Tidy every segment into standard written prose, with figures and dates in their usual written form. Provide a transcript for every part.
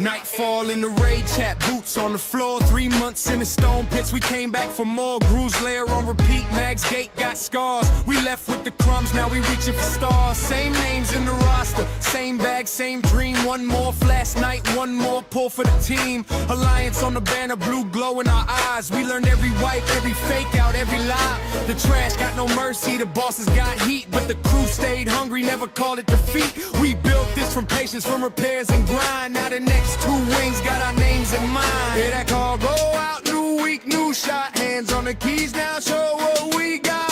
Nightfall in the raid chat, boots on the floor. 3 months in the stone pits, we came back for more. Bruise layer on repeat, Mag's gate got scars. We left with the crumbs, now we reaching for stars. Same names in the roster, same bag, same dream. One more flash night, one more pull for the team. Alliance on the banner, blue glow in our eyes. We learned every wipe, every fake out, every lie. The trash got no mercy, the bosses got heat, but the crew stayed hungry, never called it defeat. We built this from patience, from repairs and grind. Now the next 2 wings got our names in mind. Hear that call, go out, new week, new shot. Hands on the keys now, show what we got.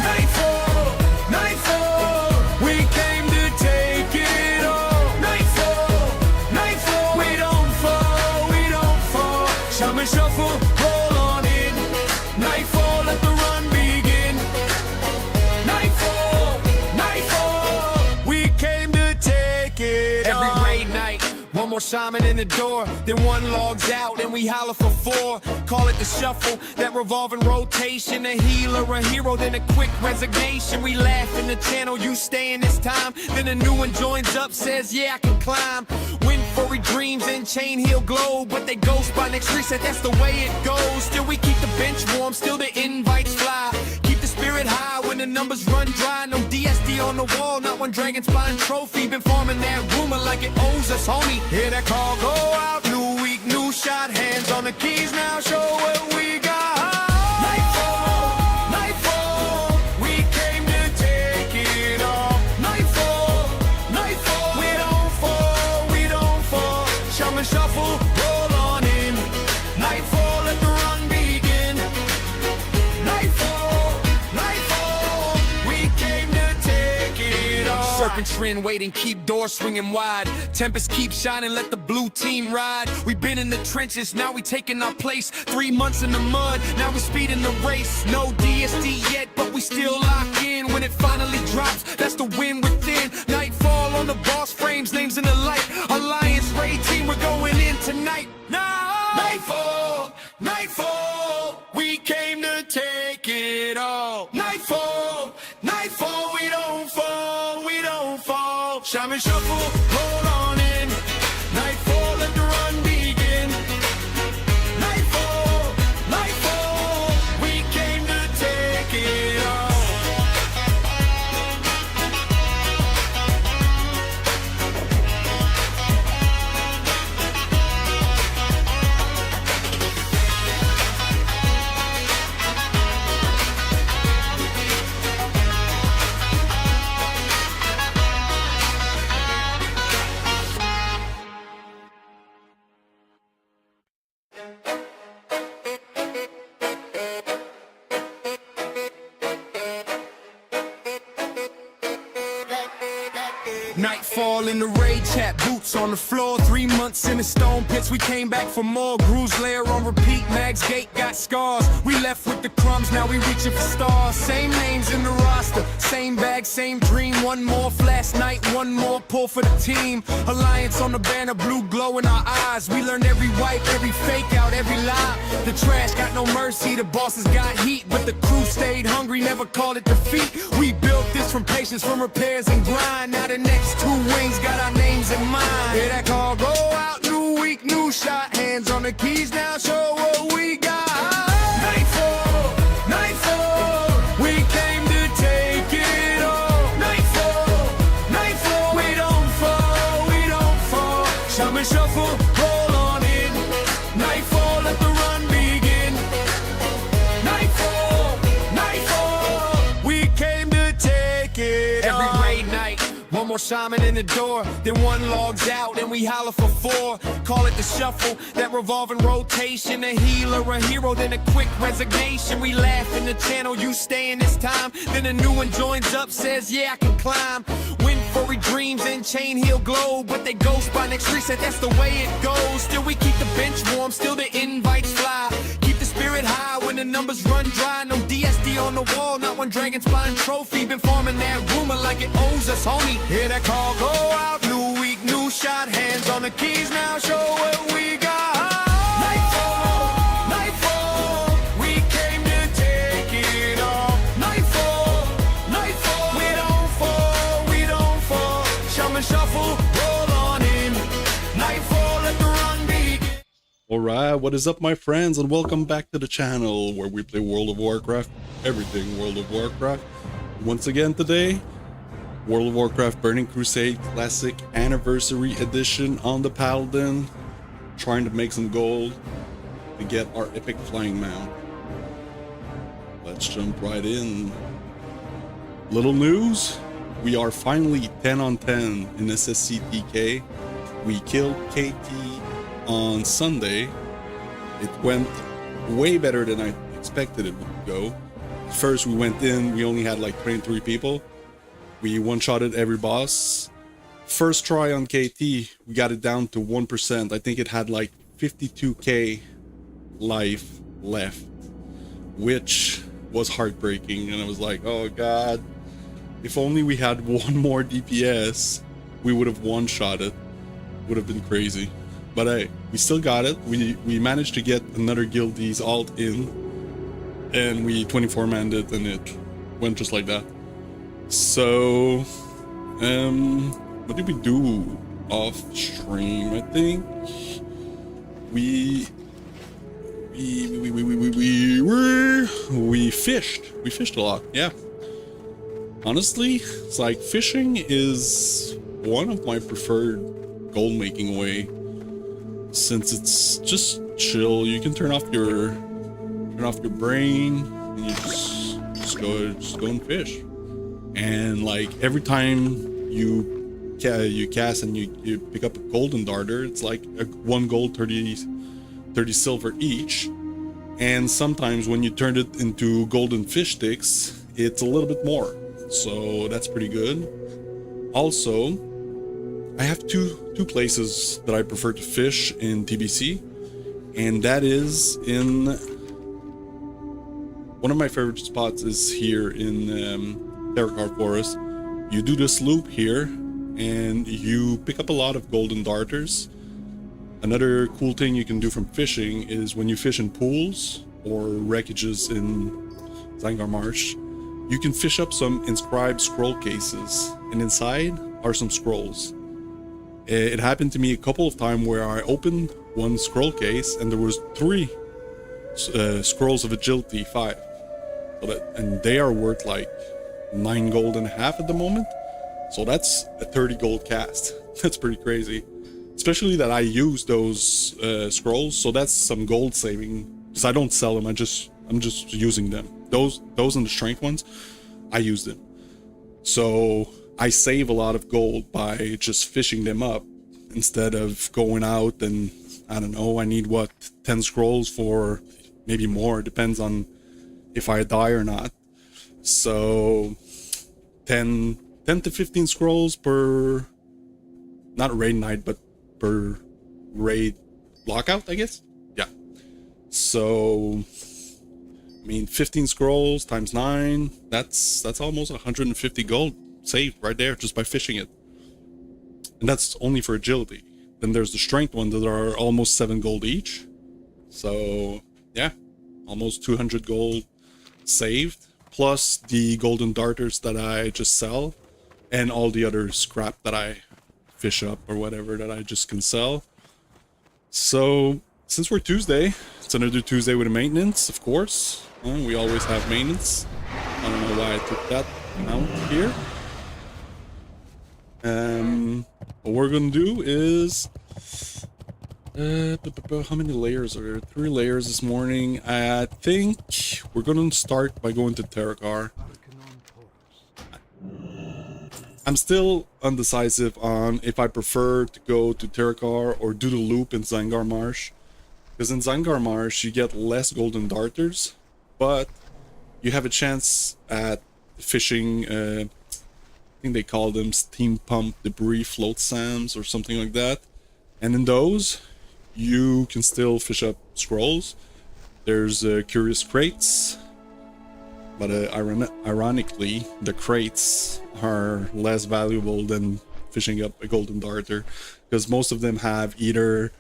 Nightfall, nightfall, we came to take it all. Nightfall, nightfall, we don't fall, we don't fall. Shaman shuffle, roll on in. Nightfall, let the run begin. Nightfall, nightfall, we came to take it all. Every raid night, one more shaman in the door, then one logs out and we holler for 4. Call it the shuffle, that revolving rotation. A healer, a hero, then a quick resignation. We laugh in the channel, you staying this time. Then a new one joins up, says yeah I can climb. Win furry dreams and chain heel glow, but they ghost by next reset, that's the way it goes. Still we keep the bench warm, still the invites fly. Keep the spirit high when the numbers run dry. No DSD on the wall, not one dragon spine trophy. Been farming that rumor like it owes us, homie. Hear that call, go out, new week, new shot. Hands on the keys now, show what we got. Nightfall, nightfall, we came to take it all. Nightfall, nightfall, we don't fall, we don't fall. Shaman shuffle, roll on in. Nightfall, let the run begin. Nightfall, nightfall, we came to take it all. Serpent trend waiting, keep doors swinging wide. Tempest keep shining, let the blue team ride. We been in the trenches, now we taking our place. 3 months in the mud, now we speeding the race. No DSD yet, but we still lock in. When it finally drops, that's the win within. Nightfall on the boss frames, names in the light. Alliance raid team, we're going in tonight. Nightfall, nightfall, we came to take it all. Nightfall, nightfall, we don't fall, we don't fall. Shaman shuffle, hold on in. Nightfall, let the run begin. Nightfall, nightfall, we came to take it all. Nightfall in the raid chat, boots on the floor. 3 months in the stone pits, we came back for more. Bruise layer on repeat, Mag's gate got scars. We left with the crumbs, now we reaching for stars. Same names in the roster, same bag, same dream. One more flash night, one more pull for the team. Alliance on the banner, blue glow in our eyes. We learned every wipe, every fake out, every lie. The trash got no mercy, the bosses got heat, but the crew stayed hungry, never called it defeat. We built this from patience, from repairs and grind. Now the next 2 wings got our names in mind. Hear that call, go out, new week, new shot. Hands on the keys now, show what we got. Nightfall, nightfall, we came to take it all. Nightfall, nightfall, we don't fall, we don't fall. Shaman shuffle, roll on in. Nightfall, let the run begin. Nightfall, nightfall, we came to take it all. Every raid night, one more shaman in the door, then one logs out and we holler for 4. Call it the shuffle, that revolving rotation. A healer, a hero, then a quick resignation. We laugh in the channel, you staying this time. Then a new one joins up, says yeah I can climb. Win furry dreams and chain heel glow, but they ghost by next reset, that's the way it goes. Still we keep the bench warm, still the invites fly. Keep the spirit high when the numbers run dry. No DSD on the wall, not one dragon spine trophy. Been farming that rumor like it owes us, homie. Hear that call, go out, new week, new shot. Hands on the keys now, show what we got. Nightfall, nightfall, we came to take it all. Nightfall, nightfall, we don't fall, we don't fall. Shaman shuffle, roll on in. Nightfall, let Alright, what is up my friends, and welcome back to the channel where we play World of Warcraft, everything World of Warcraft. Once again today, World of Warcraft Burning Crusade Classic Anniversary Edition on the Paladin, trying to make some gold to get our epic flying mount. Let's jump right in. Little news, we are finally 10 on 10 in SSC TK. We killed KT on Sunday. It went way better than I expected it would go. First we went in, we only had like 23 people. We one-shotted every boss. First try on KT, we got it down to 1%. I think it had like 52k life left, which was heartbreaking. And I was like, oh god, if only we had one more DPS, we would have one-shot it. Would have been crazy. But hey, we still got it. We managed to get another guildie's alt in, and we 24-manned it, and it went just like that. So, what did we do off stream? I think we fished. We fished a lot. Yeah. Honestly, it's like fishing is one of my preferred gold making way. Since it's just chill, you can turn off your brain and you just go and fish. And like every time you cast and you pick up a golden darter, it's like 1 gold 30 silver each. And sometimes when you turn it into golden fish sticks, it's a little bit more. So that's pretty good. Also, I have two places that I prefer to fish in TBC, and that is in one of my favorite spots is here in Terakar Forest. You do this loop here and you pick up a lot of golden darters. Another cool thing you can do from fishing is when you fish in pools or wreckages in Zangar Marsh, you can fish up some inscribed scroll cases, and inside are some scrolls. It happened to me a couple of times where I opened one scroll case and there was 3 scrolls of agility 5, and they are worth like 9 gold and a half at the moment. So that's a 30 gold cast. That's pretty crazy, especially that I use those scrolls. So that's some gold saving, because I don't sell them. I'm just using them. Those and the strength ones, I use them. So I save a lot of gold by just fishing them up instead of going out and, I don't know, I need what, 10 scrolls for, maybe more, depends on if I die or not. So 10 to 15 scrolls per, not raid night, but per raid lockout, I guess. Yeah. So I mean, 15 scrolls times 9, that's almost 150 gold saved right there just by fishing it. And that's only for agility. Then there's the strength one that are almost 7 gold each. So yeah, almost 200 gold saved, plus the golden darters that I just sell, and all the other scrap that I fish up or whatever that I just can sell. So since we're Tuesday, it's another Tuesday with a maintenance, of course. We always have maintenance. I don't know why I took that out here. What we're gonna do is how many layers are there? 3 layers this morning. I think we're gonna start by going to Terakar. I'm still undecisive on if I prefer to go to Terakar or do the loop in Zangar Marsh. Because in Zangar Marsh you get less golden darters, but you have a chance at fishing, I think they call them steam pump debris float SAMs or something like that. And in those, you can still fish up scrolls. There's curious crates, but ironically, the crates are less valuable than fishing up a golden darter, because most of them have either,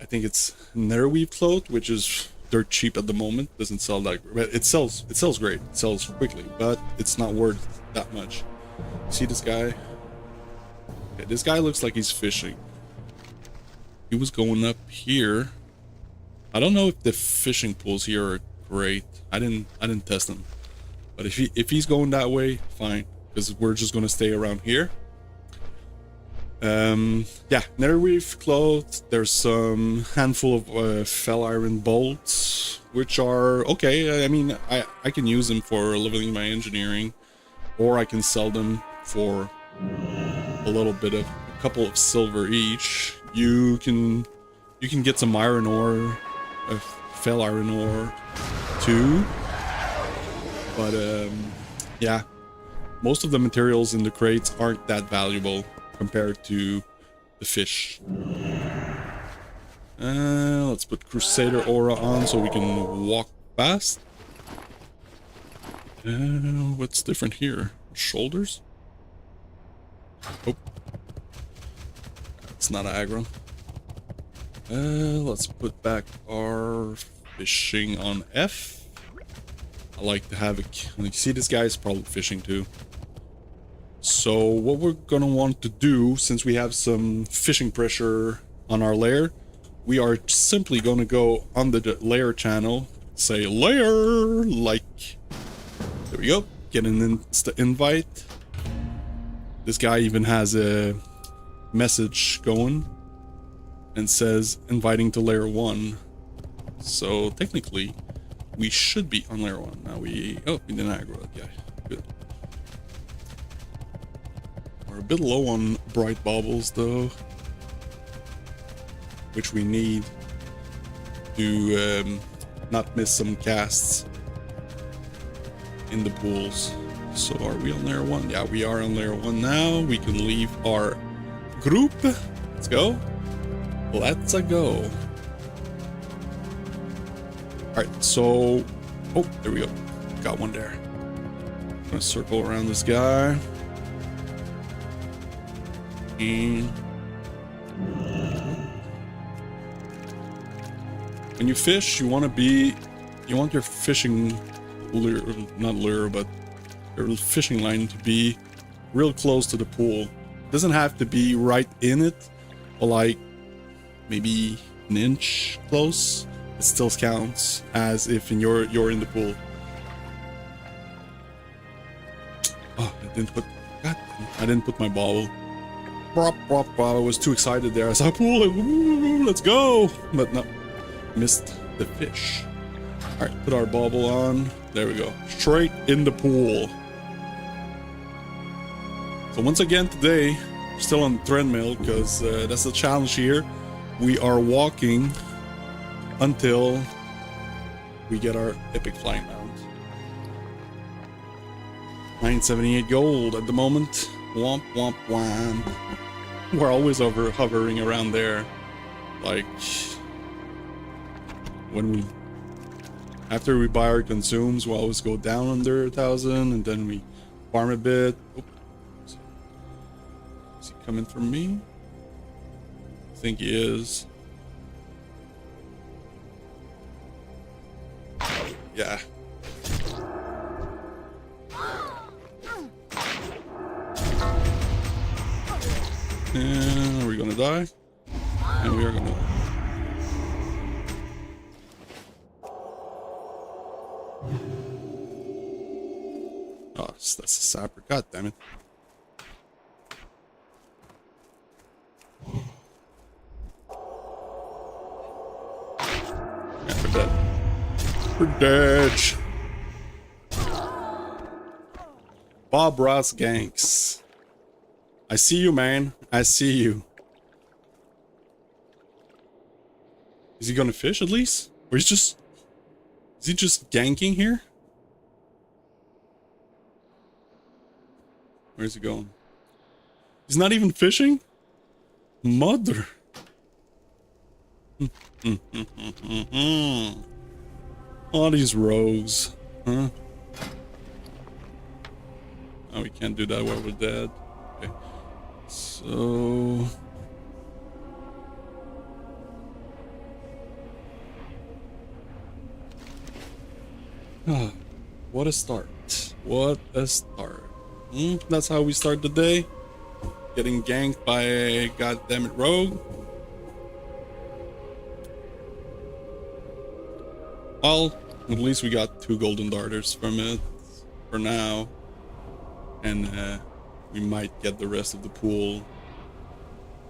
I think it's Netherweave float, which is dirt cheap at the moment, doesn't sell that, it sells great, it sells quickly, but it's not worth that much. See this guy? Okay, this guy looks like he's fishing. He was going up here I don't know if the fishing pools here are great. I didn't test them. But if he's going that way, fine. Because we're just gonna stay around here. Yeah, netherweave cloth. There's some handful of fell iron bolts, which are okay. I mean, I can use them for leveling my engineering, or I can sell them for a little bit of a couple of silver each. You can get some iron ore, fell iron ore too. But yeah, most of the materials in the crates aren't that valuable compared to the fish. Let's put Crusader aura on so we can walk fast. What's different here? Shoulders? Oh, it's not aggro. Let's put back our fishing on F. I like to have it. You see, this guy is probably fishing too. So what we're gonna want to do, since we have some fishing pressure on our layer, we are simply gonna go on the layer channel, say layer, like, there we go, get an invite. This guy even has a message going and says inviting to layer 1. So technically we should be on layer 1. Now we didn't aggro that guy. Good. We're a bit low on bright baubles though, which we need to not miss some casts in the pools. So are we on layer 1? Yeah, we are on layer 1 now. We can leave our group. Let's go. Let's go. Alright, so... oh, there we go. Got one there. I'm gonna circle around this guy. And... when you fish, you want to be... you want your fishing lure... not lure, but your fishing line to be real close to the pool. It doesn't have to be right in it, but like maybe an inch close. It still counts as if you're in the pool. Oh, I didn't put my bobble. I was too excited there. I saw pool, let's go, but no, missed the fish. All right, put our bobble on. There we go, straight in the pool. So once again today, we're still on the treadmill because that's the challenge here. We are walking until we get our epic flying mount. 978 gold at the moment. Womp womp womp. We're always hovering around there. Like when we after we buy our consumes, we'll always go down under 1,000 and then we farm a bit. Oh. Is he coming from me? I think he is. Yeah. And are we gonna die? And we are gonna die. Oh, that's a sapper. God damn it. Yeah, we're dead. We're dead. Bob Ross ganks. I see you, man. I see you. Is he gonna fish at least? Or is he just ganking here? Where's he going? He's not even fishing? Mother. All these rogues, huh? Oh, we can't do that while we're dead. Okay. So... ah, what a start. What a start. That's how we start the day. Getting ganked by a goddammit rogue. Well, at least we got 2 golden darters from it for now. And we might get the rest of the pool,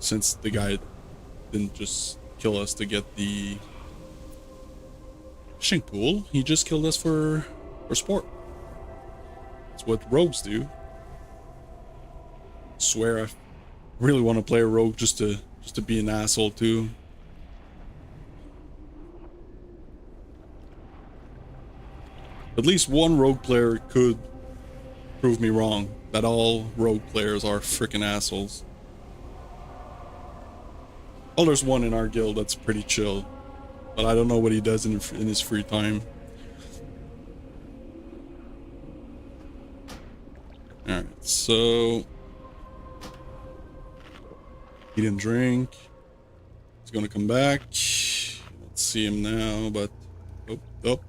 since the guy didn't just kill us to get the fishing pool. He just killed us for sport. That's what rogues do. I swear I really want to play a rogue just to be an asshole too. At least one rogue player could prove me wrong, that all rogue players are freaking assholes. Oh, there's one in our guild that's pretty chill, but I don't know what he does in his free time. Alright, so he didn't drink. He's gonna come back. Let's see him now, but oh,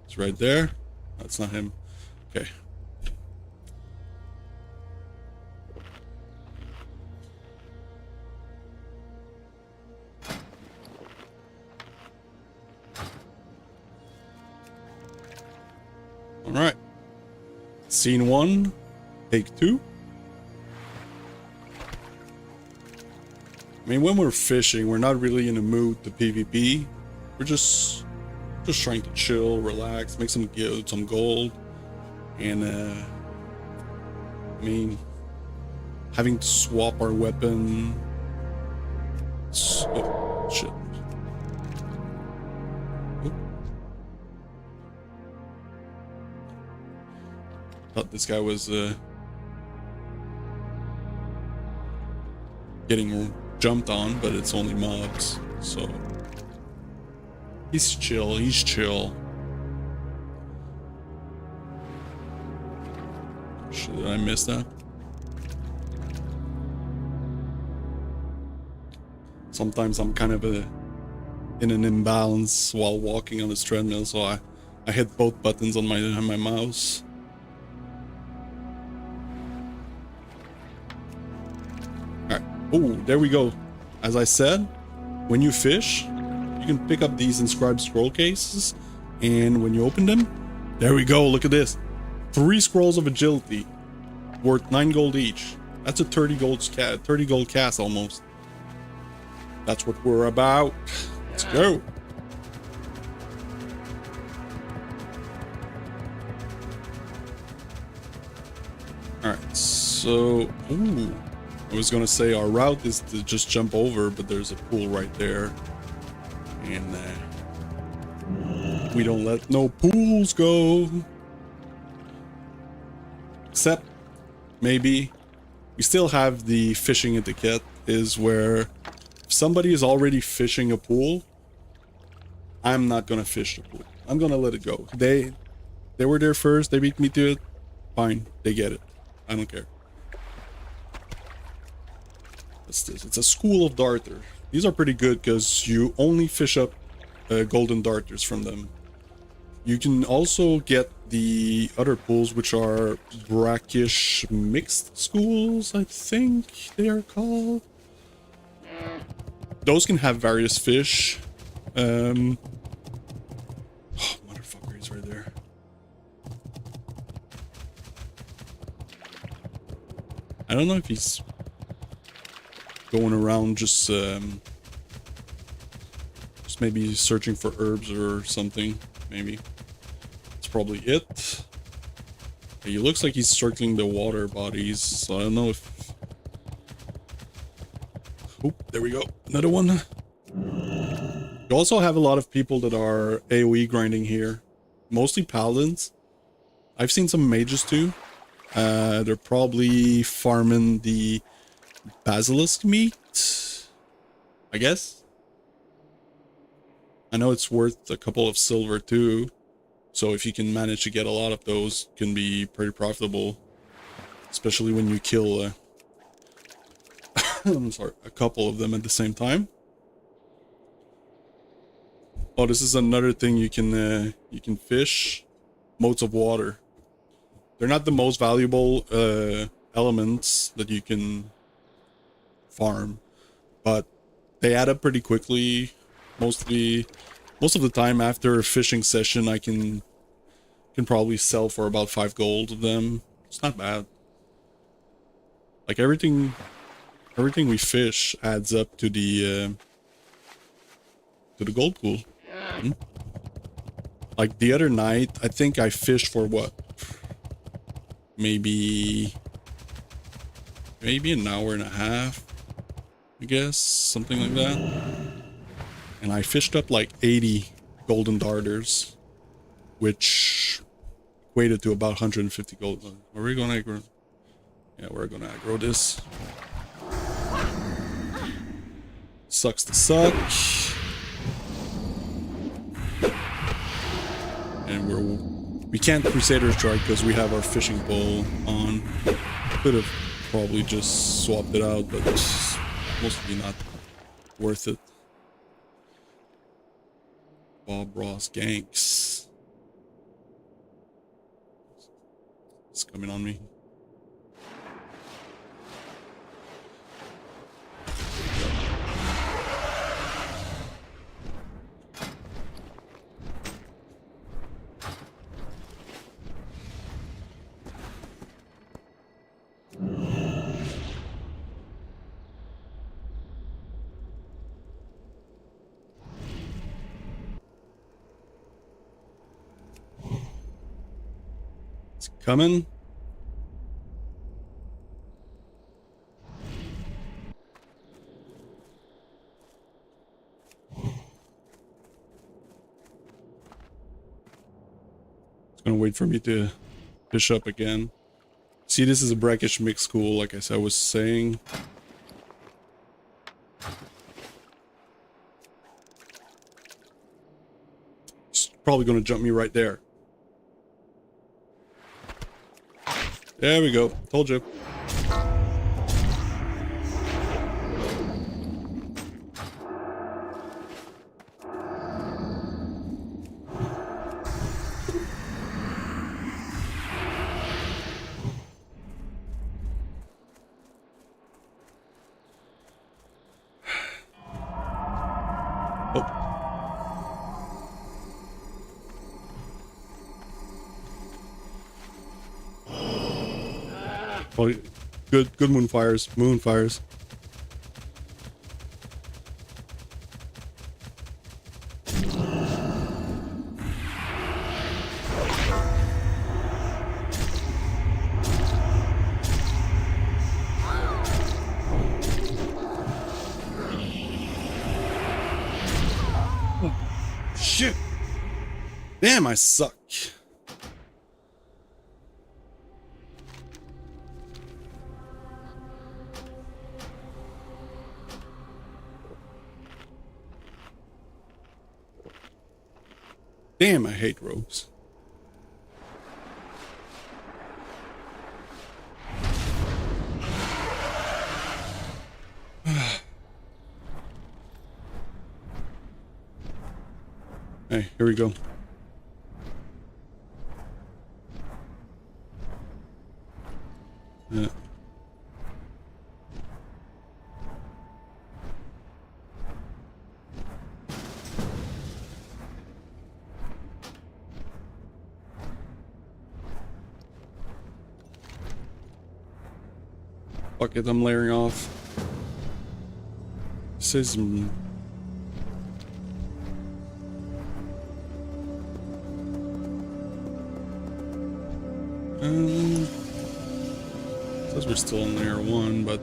it's right there. That's not him. Okay. All right. Scene 1, take 2. I mean, when we're fishing, we're not really in a mood to PvP. We're just trying to chill, relax, make some gold, and I mean, having to swap our weapon. Oh shit! Oop. Thought this guy was getting jumped on, but it's only mobs, so he's chill. Shit, did I miss that? Sometimes I'm kind of in an imbalance while walking on this treadmill, so I hit both buttons on my mouse. Alright. Oh, there we go. As I said, when you fish, you can pick up these inscribed scroll cases, and when you open them, there we go, look at this. 3 scrolls of agility, worth 9 gold each. That's a 30 gold cast almost. That's what we're about. Let's go. Alright, so ooh, I was gonna say our route is to just jump over, but there's a pool right there. And we don't let no pools go. Except maybe we still have the fishing etiquette, is where if somebody is already fishing a pool, I'm not gonna fish the pool. I'm gonna let it go. They were there first, they beat me to it. Fine, they get it. I don't care. What's this? It's a school of darter. These are pretty good because you only fish up golden darters from them. You can also get the other pools, which are brackish mixed schools, I think they are called. Those can have various fish. Oh, motherfucker, he's right there. I don't know if he's going around just maybe searching for herbs or something. Maybe that's probably it. He looks like he's circling the water bodies, so I don't know if... Oh, there we go, another one. You also have a lot of people that are AoE grinding here, mostly paladins. I've seen some mages too. They're probably farming the basilisk meat, I guess. I know it's worth a couple of silver too, so if you can manage to get a lot of those, it can be pretty profitable, especially when you kill I'm sorry, a couple of them at the same time. Oh, this is another thing you can fish. Motes of water. They're not the most valuable elements that you can farm, but they add up pretty quickly. Mostly Most of the time after a fishing session, I can probably sell for about 5 gold of them. It's not bad. Like everything we fish adds up to the gold pool. Hmm? Like the other night, I think I fished for what? Maybe an hour and a half, I guess, something like that. And I fished up like 80 golden darters, which equated to about 150 gold. Are we gonna aggro? Yeah, we're gonna aggro this. Sucks to suck. And we can't Crusader Strike because we have our fishing pole on. Could have probably just swapped it out, but it's mostly not worth it. Bob Ross ganks. It's coming on me. Coming. It's gonna wait for me to fish up again. See, this is a brackish mix school, like I was saying. It's probably gonna jump me right there. There we go. Told you. Oh, good moonfires. Moonfires. Oh, shit. Damn, I suck. Damn, I hate ropes. Hey, here we go. Fuck it, I'm layering off. This is... says we're still in layer 1, but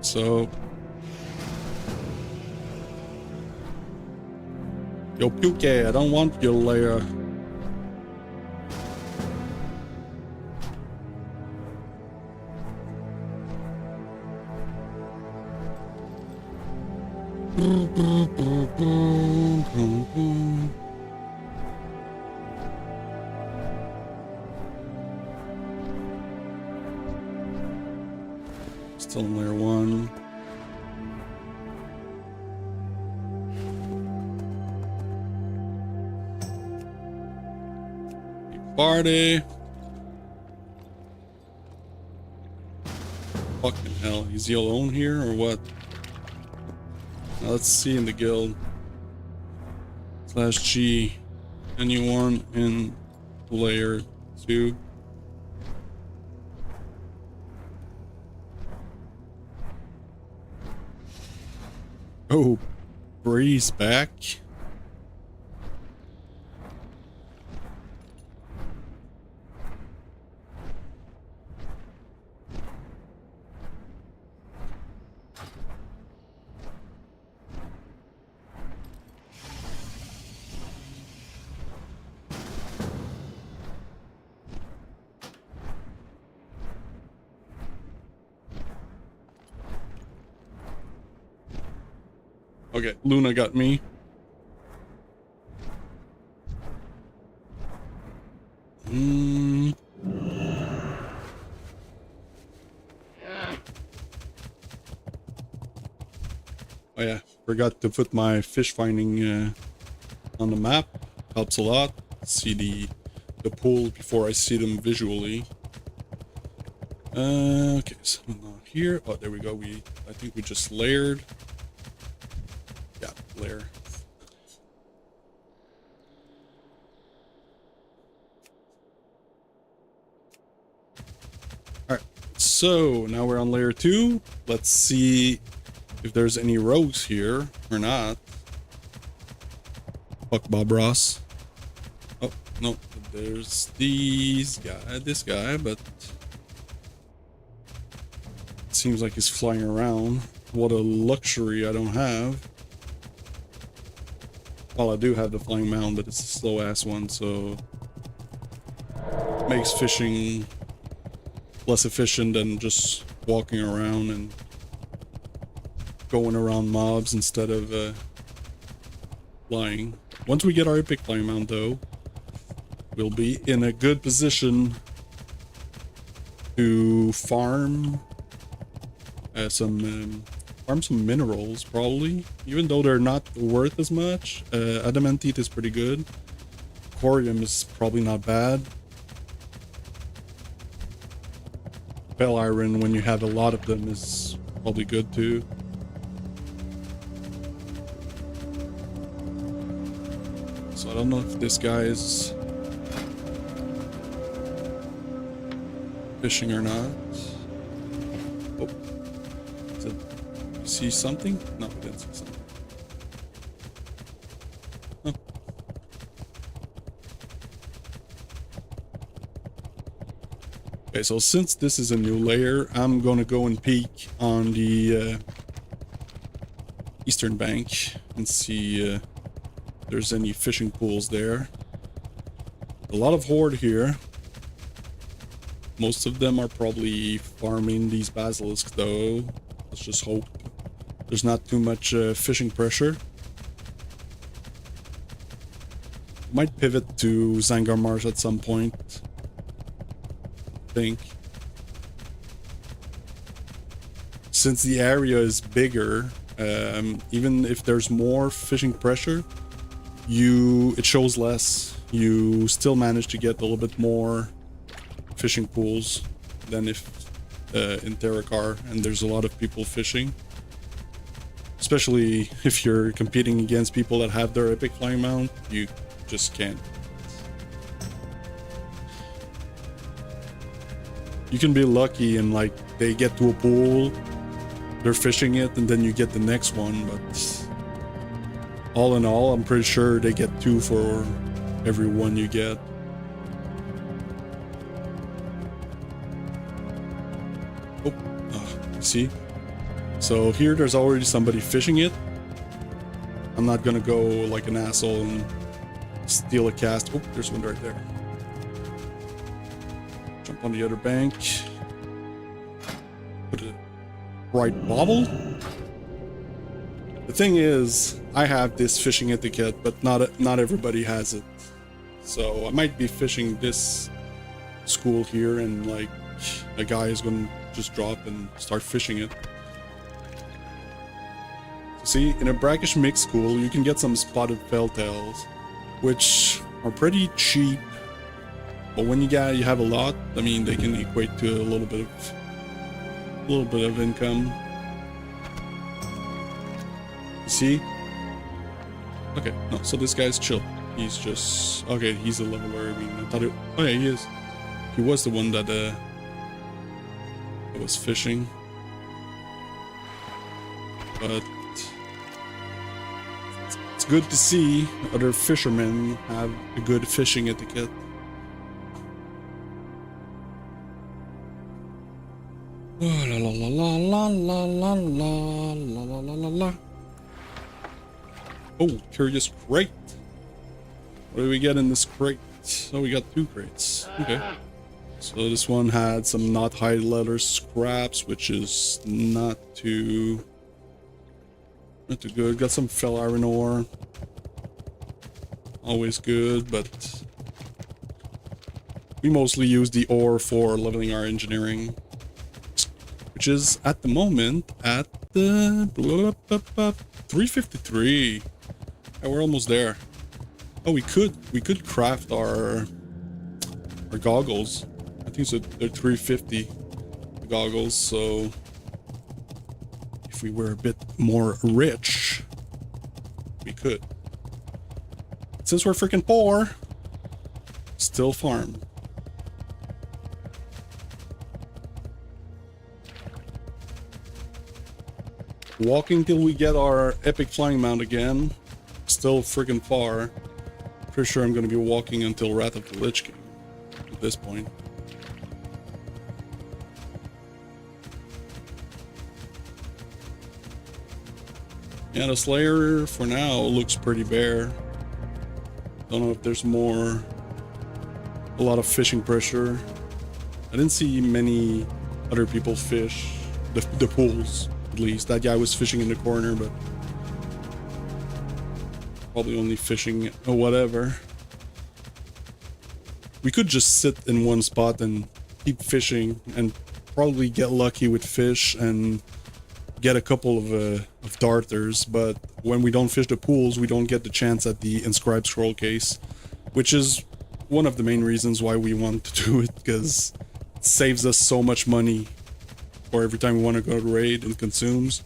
so yo, Puke, I don't want your layer. Still in layer 1. Party. Fucking hell, is he alone here or what? Now let's see in the guild. /G. Anyone in layer 2? Oh, Breeze back. Okay, Luna got me. Oh yeah, forgot to put my fish finding on the map. Helps a lot. See the pool before I see them visually. Okay, so not here. Oh, there we go. I think we just layered. Yeah, layer. Alright, so now we're on layer 2. Let's see if there's any rogues here or not. Fuck Bob Ross. Oh, no, there's this guy, but it seems like he's flying around. What a luxury I don't have. Well, I do have the flying mount, but it's a slow ass one, so makes fishing less efficient than just walking around and going around mobs instead of flying. Once we get our epic flying mount, though, we'll be in a good position to farm some minerals, probably, even though they're not worth as much. Adamantite is pretty good. Corium is probably not bad. Bell iron, when you have a lot of them, is probably good too. So I don't know if this guy is fishing or not. Oh, see something? No, we didn't see something. Huh. Okay, so since this is a new layer, I'm gonna go and peek on the eastern bank and see if there's any fishing pools there. A lot of horde here. Most of them are probably farming these basilisks, though. Let's just hope there's not too much fishing pressure. Might pivot to Zangar Marsh at some point, I think. Since the area is bigger, even if there's more fishing pressure, it shows less. You still manage to get a little bit more fishing pools than if in Terracar and there's a lot of people fishing, especially if you're competing against people that have their epic flying mount. You just can't. You can be lucky and like they get to a pool, they're fishing it, and then you get the next one, but all in all, I'm pretty sure they get 2 for every one you get. See, so here there's already somebody fishing it. I'm not gonna go like an asshole and steal a cast. Oh, there's one right there. Jump on the other bank. Put it right bobble. The thing is, I have this fishing etiquette, but not everybody has it. So I might be fishing this school here, and like a guy is gonna just drop and start fishing it. See, in a brackish mix school, you can get some spotted felltails, which are pretty cheap, but when you have a lot, I mean, they can equate to a little bit of little bit of income. You see? Okay, no, so this guy's chill. He's just... Okay, he's a leveler. I mean, I thought it... Oh yeah, he is. He was the one that was fishing. But... It's good to see other fishermen have a good fishing etiquette. Oh, la la la la la la la la la la la la. Oh, curious crate. What do we get in this crate? Oh, we got 2 crates. Okay. So this one had some not high leather scraps, which is not too good. Got some fell iron ore. Always good, but we mostly use the ore for leveling our engineering, which is at the moment at the 353. Yeah, we're almost there. Oh, we could craft our goggles. I think so. They're 350 goggles. So if we were a bit more rich, we could. Since we're freaking poor, still farm. Walking till we get our epic flying mount again. Still freaking far. Pretty sure I'm gonna be walking until Wrath of the Lich King at this point. Yeah, the Slayer for now looks pretty bare. Don't know if there's more. A lot of fishing pressure. I didn't see many other people fish the pools, at least. That guy was fishing in the corner, but probably only fishing or whatever. We could just sit in one spot and keep fishing and probably get lucky with fish and get a couple of darters, but when we don't fish the pools, we don't get the chance at the inscribed scroll case, which is one of the main reasons why we want to do it, because it saves us so much money for every time we want to go to raid and consumes.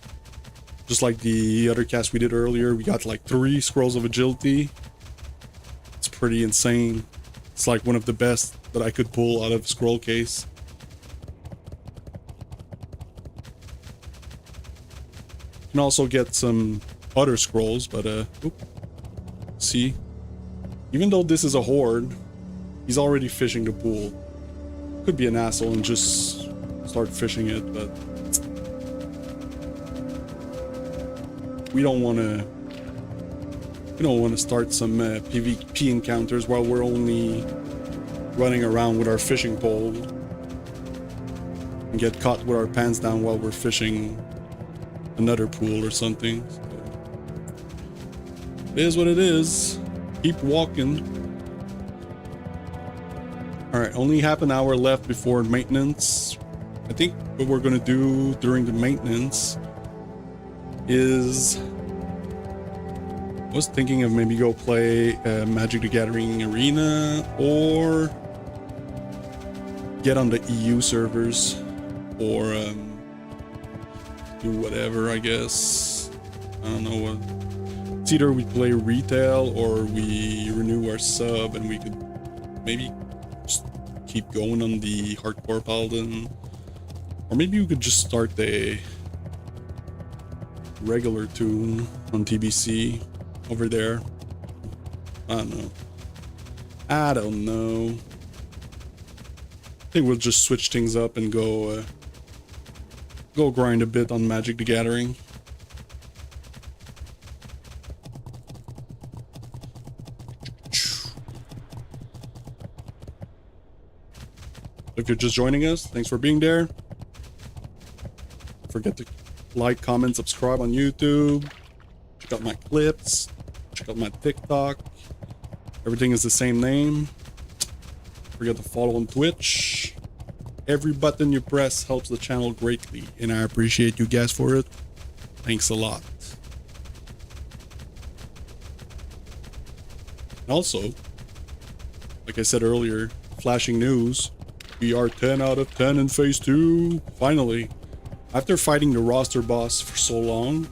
Just like the other cast we did earlier, we got like 3 scrolls of agility. It's pretty insane. It's like one of the best that I could pull out of scroll case. Can also get some other scrolls, but see, even though this is a horde, he's already fishing the pool. Could be an asshole and just start fishing it, but we don't want to start some PvP encounters while we're only running around with our fishing pole and get caught with our pants down while we're fishing another pool or something. So it is what it is. Keep walking. Alright, only half an hour left before maintenance. I think what we're gonna do during the maintenance is... I was thinking of maybe go play Magic the Gathering Arena or get on the EU servers or do whatever, I guess. I don't know what. It's either we play retail or we renew our sub and we could maybe just keep going on the hardcore paladin, or maybe we could just start a regular tune on TBC over there. I don't know. I think we'll just switch things up and go grind a bit on Magic the Gathering. If you're just joining us, thanks for being there. Don't forget to like, comment, subscribe on YouTube. Check out my clips. Check out my TikTok. Everything is the same name. Don't forget to follow on Twitch. Every button you press helps the channel greatly, and I appreciate you guys for it. Thanks a lot. Also, like I said earlier, flashing news. We are 10 out of 10 in phase 2. Finally. After fighting the roster boss for so long,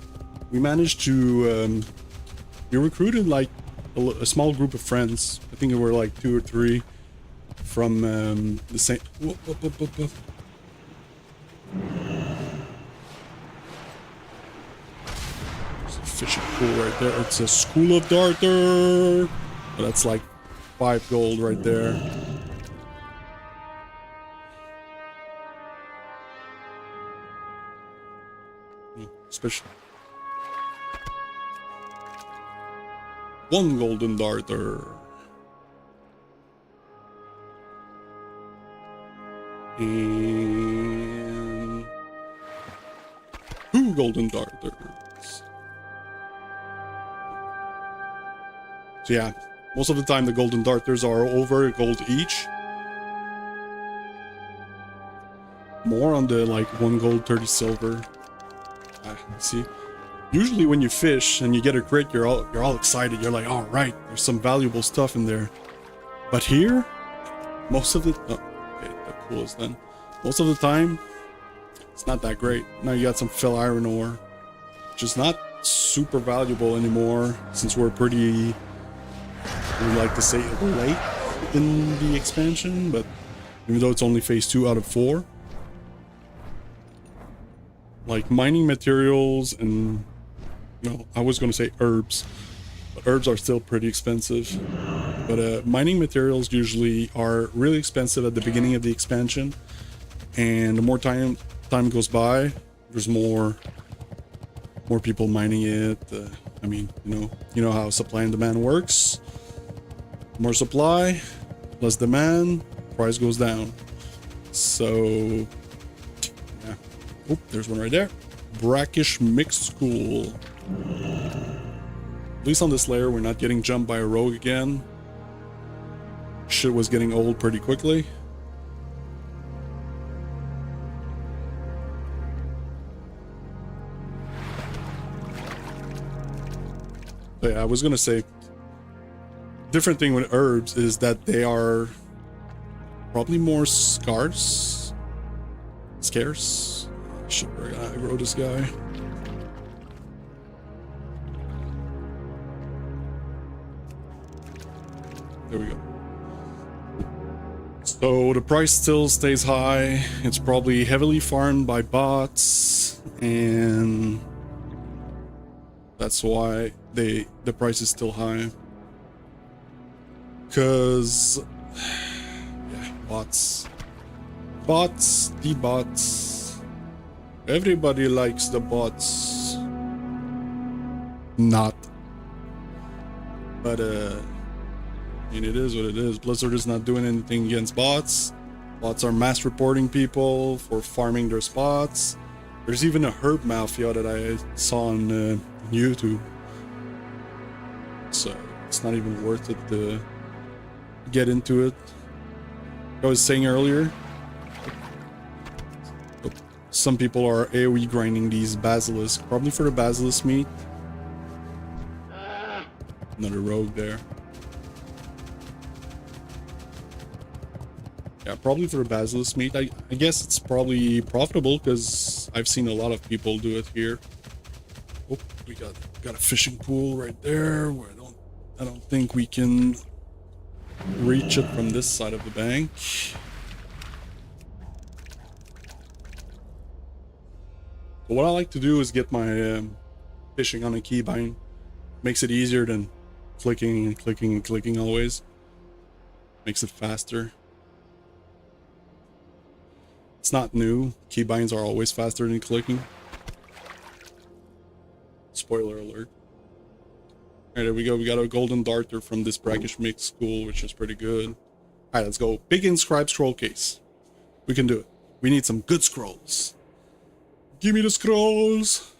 we managed to we recruited like a small group of friends. I think there were like 2 or 3 from the same. Whoop, whoop, whoop, whoop, whoop. There's a fishing pool right there. It's a school of darter. But that's like 5 gold right there. Special. 1 golden darter. And 2 golden darters. So yeah, most of the time the golden darters are over a gold each. More on the like 1 gold 30 silver. See, usually when you fish and you get a crit, you're all excited. You're like, all right, there's some valuable stuff in there. But here, most of the okay, that pool is then. Most of the time, it's not that great. Now you got some fill iron ore, which is not super valuable anymore since we're pretty, we like to say, late in the expansion. But even though it's only phase 2 out of 4. Like mining materials and, no, I was going to say herbs, but herbs are still pretty expensive. But mining materials usually are really expensive at the beginning of the expansion, and the more time goes by, there's more people mining it. I mean, you know how supply and demand works. More supply, less demand, price goes down. So. Oh, there's one right there. Brackish mixed school. At least on this layer, we're not getting jumped by a rogue again. Shit was getting old pretty quickly. But yeah, I was gonna say, different thing with herbs is that they are probably more scarce. Shit, where I wrote this guy. There we go. So the price still stays high. It's probably heavily farmed by bots, and that's why the price is still high. Cause yeah, bots, the bots. Everybody likes the bots. Not. But, I mean, it is what it is. Blizzard is not doing anything against bots. Bots are mass reporting people for farming their spots. There's even a herb mafia that I saw on YouTube. So, it's not even worth it to get into it. Like I was saying earlier, some people are AoE grinding these basilisks, probably for the basilisk meat. Another rogue there. Yeah, probably for the basilisk meat. I guess it's probably profitable because I've seen a lot of people do it here. Oh, we got a fishing pool right there where I don't think we can reach it from this side of the bank. But what I like to do is get my fishing on a keybind. Makes it easier than clicking and clicking and clicking always. Makes it faster. It's not new. Keybinds are always faster than clicking. Spoiler alert. Alright, there we go. We got a golden darter from this brackish mix school, which is pretty good. Alright, let's go. Big inscribed scroll case. We can do it. We need some good scrolls. Give me the scrolls.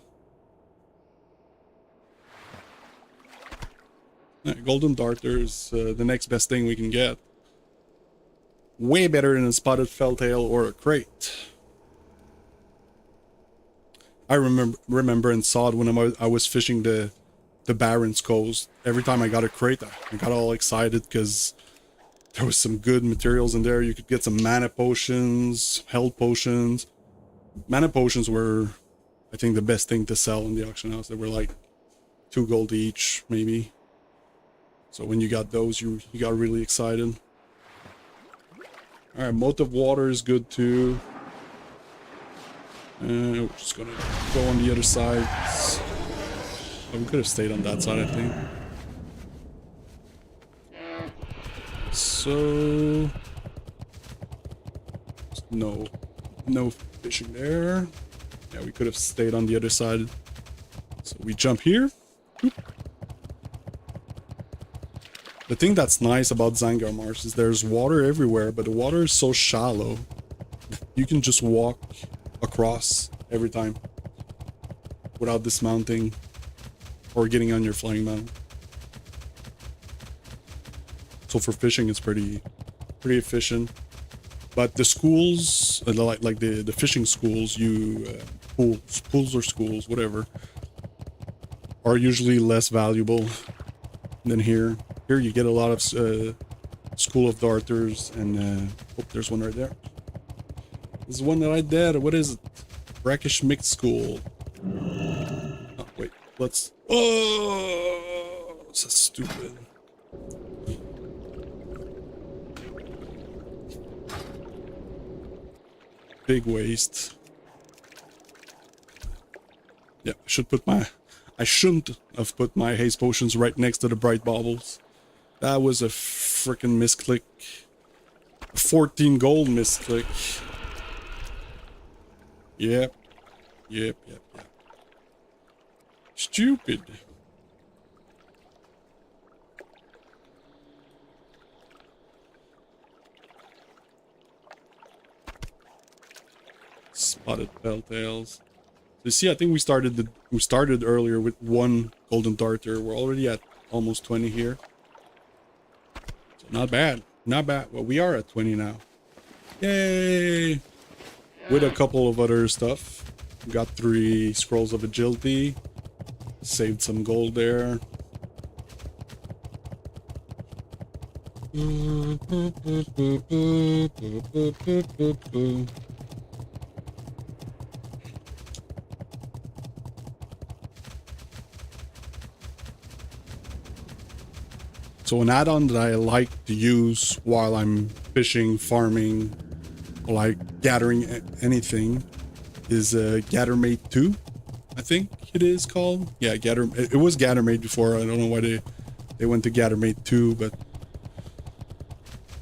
Golden darter is the next best thing we can get. Way better than a spotted felltail or a crate. I remember and saw it when I was fishing the Baron's Coast. Every time I got a crate, I got all excited because there was some good materials in there. You could get some mana potions, health potions. Mana potions were, I think, the best thing to sell in the auction house. They were like 2 gold each, maybe. So when you got those, you got really excited. Alright, moat of water is good too. We're just gonna go on the other side. Oh, we could have stayed on that side, I think. So... No fishing there. Yeah, we could have stayed on the other side. So we jump here. Oop. The thing that's nice about Zangar Marsh is there's water everywhere, but the water is so shallow. You can just walk across every time without dismounting or getting on your flying mount. So for fishing, it's pretty efficient. But the schools, like the fishing schools, pools or schools, whatever, are usually less valuable than here. Here you get a lot of School of Darters, and oh, there's one right there. This is one that I did. What is it? Brackish Mixed School. Oh, wait, let's... Oh, this is stupid. Big waste. Yeah, I shouldn't have put my haste potions right next to the bright baubles. That was a freaking misclick. 14 gold misclick. Yep. Stupid. Spotted belltails. So you see, I think we started earlier with 1 golden darter. We're already at almost 20 here. So not bad. Well, we are at 20 now. Yay! With a couple of other stuff. We got 3 scrolls of agility. Saved some gold there. So an add-on that I like to use while I'm fishing, farming, or like gathering anything is Gathermate 2, I think it is called. Yeah, it was Gathermate before. I don't know why they went to Gathermate 2, but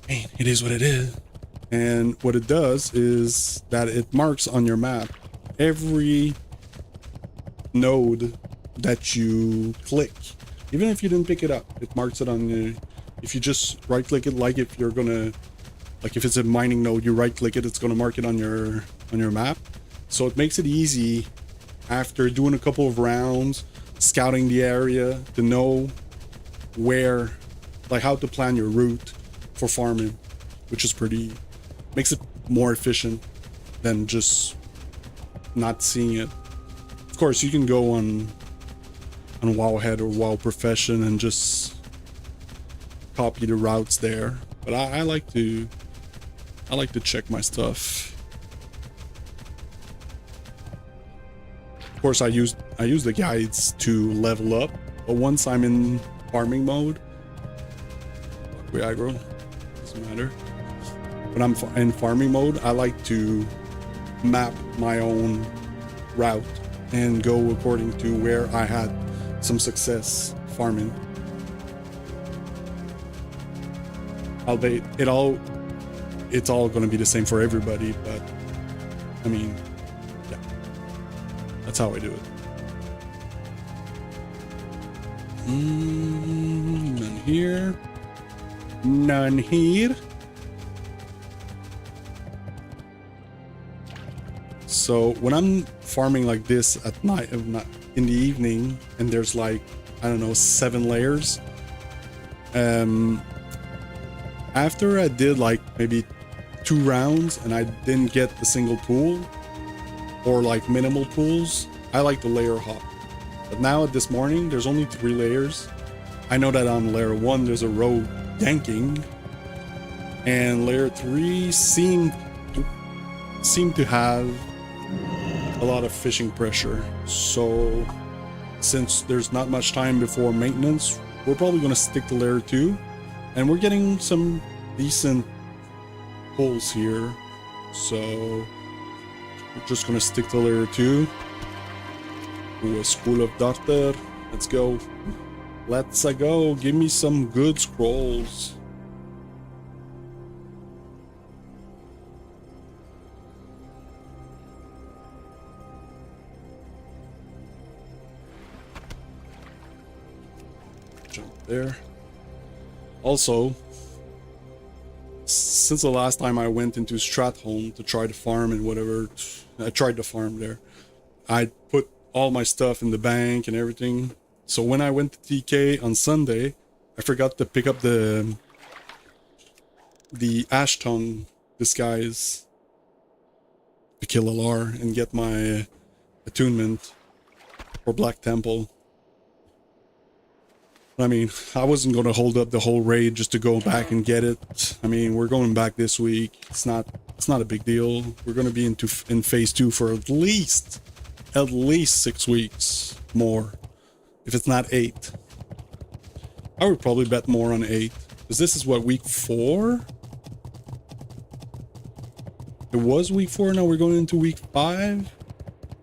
man, it is what it is. And what it does is that it marks on your map every node that you click. Even if you didn't pick it up, it marks it on the... If you just right-click it, like if you're gonna... Like if it's a mining node, you right-click it, it's gonna mark it on your map. So it makes it easy after doing a couple of rounds, scouting the area, to know where... Like how to plan your route for farming, which is pretty... Makes it more efficient than just not seeing it. Of course, you can go on Wowhead or WoW Profession and just copy the routes there, but I like to check my stuff. Of course, I use the guides to level up, but once I'm in farming mode, we aggro, doesn't matter. When I'm in farming mode, I like to map my own route and go according to where I had some success farming. Albeit it's all going to be the same for everybody, but I mean, yeah, that's how I do it. None here. None here. So when I'm farming like this at night, in the evening, and there's like, I don't know, 7 layers. After I did like maybe 2 rounds and I didn't get the single pool or like minimal pools, I like to layer hop. But now at this morning, there's only 3 layers. I know that on layer 1 there's a row yanking, and layer 3 seemed to have a lot of fishing pressure. So since there's not much time before maintenance, we're probably going to stick to layer 2, and we're getting some decent pulls here, so we're just going to stick to layer 2. Ooh, a school of doctor. Let's go. Let's go. Give me some good scrolls. Jump there. Also, since the last time I went into Stratholme to try to farm and whatever, I tried to farm there, I put all my stuff in the bank and everything. So when I went to TK on Sunday, I forgot to pick up the ash tongue disguise to kill Alar and get my attunement for Black Temple. I mean, I wasn't going to hold up the whole raid just to go back and get it. I mean, we're going back this week. It's not a big deal. We're going to be in phase 2 for at least 6 weeks more, if it's not 8. I would probably bet more on 8, because this is what, week 4? It was week 4, now we're going into week 5,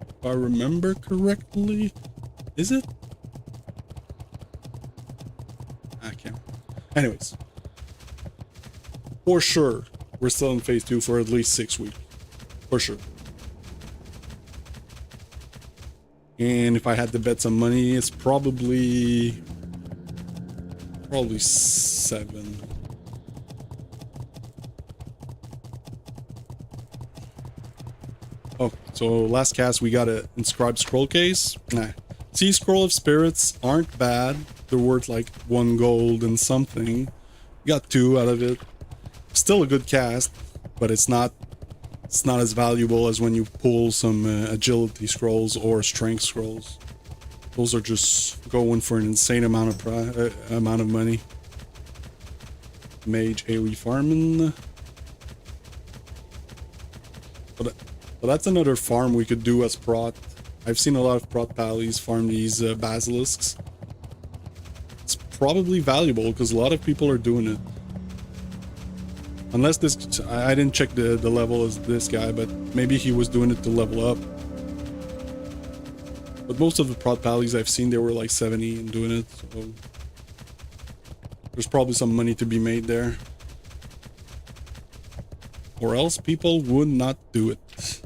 if I remember correctly. Is it? I can't. Anyways, for sure we're still in phase 2 for at least 6 weeks, for sure. And if I had to bet some money, it's probably 7. Oh, so last cast we got a inscribed scroll case. Nah. See, scroll of spirits aren't bad. They're worth like 1 gold and something. Got 2 out of it. Still a good cast, but it's not as valuable as when you pull some agility scrolls or strength scrolls. Those are just going for an insane amount of money. Mage AoE farming. But that's another farm we could do as prot. I've seen a lot of prot pallies farm these basilisks. It's probably valuable because a lot of people are doing it. Unless this, I didn't check the level as this guy, but maybe he was doing it to level up. But most of the prot pallies I've seen, they were like 70 and doing it, so there's probably some money to be made there. Or else people would not do it.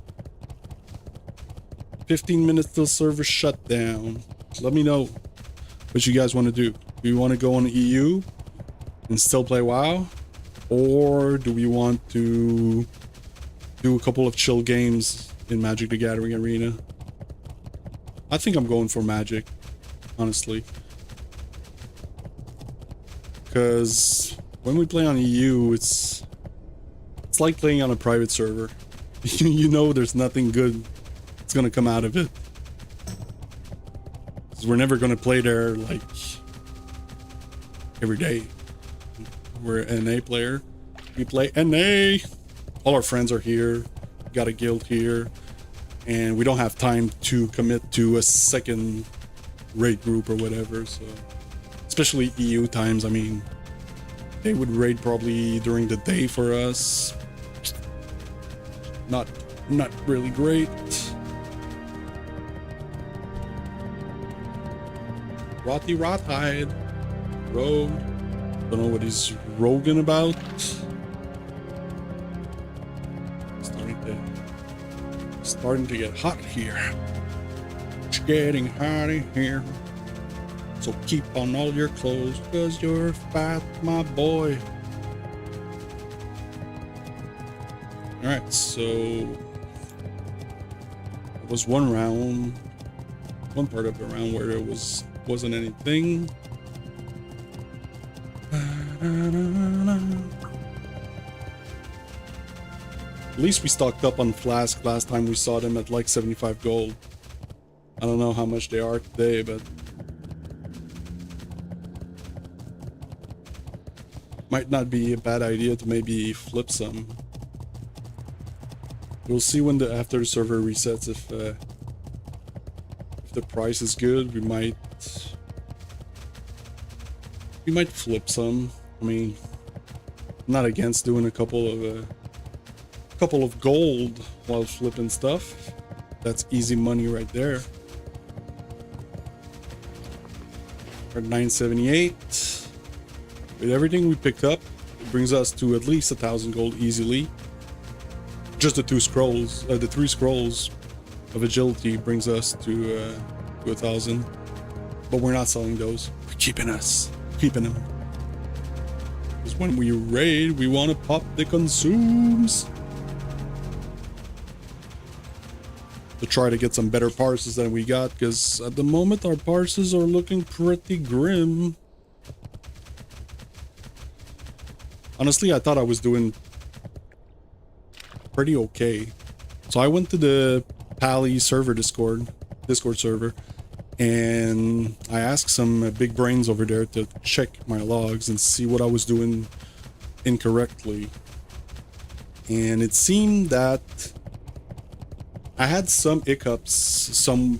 15 minutes till server shutdown. Let me know what you guys want to do. Do you want to go on EU and still play WoW? Or do we want to do a couple of chill games in Magic the Gathering Arena? I think I'm going for Magic, honestly. Because when we play on EU, it's like playing on a private server. You know there's nothing good that's going to come out of it. Because we're never going to play there like every day. We're an NA player. We play NA. All our friends are here. We got a guild here. And we don't have time to commit to a second raid group or whatever. So, especially EU times. I mean, they would raid probably during the day for us. Not really great. Rottide. Rogue. Don't know what he's roguing about. Starting to get hot here. It's getting hot in here. So keep on all your clothes, cause you're fat, my boy. Alright, so it was one part of the round where there wasn't anything. At least we stocked up on flask last time we saw them at like 75 gold. I don't know how much they are today, but might not be a bad idea to maybe flip some. We'll see when after the server resets if the price is good. We might flip some. I mean, I'm not against doing a couple of gold while flipping stuff. That's easy money right there. We're at 978. With everything we picked up, it brings us to at least 1,000 gold easily. Just the three scrolls of agility brings us to 1,000. But we're not selling those. We're keeping them. Because when we raid, we want to pop the consumes. To try to get some better parses than we got, because at the moment our parses are looking pretty grim. Honestly, I thought I was doing pretty okay. So I went to the Pally server Discord server, and I asked some big brains over there to check my logs and see what I was doing incorrectly. And it seemed that I had some hiccups some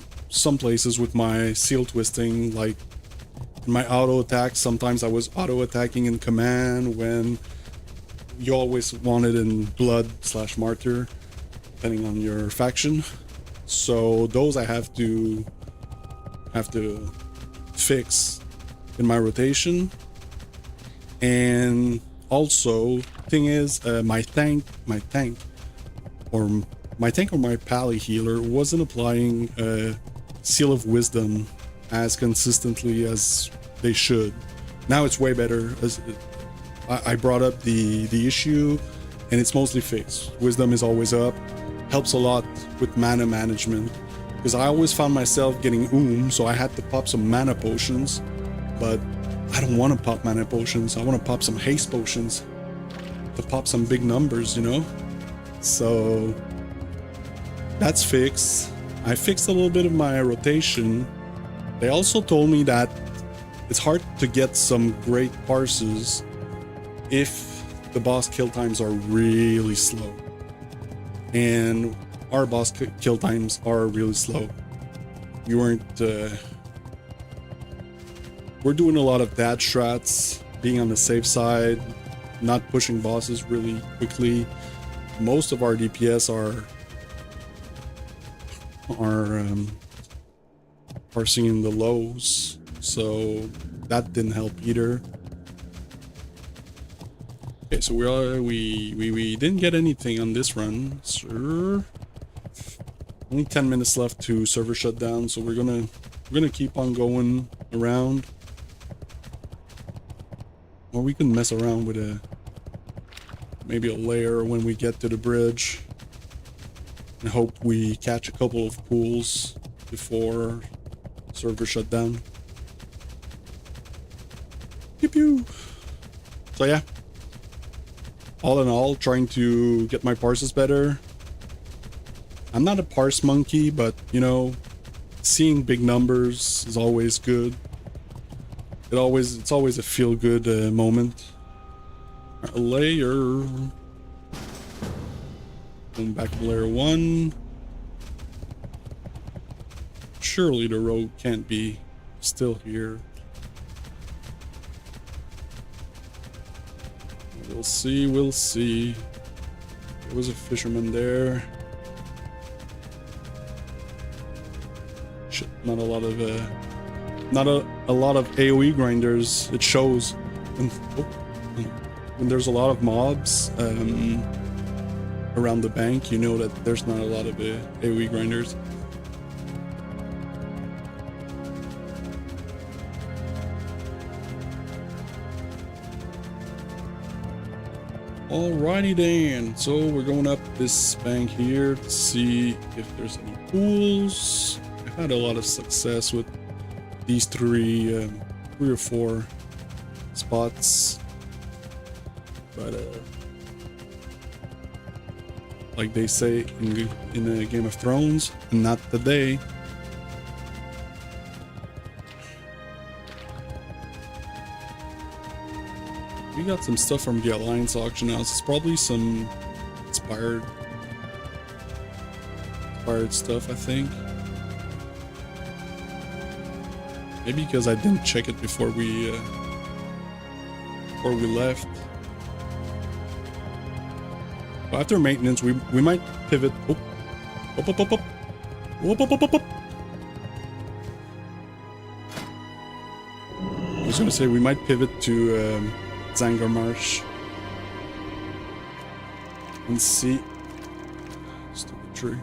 places with my seal twisting, like my auto attack. Sometimes I was auto attacking in command when you always want it in blood/martyr, depending on your faction. So those I have to fix in my rotation. And also, thing is, my tank or my Pally healer wasn't applying Seal of Wisdom as consistently as they should. Now it's way better. I brought up the issue, and it's mostly fixed. Wisdom is always up. Helps a lot with mana management, because I always found myself getting so I had to pop some mana potions, but I don't want to pop mana potions. I want to pop some haste potions to pop some big numbers, you know? So that's fixed. I fixed a little bit of my rotation. They also told me that it's hard to get some great parses if the boss kill times are really slow. And our boss kill times are really slow. We're doing a lot of dad strats, being on the safe side, not pushing bosses really quickly. Most of our DPS are parsing in the lows, so that didn't help either. Okay, so we didn't get anything on this run, sir. Only 10 minutes left to server shutdown, so we're gonna keep on going around. Or we can mess around with maybe a layer when we get to the bridge, and hope we catch a couple of pools before server shutdown. Pew pew. So yeah, all in all, trying to get my parses better. I'm not a parse monkey, but you know, seeing big numbers is always good. It's always a feel-good moment. A layer. Going back to layer 1. Surely the road can't be still here. We'll see, we'll see. There was a fisherman there. Shit, not a lot of AoE grinders. It shows when there's a lot of mobs around the bank, you know that there's not a lot of AoE grinders. Alrighty then, so we're going up this bank here to see if there's any pools. I've had a lot of success with these three or four spots, but like they say in Game of Thrones, not today. We got some stuff from the Alliance auction house. It's probably some inspired expired stuff, I think. Maybe because I didn't check it before we left. But after maintenance, we might pivot. Oh. Up, up, up, up. Up, up, up, up, up. I was gonna say we might pivot to Zangarmarsh and see. Stupid tree.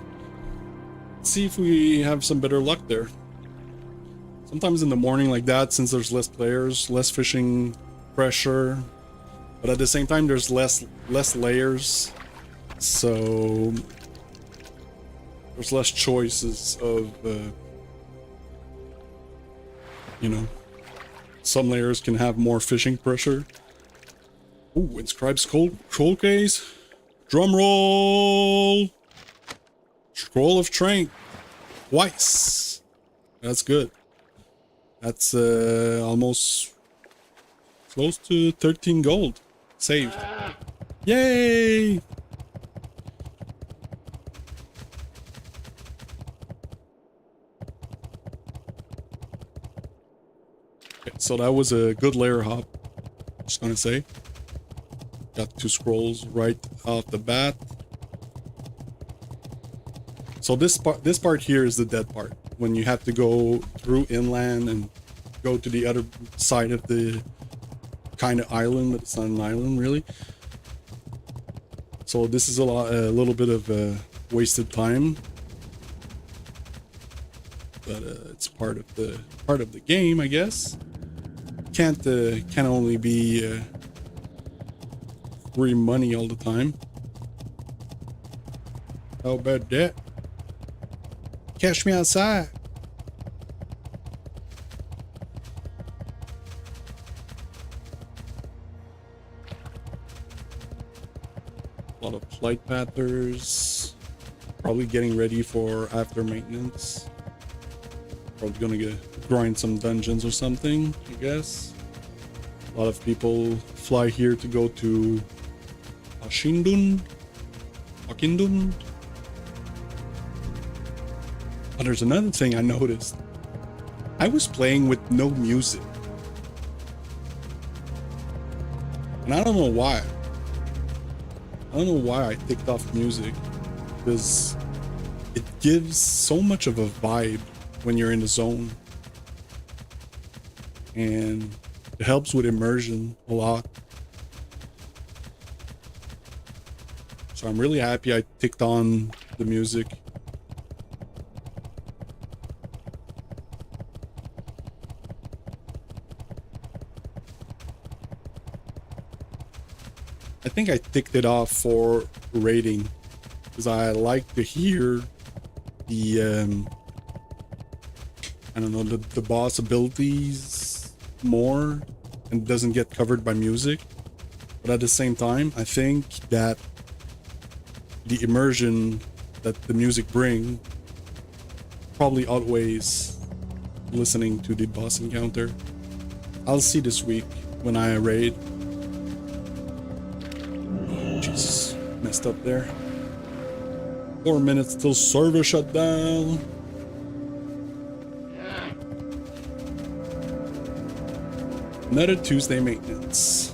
See if we have some better luck there. Sometimes in the morning like that, since there's less players, less fishing pressure, but at the same time there's less layers, so there's less choices of you know, some layers can have more fishing pressure. Ooh, inscribed scroll case. Drum roll. Scroll of Strength. Twice. That's good. That's almost close to 13 gold saved. Yay! Okay, so that was a good layer hop. Just gonna say. Got 2 scrolls right off the bat. So this part here is the dead part. When you have to go through inland and go to the other side of the kind of island, but it's not an island really. So this is a little bit of wasted time, but it's part of the game, I guess. Can't only be free money all the time. How about that? Catch me outside. A lot of flight pathers. Probably getting ready for after maintenance. Probably gonna grind some dungeons or something, I guess. A lot of people fly here to go to Ashindun. But there's another thing I noticed. I was playing with no music. And I don't know why. I don't know why I ticked off music. Because it gives so much of a vibe when you're in the zone. And it helps with immersion a lot. So I'm really happy I ticked on the music. I think I ticked it off for rating because I like to hear the I don't know, the boss abilities more and doesn't get covered by music. But at the same time, I think that the immersion that the music bring probably outweighs listening to the boss encounter. I'll see this week when I raid. Jesus, messed up there. 4 minutes till server shutdown. Another Tuesday maintenance.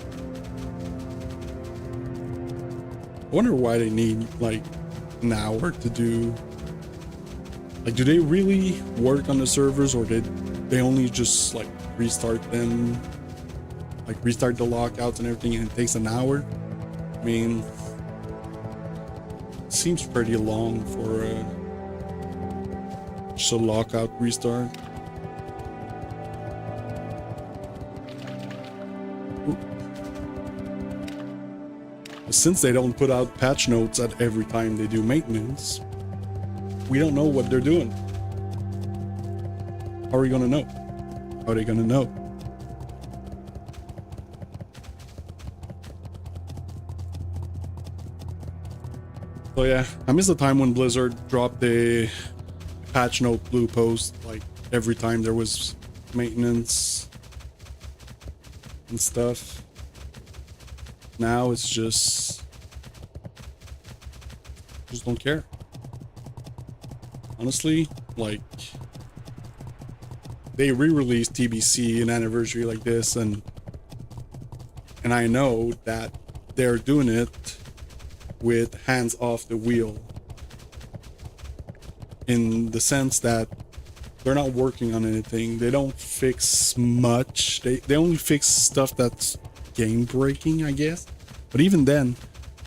I wonder why they need like an hour to do. Like, do they really work on the servers, or did they only just like restart them, like restart the lockouts and everything, and it takes an hour? I mean, it seems pretty long for just a lockout restart. Since they don't put out patch notes at every time they do maintenance, we don't know what they're doing. How are we gonna know? How are they gonna know? So yeah, I miss the time when Blizzard dropped a patch note blue post like every time there was maintenance and stuff. Now it's just don't care. honestly, like, they re-released TBC an anniversary like this, and I know that they're doing it with hands off the wheel, in the sense that they're not working on anything. They don't fix much. They only fix stuff that's game breaking, I guess. But even then,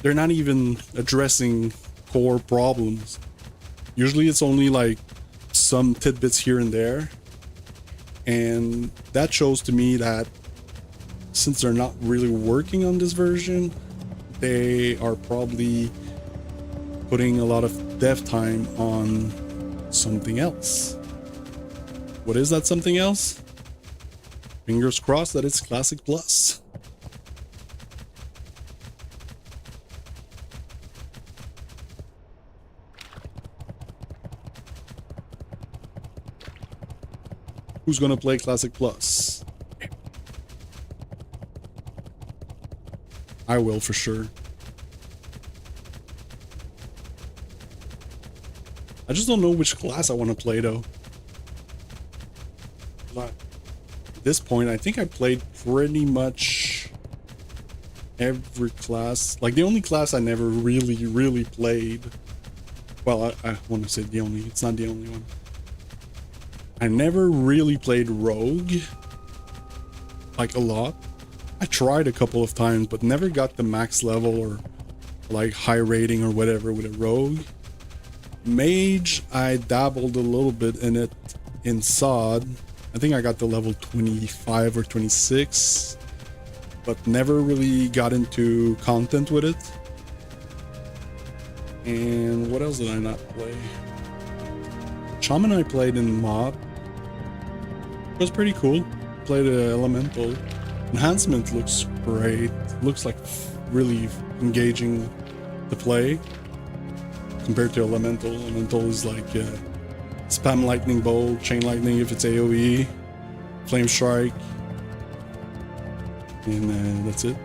they're not even addressing core problems. Usually it's only like some tidbits here and there. And that shows to me that since they're not really working on this version, they are probably putting a lot of dev time on something else. What is that something else? Fingers crossed that it's Classic Plus. Who's gonna play Classic Plus? I will for sure. I just don't know which class I want to play though. At this point, I think I played pretty much every class. Like the only class I never really played. Well, I want to say the only. It's not the only one. I never really played Rogue. Like a lot. I tried a couple of times, but never got the max level or like high rating or whatever with a Rogue. Mage, I dabbled a little bit in it in SOD. I think I got to level 25 or 26, but never really got into content with it. And what else did I not play? Shaman I played in Mob. It was pretty cool. Played Elemental. Enhancement looks great. Looks like really engaging to play compared to Elemental. Elemental is like spam lightning bolt, chain lightning if it's AoE, flame strike, and that's it.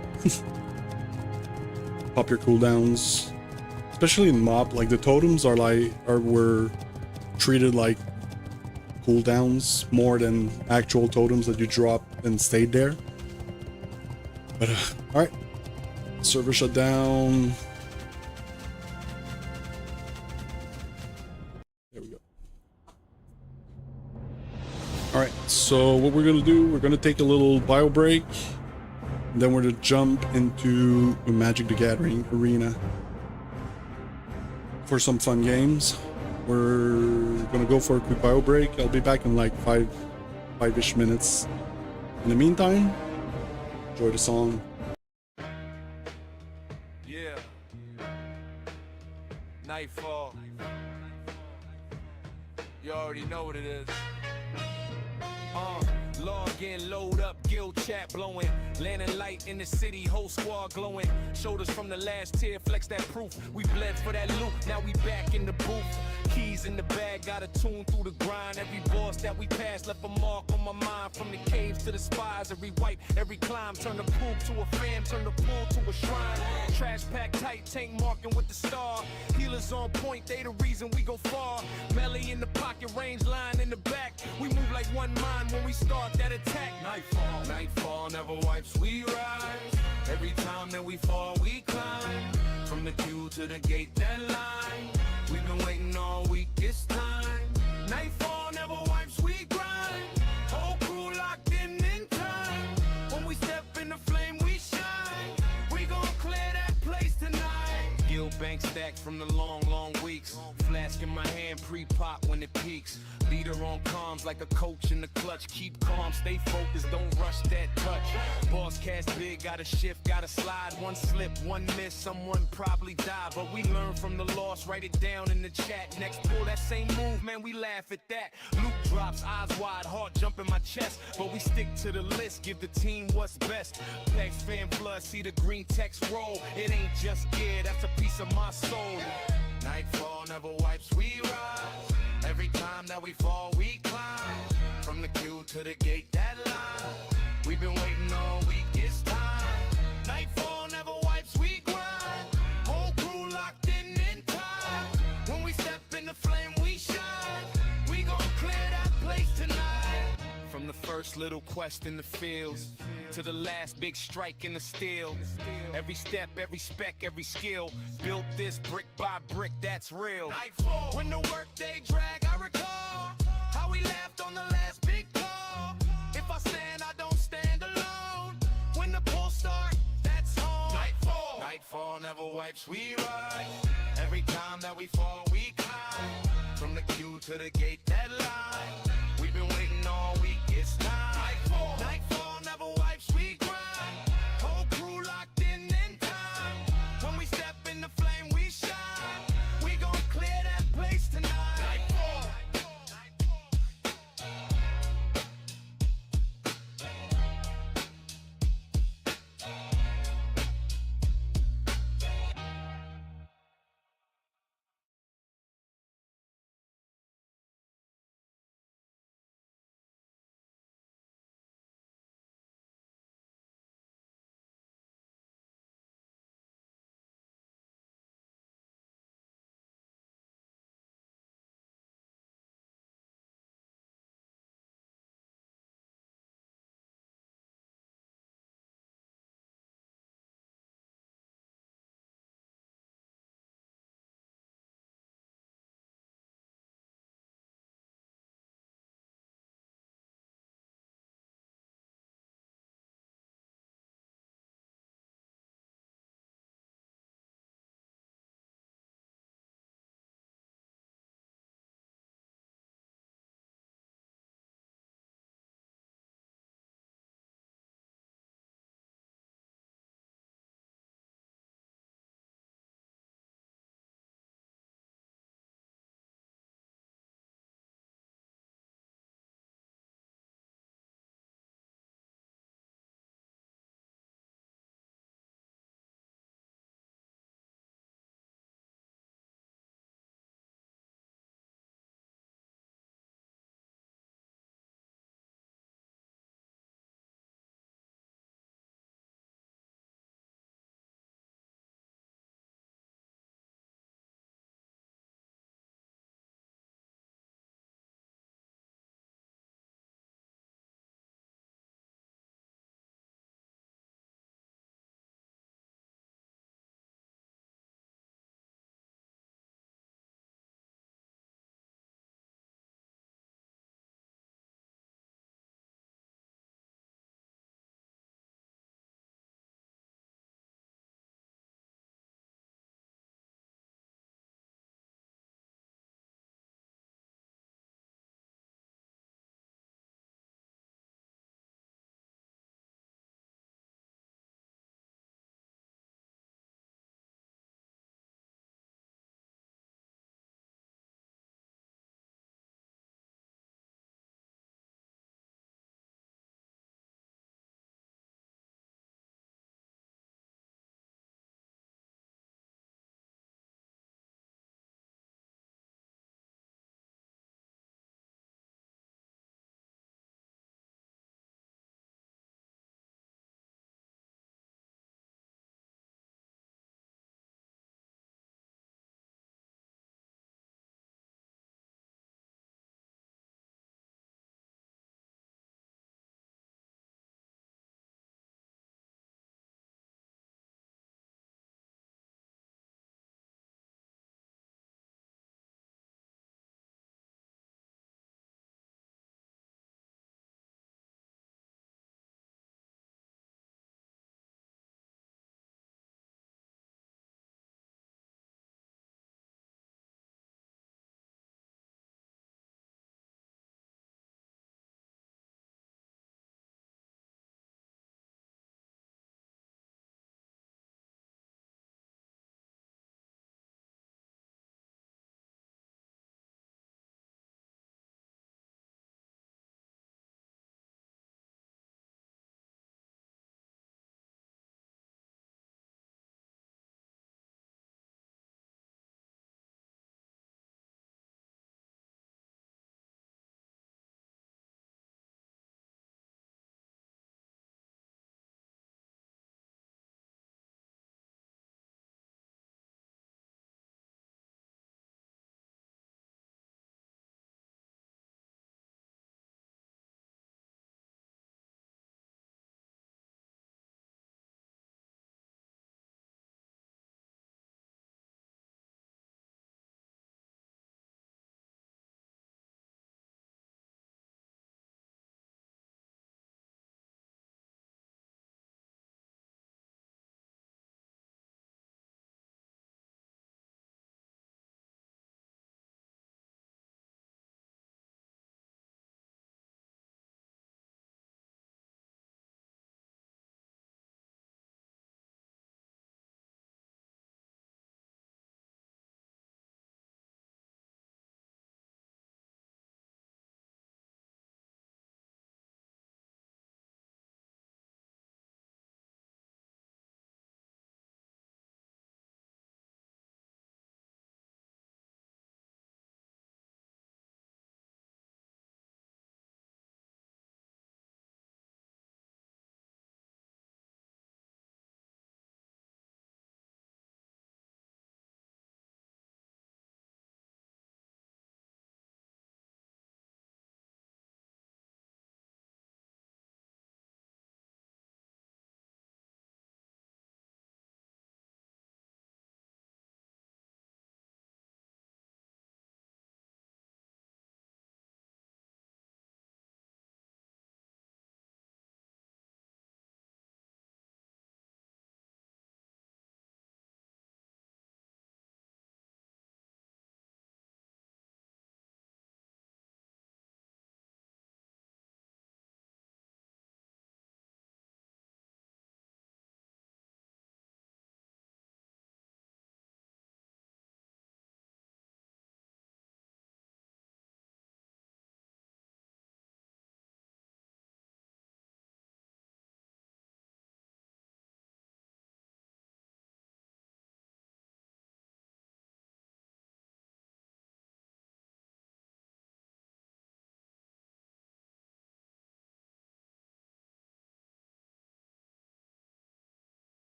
Pop your cooldowns, especially in Mob. Like the totems were treated like cooldowns more than actual totems that you drop and stayed there. But all right, server shut down. There we go. All right, so what we're gonna do, we're gonna take a little bio break, and then we're gonna jump into Magic the Gathering Arena for some fun games. We're gonna go for a quick bio break. I'll be back in like five-ish minutes. In the meantime, enjoy the song. Yeah. Nightfall. You already know what it is. Log in, load up, guild chat blowing. Landing light in the city, whole squad glowing. Shoulders from the last tier, flex that proof. We bled for that loot, now we back in the booth. Keys in the bag, got a tune through the grind. Every boss that we passed left a mark on my mind. From the caves to the spies, every wipe, every climb. Turn the pool to a fam, turn the pool to a shrine. Trash pack tight, tank marking with the star. Healers on point, they the reason we go far. Melee in the pocket, range line in the back. We move like one mind when we start that attack. Nightfall, nightfall never wipes, we rise. Every time that we fall, we climb. From the queue to the gate, that line. We've been waiting all week, it's time. Nightfall never wipes, we grind. Whole crew locked in time. When we step in the flame, we shine. We gon' clear that place tonight. Guild bank stacked from the long weeks. Flask in my hand, pre-pop when it peaks. Leader on comms like a coach in the clutch. Keep calm, stay focused, don't rush that touch. Boss cast big, gotta shift, gotta slide. One slip, one miss, someone probably died. But we learn from the loss, write it down in the chat. Next pull, that same move, man, we laugh at that. Luke drops, eyes wide, heart jump in my chest. But we stick to the list, give the team what's best. Pex fan blood, see the green text roll. It ain't just gear, that's a piece of my soul. Nightfall never wipes, we rise. Every time that we fall, we climb. From the queue to the gate, that line. We've been waiting all week, it's time. Nightfall never wipes, we grind. Whole crew locked in time. When we step in the flame, we shine. first little quest in the fields to the last big strike in the steel. Every step, every spec, every skill, built this brick by brick, that's real. Nightfall. When the workday drag, I recall how we laughed on the last big call. If I stand, I don't stand alone. When the pulls start, that's home. Nightfall. Nightfall never wipes, we rise. Every time that we fall, we climb. From the queue to the gate, that line. We've been waiting all week, it's time. Nightfall. Nightfall never wipes, we grind. Whole crew locked in time. When we step in the flame, we shine. We gon' clear that place tonight.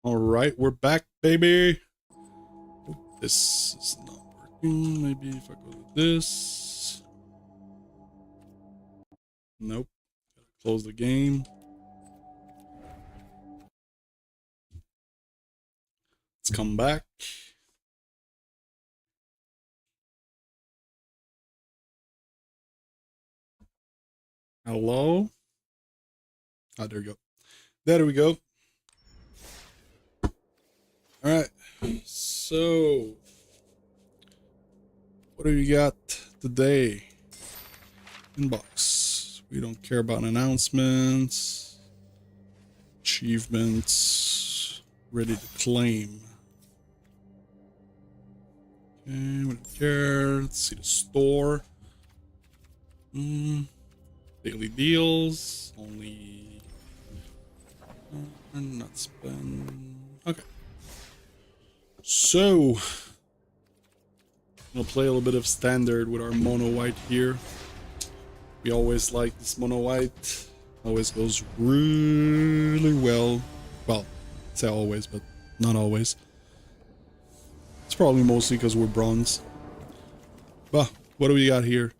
Alright, we're back, baby. Oh, this is not working. Maybe if I go to this. Nope. Gotta close the game. Let's come back. Hello? Oh, there we go. There we go. Alright. So, what do we got today? Inbox. We don't care about announcements. Achievements. Ready to claim. Okay, we don't care. Let's see the store. Daily deals. Only. Not spend. Okay. So, I'm gonna play a little bit of standard with our mono white here. We always like this mono white. Always goes really well. Well, I'd say always, but not always. It's probably mostly because we're bronze. But what do we got here?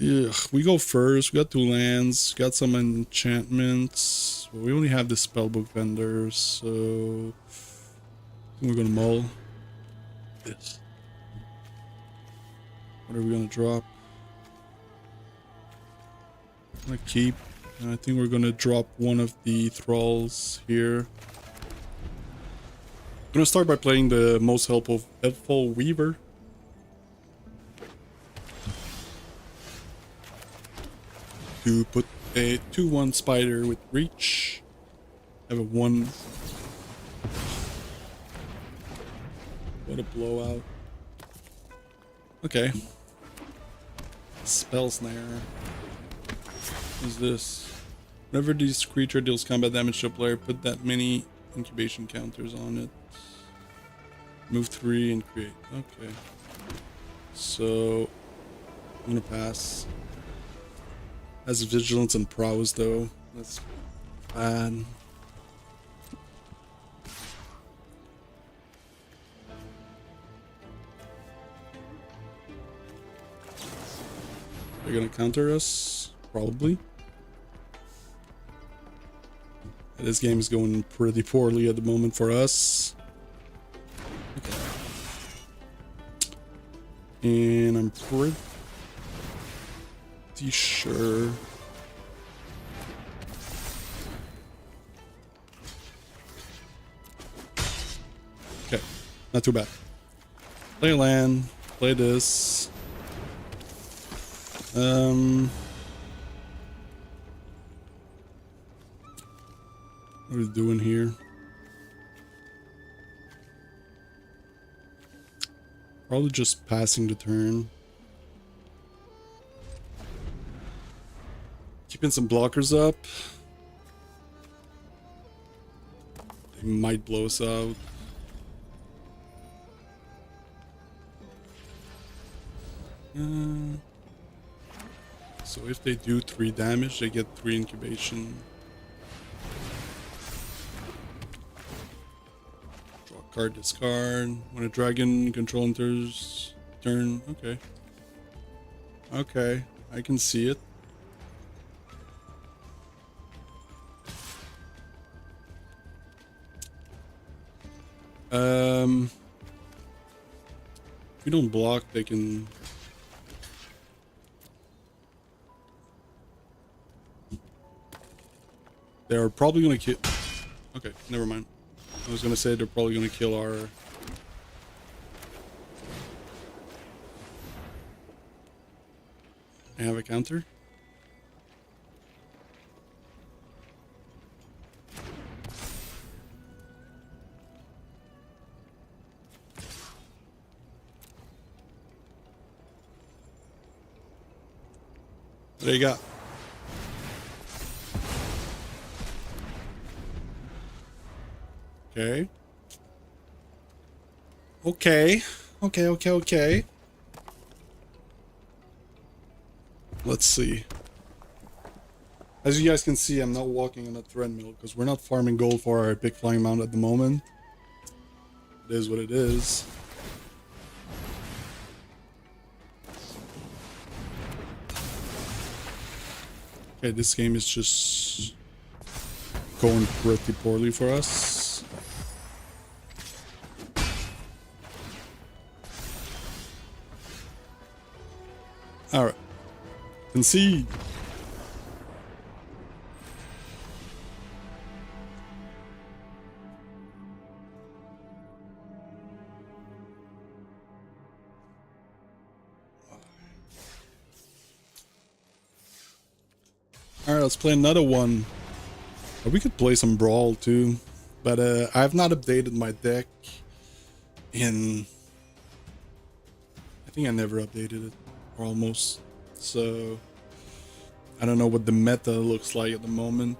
Ugh, we go first. We got 2 lands. Got some enchantments. Well, we only have the spellbook vendor, so we're gonna mull this. What are we gonna drop? I'm gonna keep. And I think we're gonna drop one of the thralls here. I'm gonna start by playing the most helpful weaver. To put a 2/1 spider with reach. Have a 1. What a blowout. Okay. Spell snare. What is this? Whenever this creature deals combat damage to a player, put that many incubation counters on it. Move 3 and create. Okay. So I'm gonna pass. Has vigilance and prowess though. That's bad. They're gonna counter us, probably. This game is going pretty poorly at the moment for us. Okay. And I'm pretty sure. Okay, not too bad. Play land, play this. What are we doing here? Probably just passing the turn. Keeping some blockers up. They might blow us out. So if they do 3 damage, they get 3 incubation. Draw a card, discard. When a dragon control enters turn. Okay. Okay, I can see it. If we don't block, they can. They're probably gonna kill. Okay, never mind. I was gonna say they're probably gonna kill our. I have a counter. What do you got? Okay. Okay. Let's see. As you guys can see, I'm not walking on a treadmill because we're not farming gold for our big flying mount at the moment. It is what it is. Okay, this game is just going pretty poorly for us. Alright. Concede. Alright, let's play another one. We could play some Brawl too, but I have not updated my deck in... I think I never updated it, or almost. So, I don't know what the meta looks like at the moment,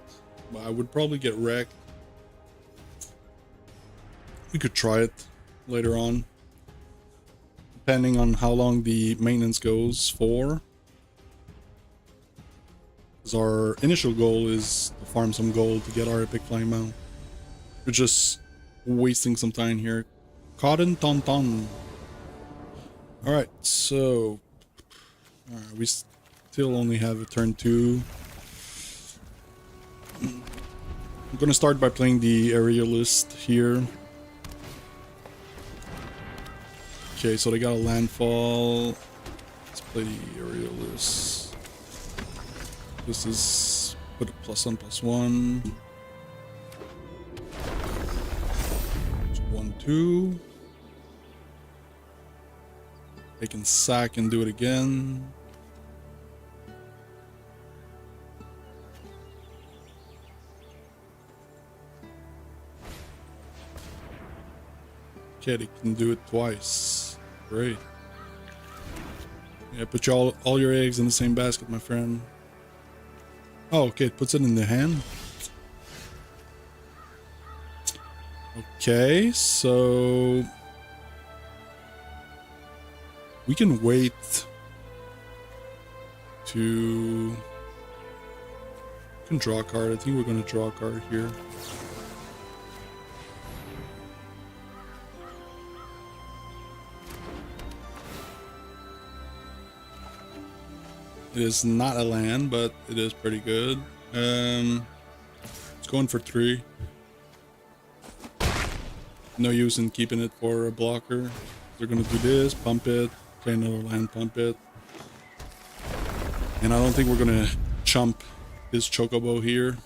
but I would probably get wrecked. We could try it later on, depending on how long the maintenance goes for. Because our initial goal is to farm some gold to get our epic flying mount. We're just wasting some time here. Cotton Tonton. Alright, so... we still only have a turn 2. I'm gonna start by playing the aerialist here. Okay, so they got a landfall. Let's play the aerialist. This is put a +1/+1. 1/2. They can sack and do it again. Okay, they can do it twice. Great. Yeah, put all your eggs in the same basket, my friend. Oh, okay, it puts it in the hand. Okay, so we can wait to... We can draw a card. I think we're going to draw a card here. It is not a land, but it is pretty good. It's going for 3. No use in keeping it for a blocker. They're gonna do this, pump it, play another land, pump it. And I don't think we're gonna chump this chocobo here.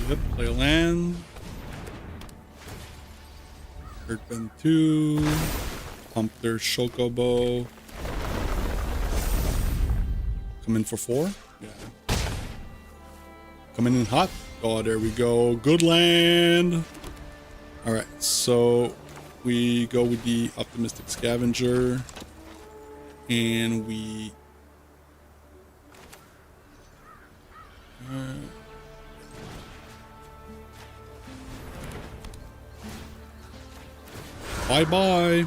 Yep, play a land. Earthbend 2. Pump their chocobo. Come in for 4. Yeah. Coming in hot. Oh, there we go. Good land. All right, so we go with the optimistic scavenger, and we. Bye bye.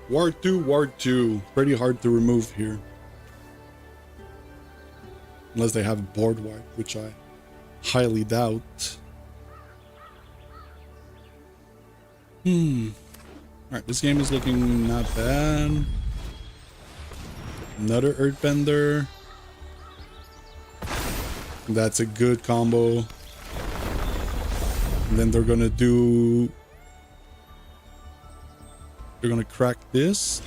Ward 2, Ward 2. Pretty hard to remove here. Unless they have a board wipe, which I highly doubt. Alright, this game is looking not bad. Another Earthbender. That's a good combo. And then they're gonna do... They're gonna crack this?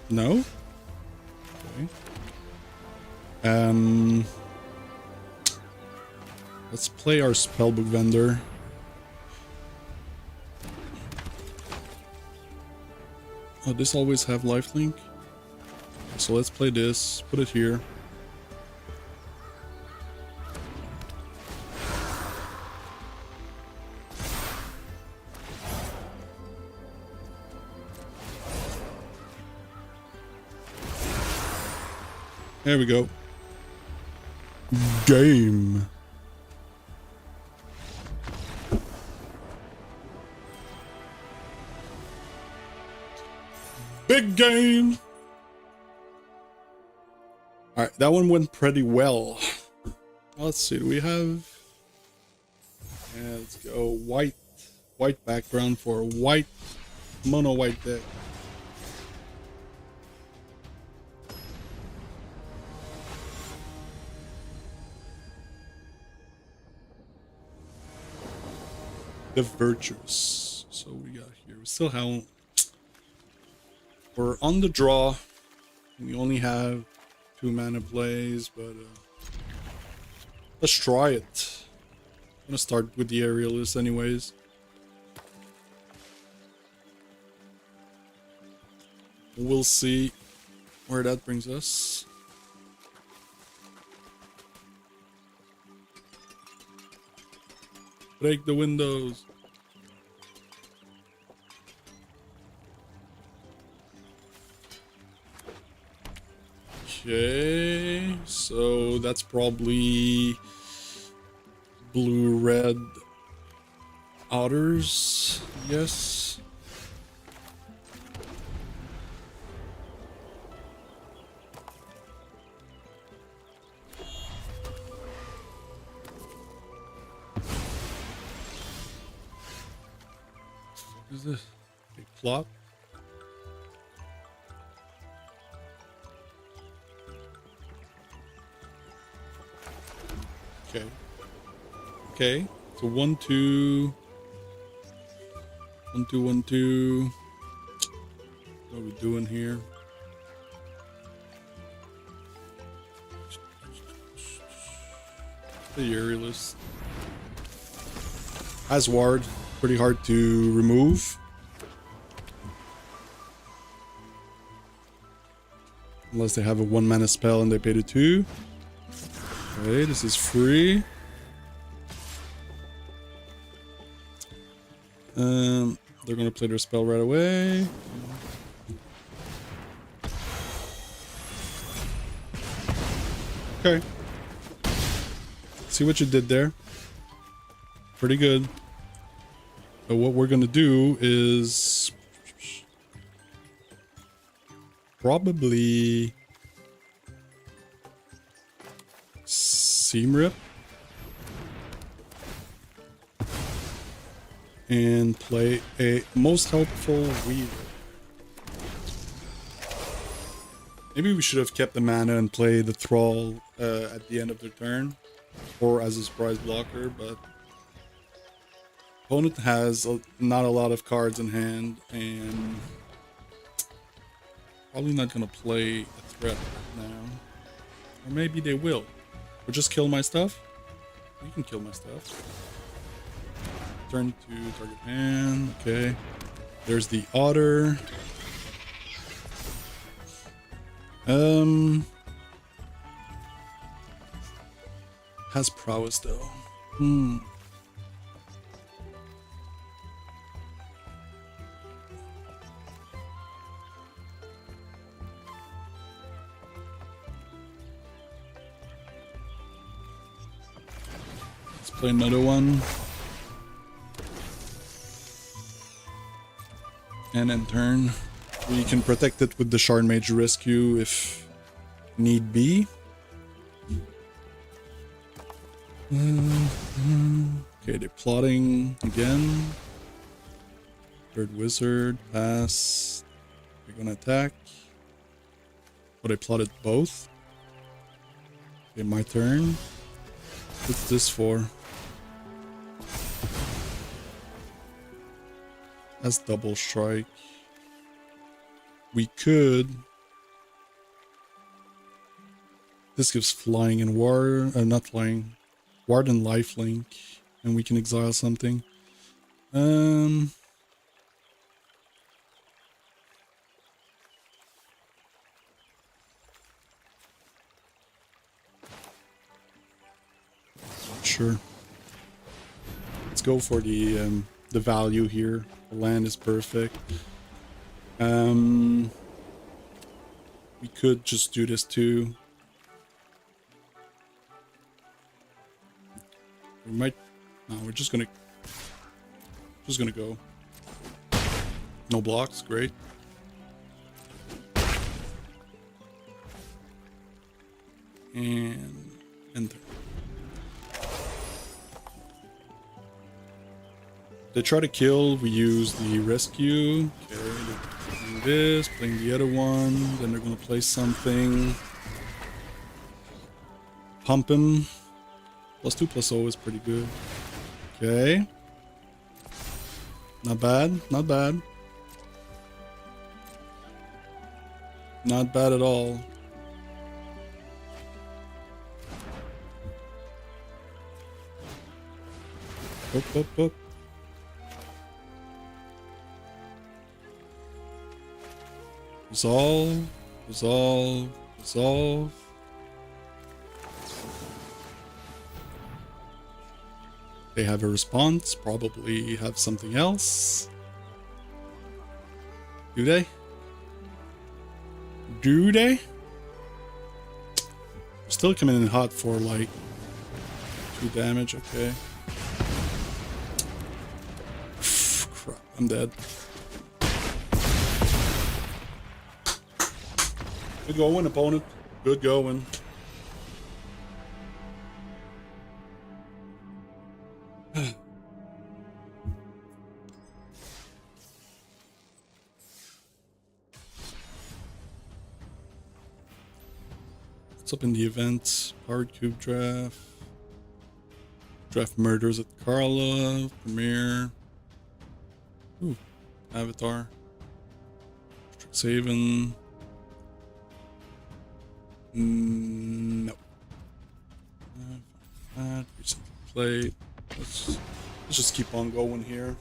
No? Okay. Let's play our spellbook vendor. Oh, this always have lifelink? So let's play this. Put it here. There we go. Game. Big game. All right, that one went pretty well. Let's see, do we have... Yeah, let's go white background for a white, mono white deck. The Virtues. So we got here, we still have... We're on the draw. We only have 2 mana plays, but let's try it. I'm gonna start with the aerialist anyways. We'll see where that brings us. Break the windows. Okay, so that's probably blue-red otters, yes. What is this? Big plot? Okay. Okay. So 1, 2. 1, 2, 1, 2. What are we doing here? The aerialist. Has ward. Pretty hard to remove. Unless they have a 1 mana spell and they pay the 2. Okay, this is free. They're gonna play their spell right away. Okay. See what you did there. Pretty good. But what we're gonna do is probably Seam Rip and play a Most Helpful Weaver. Maybe we should have kept the mana and play the Thrall at the end of their turn, or as a surprise blocker, but opponent has not a lot of cards in hand, and probably not gonna play a threat right now. Or maybe they will. Or just kill my stuff? You can kill my stuff. Turn to target hand. Okay. There's the otter. Has prowess though. Let's play another one. And in turn, we can protect it with the Shard Mage Rescue if need be. Okay, they're plotting again. Third Wizard, pass. They're gonna attack. But I plotted both. Okay, my turn. What's this for? That's double strike. We could. This gives flying and ward, not flying, ward and lifelink, and we can exile something. Sure. Let's go for the value here. The land is perfect. We could just do this too. We might. No, we're just gonna go. No blocks, great. and enter. They try to kill, we use the rescue. Okay, they're playing this, playing the other one, then they're gonna play something. Pump him. +2/+0 is pretty good. Okay. Not bad, not bad. Not bad at all. Up. Resolve. They have a response, probably have something else. Do they? Still coming in hot for like 2 damage, okay. Crap, I'm dead. Good going, opponent. Good going. What's up in the events? Hard Cube Draft. Draft Murders at Carla. Premiere. Ooh. Avatar. Strixhaven. No. Recent play. Let's just keep on going here.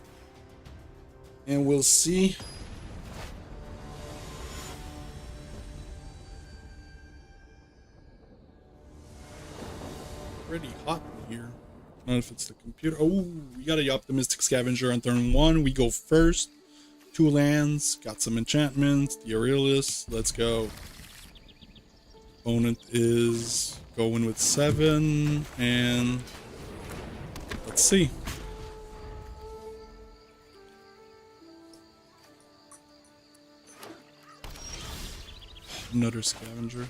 And we'll see. Pretty hot in here. I don't know if it's the computer. Oh, we got a optimistic scavenger on turn 1. We go first. 2 lands. Got some enchantments. The Aurelius. Let's go. Opponent is going with 7. And let's see. Another scavenger.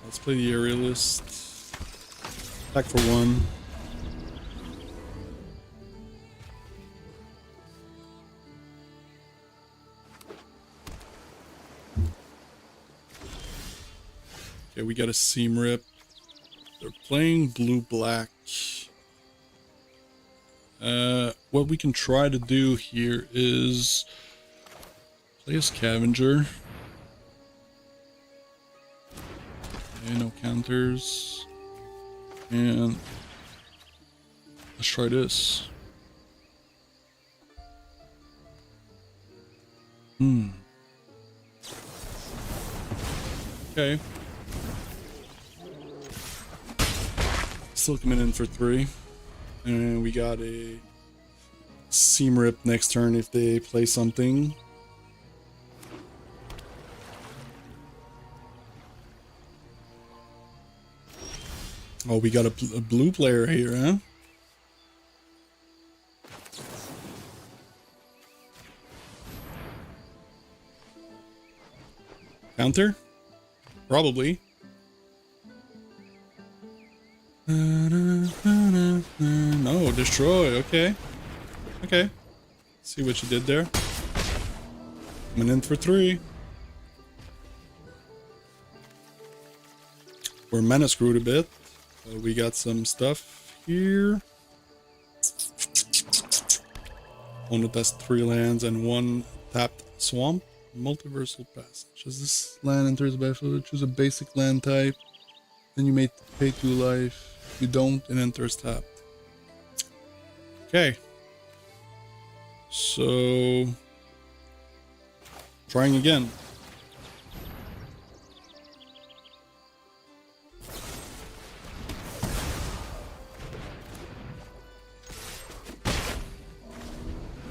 Let's play the Aerialist. Back for 1. Okay, we got a Seam Rip. They're playing blue-black. What we can try to do here is play a Scavenger. Okay, no counters. And let's try this. Okay. Still coming in for 3. And we got a Seam Rip next turn if they play something. Oh, we got a blue player here, huh? Counter? Probably. No, destroy. Okay. Okay. See what you did there. Coming in for 3. We're mana screwed a bit. We got some stuff here. Opponent has 3 lands and 1 tapped swamp. Multiversal Passage. As this land enters the battlefield, choose a basic land type. Then you may pay 2 life. If you don't, it enters tapped. Okay. So, trying again.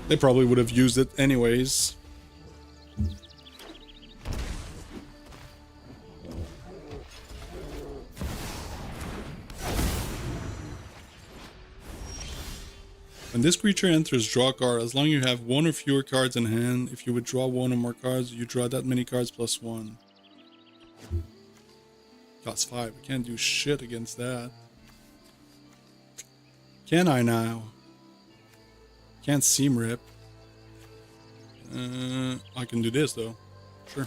They probably would have used it anyways. When this creature enters, draw a card. As long as you have one or fewer cards in hand, if you withdraw one or more cards, you draw that many cards plus one. Cost 5. I can't do shit against that. Can I now? Can't seam rip. I can do this though. Sure.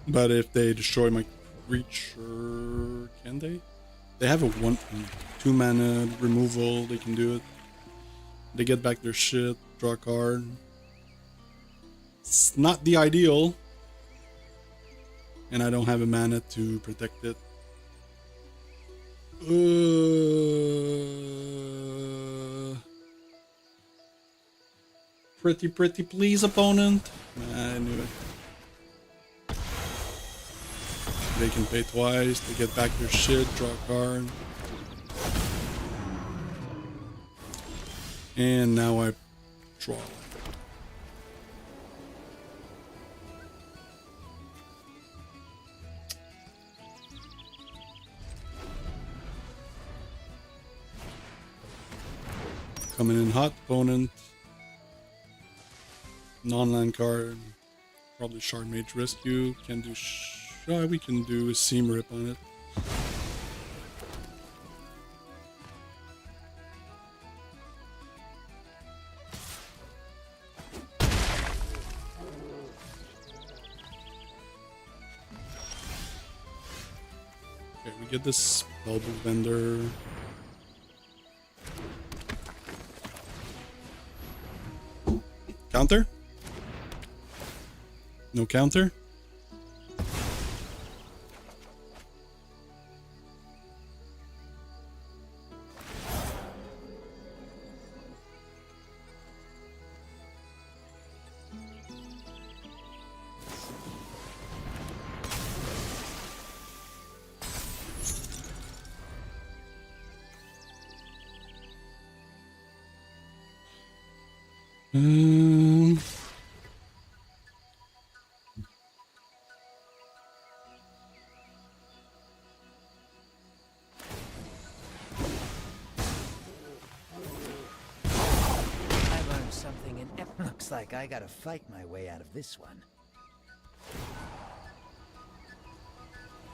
But if they destroy my creature, can they? They have a 2 mana removal. They can do it. They get back their shit. Draw a card. It's not the ideal. And I don't have a mana to protect it. Pretty please, opponent. Nah, I knew it. They can pay twice. They get back their shit. Draw a card. And now I draw. Coming in hot, opponent. Non-land card. Probably Shard Mage Rescue. Can do we can do a Seam Rip on it. Okay, we get this Spellbook Vendor. Counter? No counter? Looks like I gotta fight my way out of this one.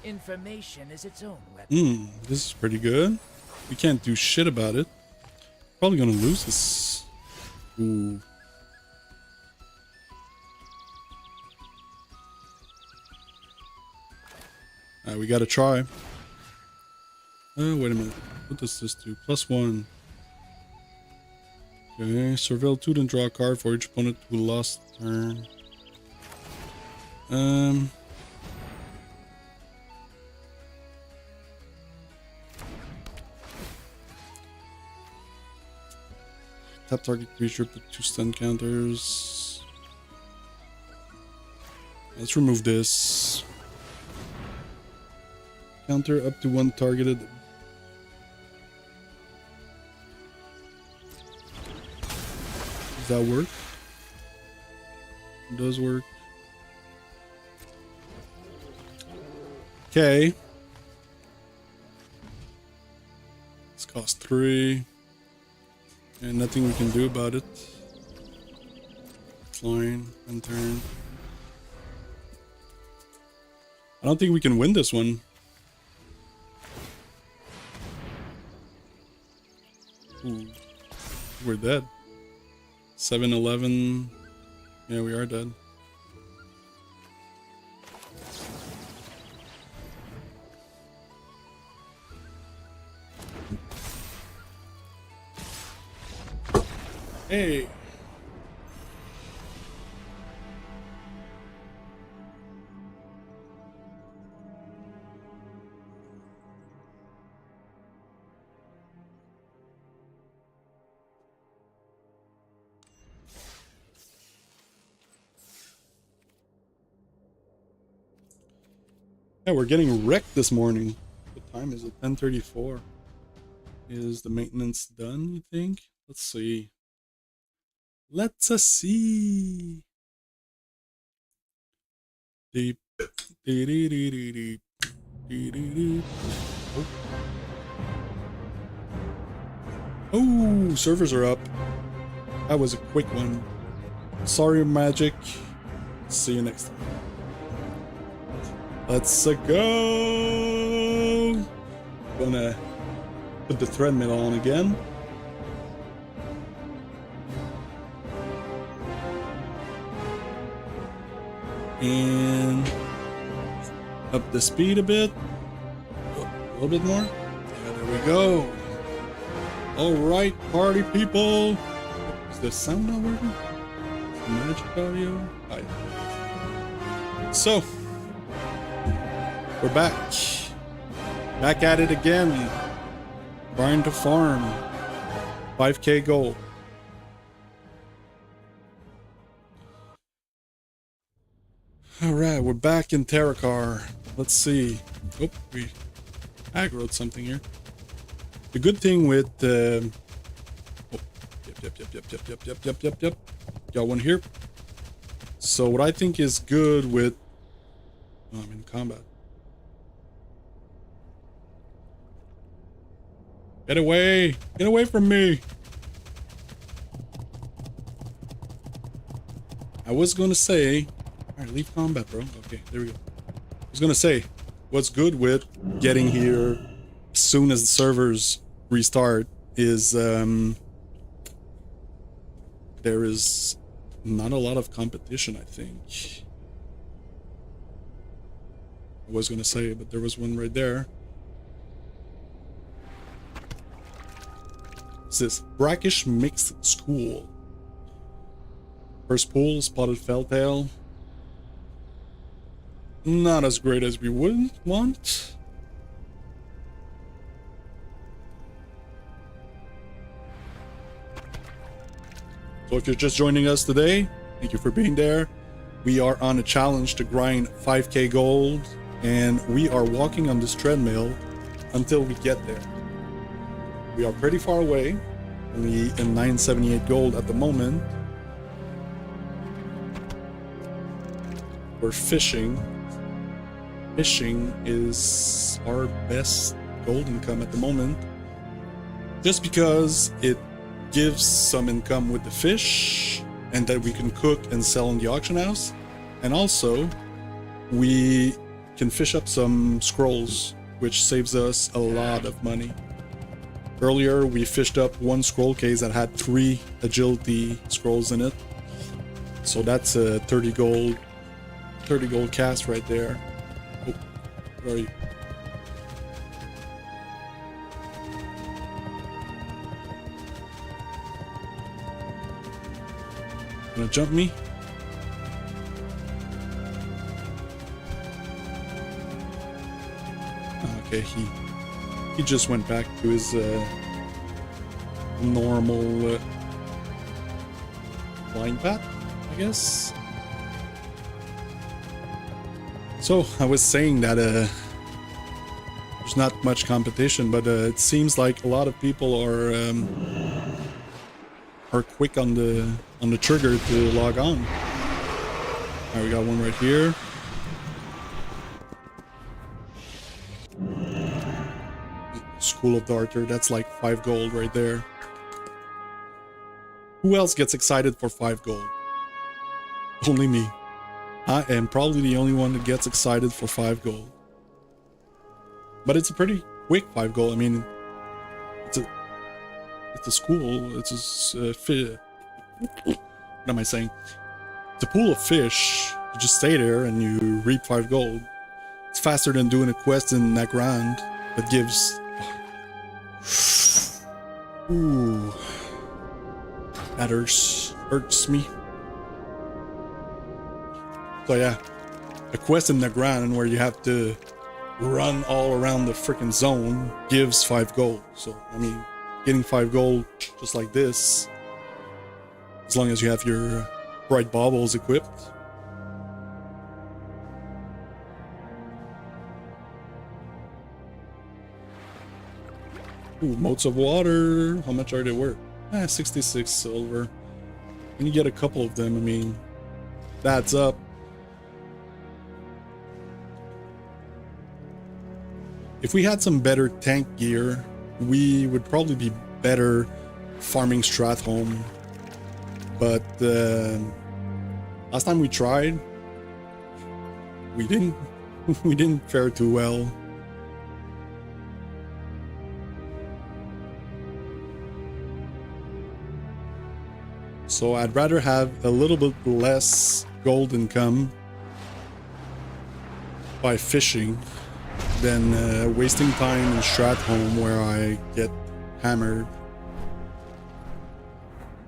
Information is its own weapon. This is pretty good. We can't do shit about it. Probably gonna lose this. Ooh. We gotta try. Wait a minute. What does this do? +1. Okay, surveil 2, then draw a card for each opponent who lost turn. Tap target creature, put 2 stun counters. Let's remove this. Counter up to 1 targeted. Does that work? It does work. Okay. This costs 3. And nothing we can do about it. Flying, and turn. I don't think we can win this one. Ooh. We're dead. 7-11. Yeah, we are dead. Hey. Yeah, we're getting wrecked this morning. What time is it? 10:34. Is the maintenance done, you think? Let's see. Let's see. Deep. Dee, dee, dee, dee, dee. Dee, dee, dee. Oh, servers are up. That was a quick one. Sorry, Magic. See you next time. Let's go. Gonna put the treadmill on again. And up the speed a bit. A little bit more. Yeah, there we go. All right, party people. Is the sound not working? Is the magic audio? Oh, yeah. So, we're back. Back at it again. Trying to farm. 5K goal. Alright, we're back in Terracar. Let's see. Oh, we aggroed something here. The good thing with oh, yep. Got one here. So what I think is good with oh, I'm in combat. Get away! Get away from me! I was gonna say, alright, leave combat, bro. Okay, there we go. I was gonna say, what's good with getting here as soon as the servers restart is there is not a lot of competition, I think. I was gonna say, but there was one right there. What's this? Brackish Mixed School. First pool, Spotted Felltail. Not as great as we would want. So if you're just joining us today, thank you for being there. We are on a challenge to grind 5K gold, and we are walking on this treadmill until we get there. We are pretty far away, only in 978 gold at the moment. We're fishing. Fishing is our best gold income at the moment, just because it gives some income with the fish and that we can cook and sell in the auction house, and also we can fish up some scrolls, which saves us a lot of money. Earlier we fished up one scroll case that had 3 agility scrolls in it, so that's a 30 gold cast right there. Oh, where are you? Gonna jump me? Okay, he just went back to his normal flying path, I guess. So I was saying that there's not much competition, but it seems like a lot of people are quick on the trigger to log on. Alright, we got one right here. School of Darter, that's like 5 gold right there. Who else gets excited for 5 gold? Only me. I am probably the only one that gets excited for 5 gold. But it's a pretty quick 5 gold. I mean, it's a school. It's a what am I saying? It's a pool of fish. You just stay there and you reap 5 gold. It's faster than doing a quest in Nagrand that gives. Ooh, that hurts me. So yeah, a quest in Nagrand where you have to run all around the freaking zone gives 5 gold. So I mean, getting 5 gold just like this, as long as you have your bright baubles equipped. Ooh, motes of water. How much are they worth? 66 silver. And you get a couple of them. I mean, that's up. If we had some better tank gear, we would probably be better farming Stratholme. But last time we tried, we didn't we didn't fare too well. So I'd rather have a little bit less gold income by fishing than wasting time in Stratholme where I get hammered.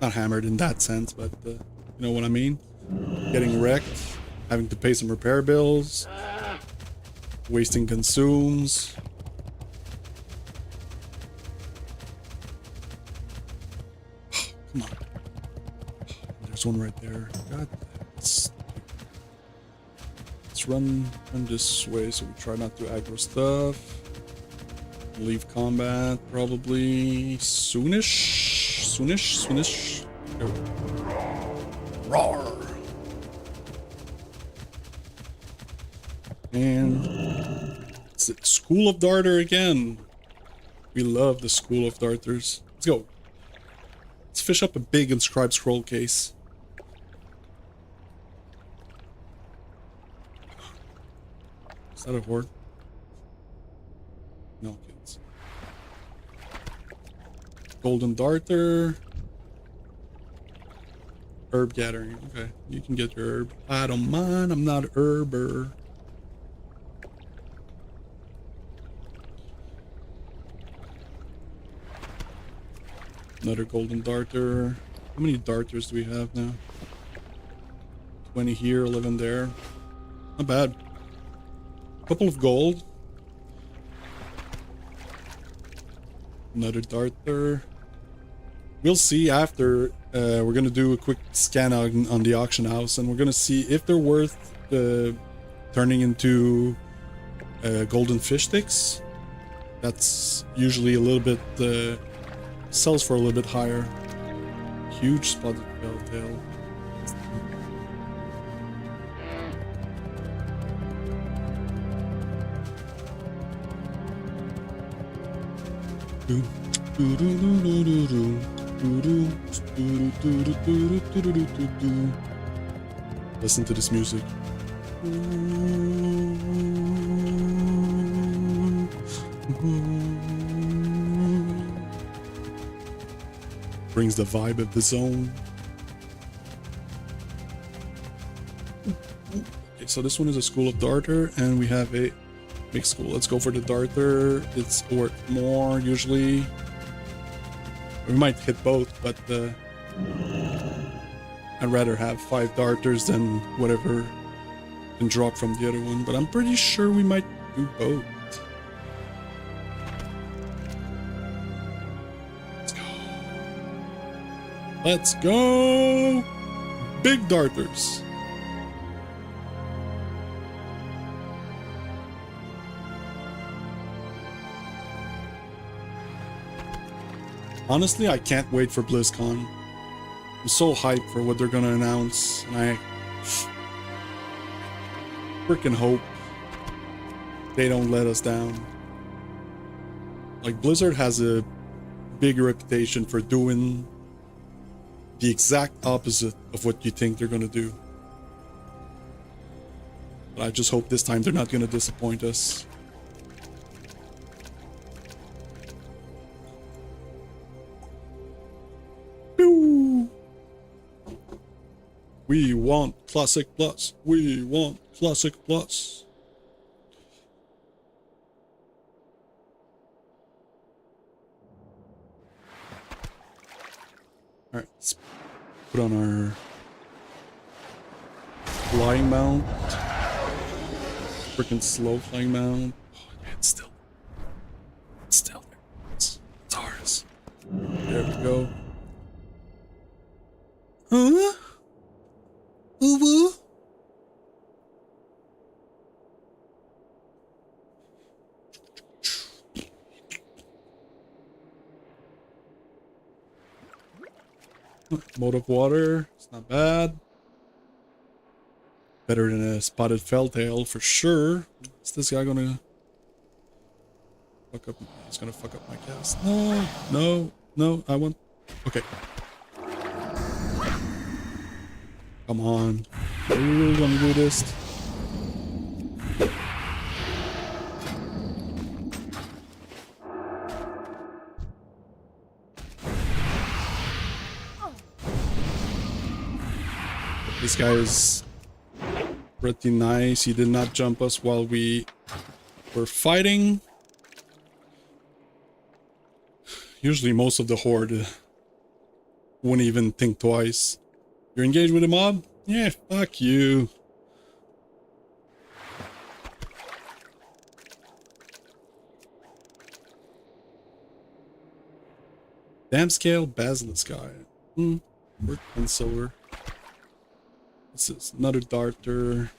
Not hammered in that sense, but you know what I mean? Getting wrecked, having to pay some repair bills, wasting consumes. Come on. There's one right there. God, let's run this way so we try not to aggro stuff. Leave combat probably soonish. Go. Roar. And it's the School of Darter again. We love the School of Darters. Let's go. Let's fish up a big inscribed scroll case. Is that a horde? No, kids. Golden Darter. Herb gathering. Okay, you can get your herb. I don't mind. I'm not a herber. Another golden darter. How many darters do we have now? 20 here, 11 there. Not bad. Couple of gold. Another darter. We'll see after. We're gonna do a quick scan on the auction house, and we're gonna see if they're worth turning into golden fish sticks. That's usually a little bit sells for a little bit higher. Huge spotted belltail. Listen to this music. Brings the vibe of the zone. Okay, so this one is a School of Darter, and we have a mixed school. Let's go for the Darter. It's worth more usually. We might hit both, but I'd rather have 5 Darters than whatever can drop from the other one. But I'm pretty sure we might do both. Let's go! Big darters. Honestly, I can't wait for BlizzCon. I'm so hyped for what they're gonna announce, and I freaking hope they don't let us down. Like, Blizzard has a big reputation for doing the exact opposite of what you think they're gonna do. But I just hope this time they're not gonna disappoint us. Pew! We want Classic Plus. We want Classic Plus. Alright, let's put on our flying mount. Freaking slow flying mount. Oh, yeah, it's still there. It's ours. There we go. Huh? Woo-woo? Mode of water, it's not bad. Better than a spotted felltail for sure. Is this guy gonna fuck up. It's gonna fuck up my cast. No, no, no. I want. Okay. Come on. Are you really gonna do this? This guy is pretty nice. He did not jump us while we were fighting. Usually most of the horde wouldn't even think twice. You're engaged with a mob? Yeah, fuck you. Damn scale basilisk guy. Work and solar. This is another darter.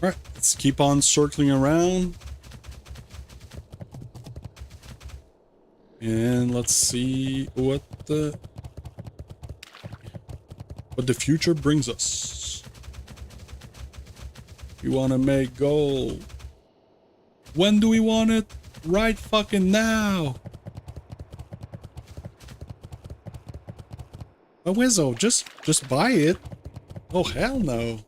Alright, let's keep on circling around. And let's see what the future brings us. We want to make gold. When do we want it? Right fucking now. A Wizzo, just buy it. Oh hell no.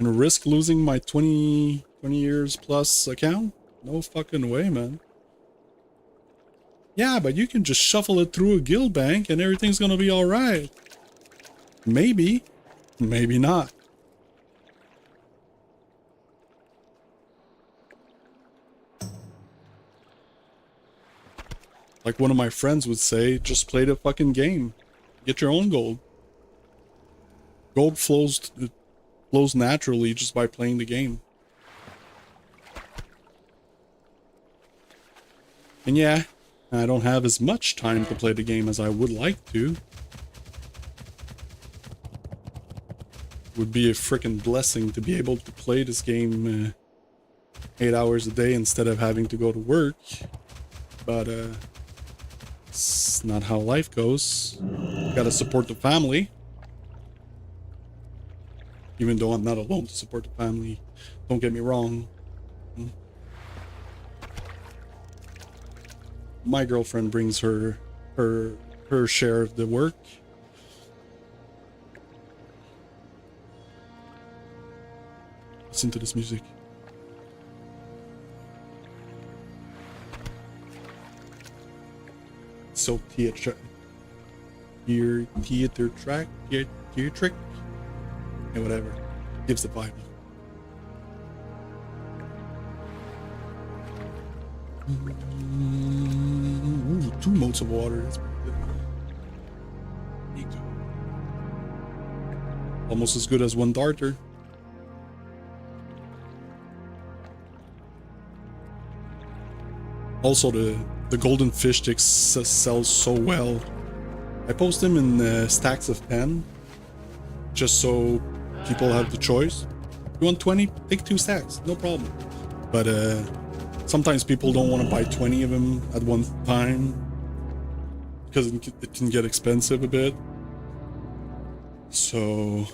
Gonna risk losing my 20 years plus account? No fucking way, man. Yeah, but you can just shuffle it through a guild bank and everything's gonna be alright. Maybe. Maybe not. Like one of my friends would say, just play the fucking game. Get your own gold. Gold flows naturally just by playing the game. And yeah, I don't have as much time to play the game as I would like to. Would be a freaking blessing to be able to play this game 8 hours a day instead of having to go to work. But it's not how life goes. Gotta support the family. Even though I'm not alone to support the family. Don't get me wrong. My girlfriend brings her share of the work. Listen to this music. So theater trick, and whatever gives the vibe. Ooh, 2 motes of water. That's pretty good. There you go. Almost as good as 1 darter. Also, the golden fish sticks sell so well. I post them in stacks of 10, just so people have the choice. You want 20? Take 2 stacks, no problem. But sometimes people don't want to buy 20 of them at one time because it can get expensive a bit. So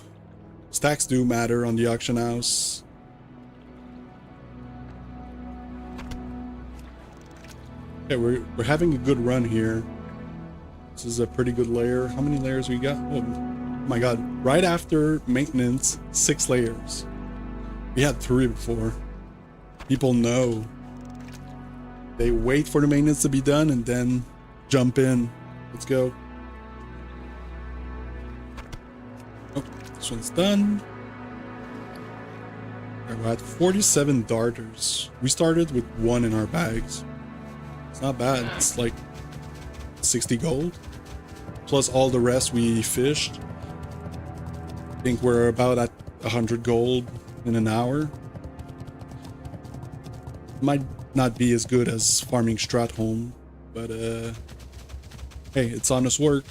stacks do matter on the auction house. Okay, we're having a good run here. This is a pretty good layer. How many layers we got? Oh my god. Right after maintenance, 6 layers. We had 3 before. People know. They wait for the maintenance to be done and then jump in. Let's go. Oh, this one's done. We're at 47 darters. We started with 1 in our bags. It's not bad. It's like 60 gold. Plus all the rest we fished. I think we're about at 100 gold in an hour. Might not be as good as farming Stratholme, but hey, it's honest work.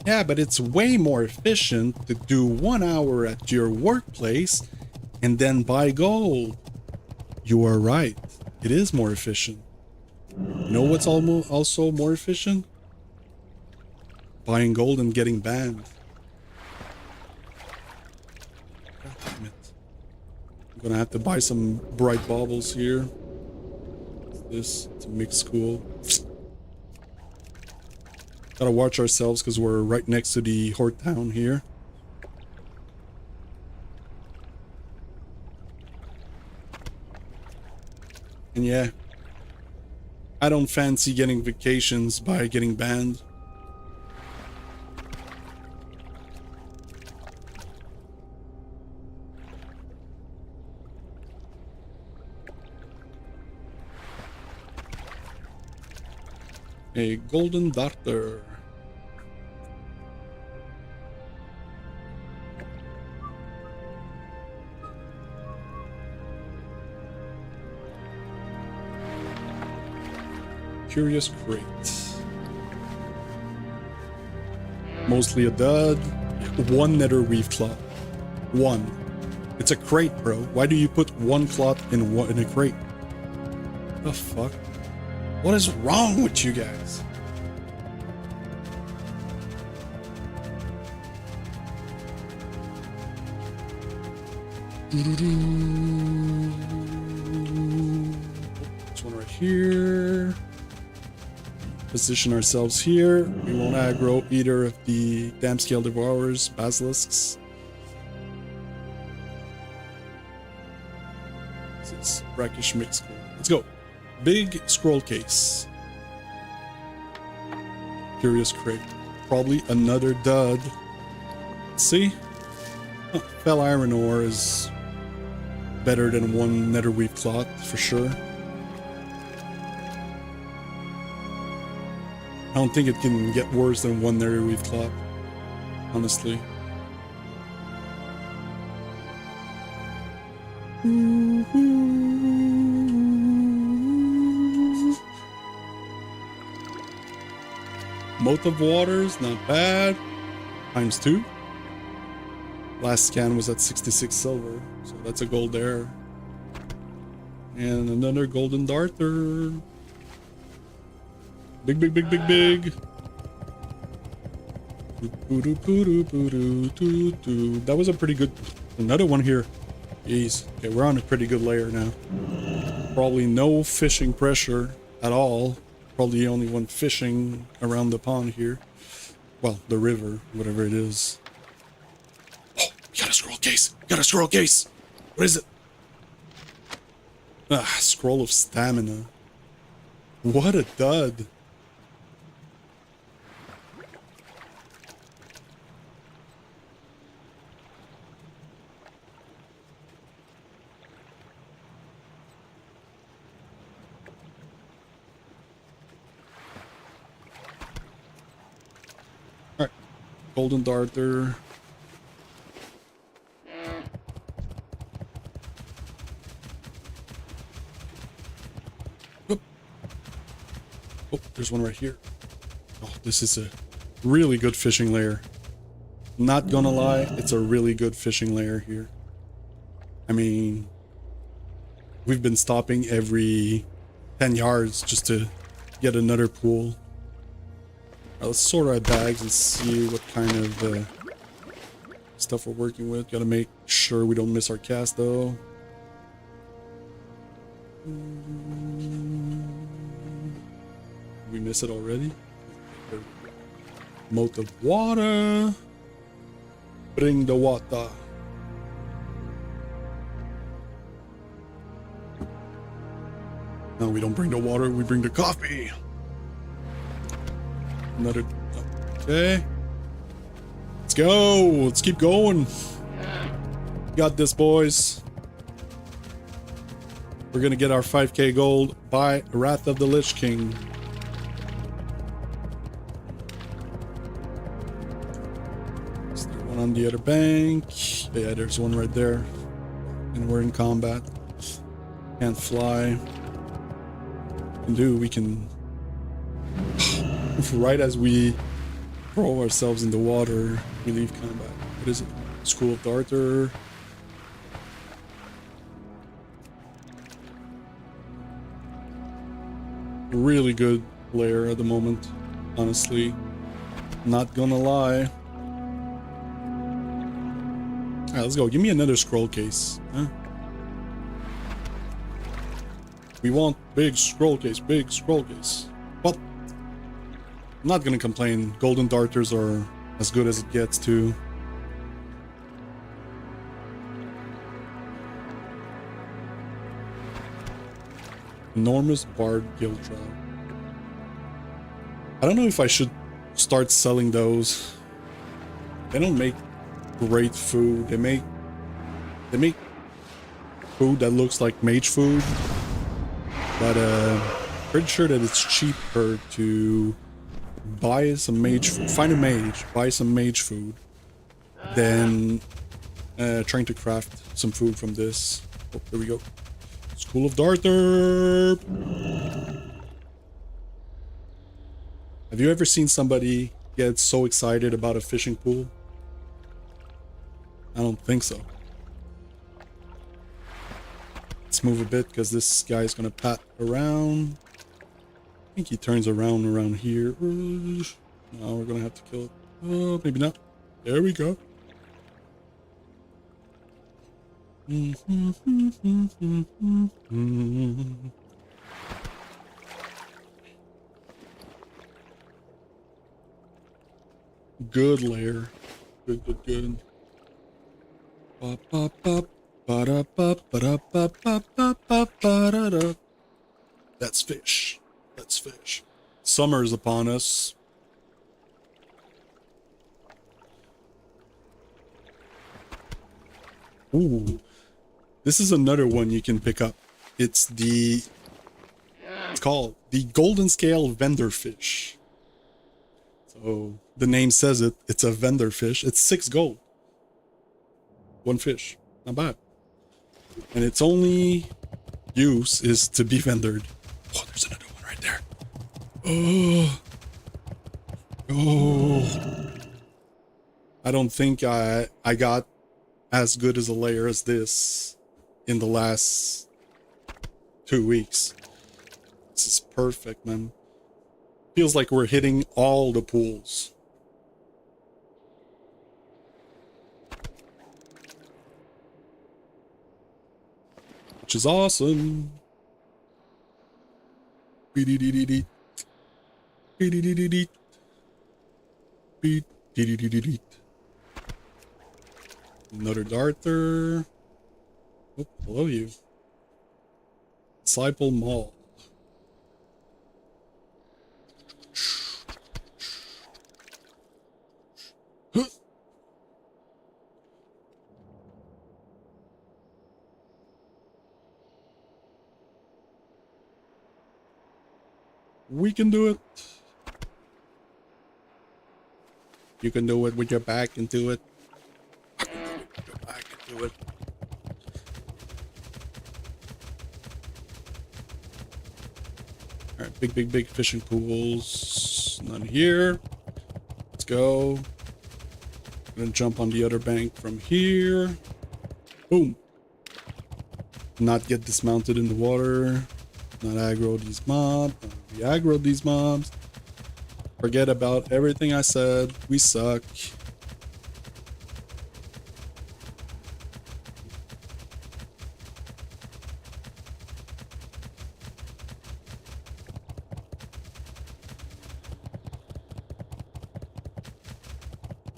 Yeah, but it's way more efficient to do 1 hour at your workplace and then buy gold. You are right. It is more efficient. You know what's almost also more efficient? Buying gold and getting banned. God damn it. I'm gonna have to buy some bright baubles here. What's this? It's a mixed school. Gotta watch ourselves because we're right next to the Horde town here. And yeah, I don't fancy getting vacations by getting banned. A golden darter. Curious crate. Mostly a dud. One nether weave cloth. One. It's a crate, bro. Why do you put one cloth in a crate? The fuck? What is wrong with you guys? This one right here. Position ourselves here. We won't aggro either of the damn scale devourers, basilisks. This is brackish mix. Let's go. Big scroll case. Curious crate. Probably another dud. Let's see. Oh, fell iron ore is better than one netherweave cloth for sure. I don't think it can get worse than one netherweave cloth, honestly. Moat of waters, not bad. ×2. Last scan was at 66 silver, so that's a gold there. And another golden darter. Big, big, big, big, big. That was a pretty good... Another one here. Jeez. Okay, we're on a pretty good layer now. Probably no fishing pressure at all. Probably the only one fishing around the pond here. Well, the river, whatever it is. Oh, we got a scroll case. We got a scroll case. What is it? Ah, scroll of stamina. What a dud. Alright, golden darter. Oop. Oh, there's one right here. Oh, this is a really good fishing layer. Not gonna lie, it's a really good fishing layer here. I mean, we've been stopping every 10 yards just to get another pool. Let's sort our bags and see what kind of stuff we're working with. Gotta make sure we don't miss our cast though. We miss it already? Moat of water. Bring the water. No, we don't bring the water, we bring the coffee. Another... Okay. Let's go. Let's keep going. Got this, boys. We're gonna get our 5k gold by Wrath of the Lich King. Is there one on the other bank? Yeah, there's one right there. And we're in combat. Can't fly. We can... Right as we throw ourselves in the water, we leave combat. What is it? School of Darter. really good lair at the moment, honestly. Not gonna lie. Alright, let's go. Give me another scroll case. Huh? We want big scroll case, big scroll case. But I'm not gonna complain. Golden darters are as good as it gets too. Enormous Bard Guild Trial. I don't know if I should start selling those. They don't make great food. They make food that looks like mage food. But pretty sure that it's cheaper to buy some mage food, find a mage, buy some mage food, than trying to craft some food from this. Oh, there we go. School of Darter. Have you ever seen somebody get so excited about a fishing pool? I don't think so. Let's move a bit because this guy's gonna pat around. I think he turns around here. Now we're gonna have to kill it. Oh, maybe not. There we go. Good lair. Good. That's fish. That's fish. Summer is upon us. Ooh. This is another one you can pick up. It's called the Golden Scale Vendor Fish. So the name says it. It's a vendor fish. It's 6 gold. One fish. Not bad. And its only use is to be vendored. Oh, there's another one right there. Oh. I don't think I got as good as a layer as this in the last 2 weeks. This is perfect, man. Feels like we're hitting all the pools. Which is awesome. Another darter. Oh, hello you. Disciple Mall. We can do it. You can do it with your back into it. I can do it with your back into it. Alright, big fishing pools. None here. Let's go. Gonna jump on the other bank from here. Boom. Not get dismounted in the water. Not aggro these mobs. We aggroed these mobs. Forget about everything I said. We suck.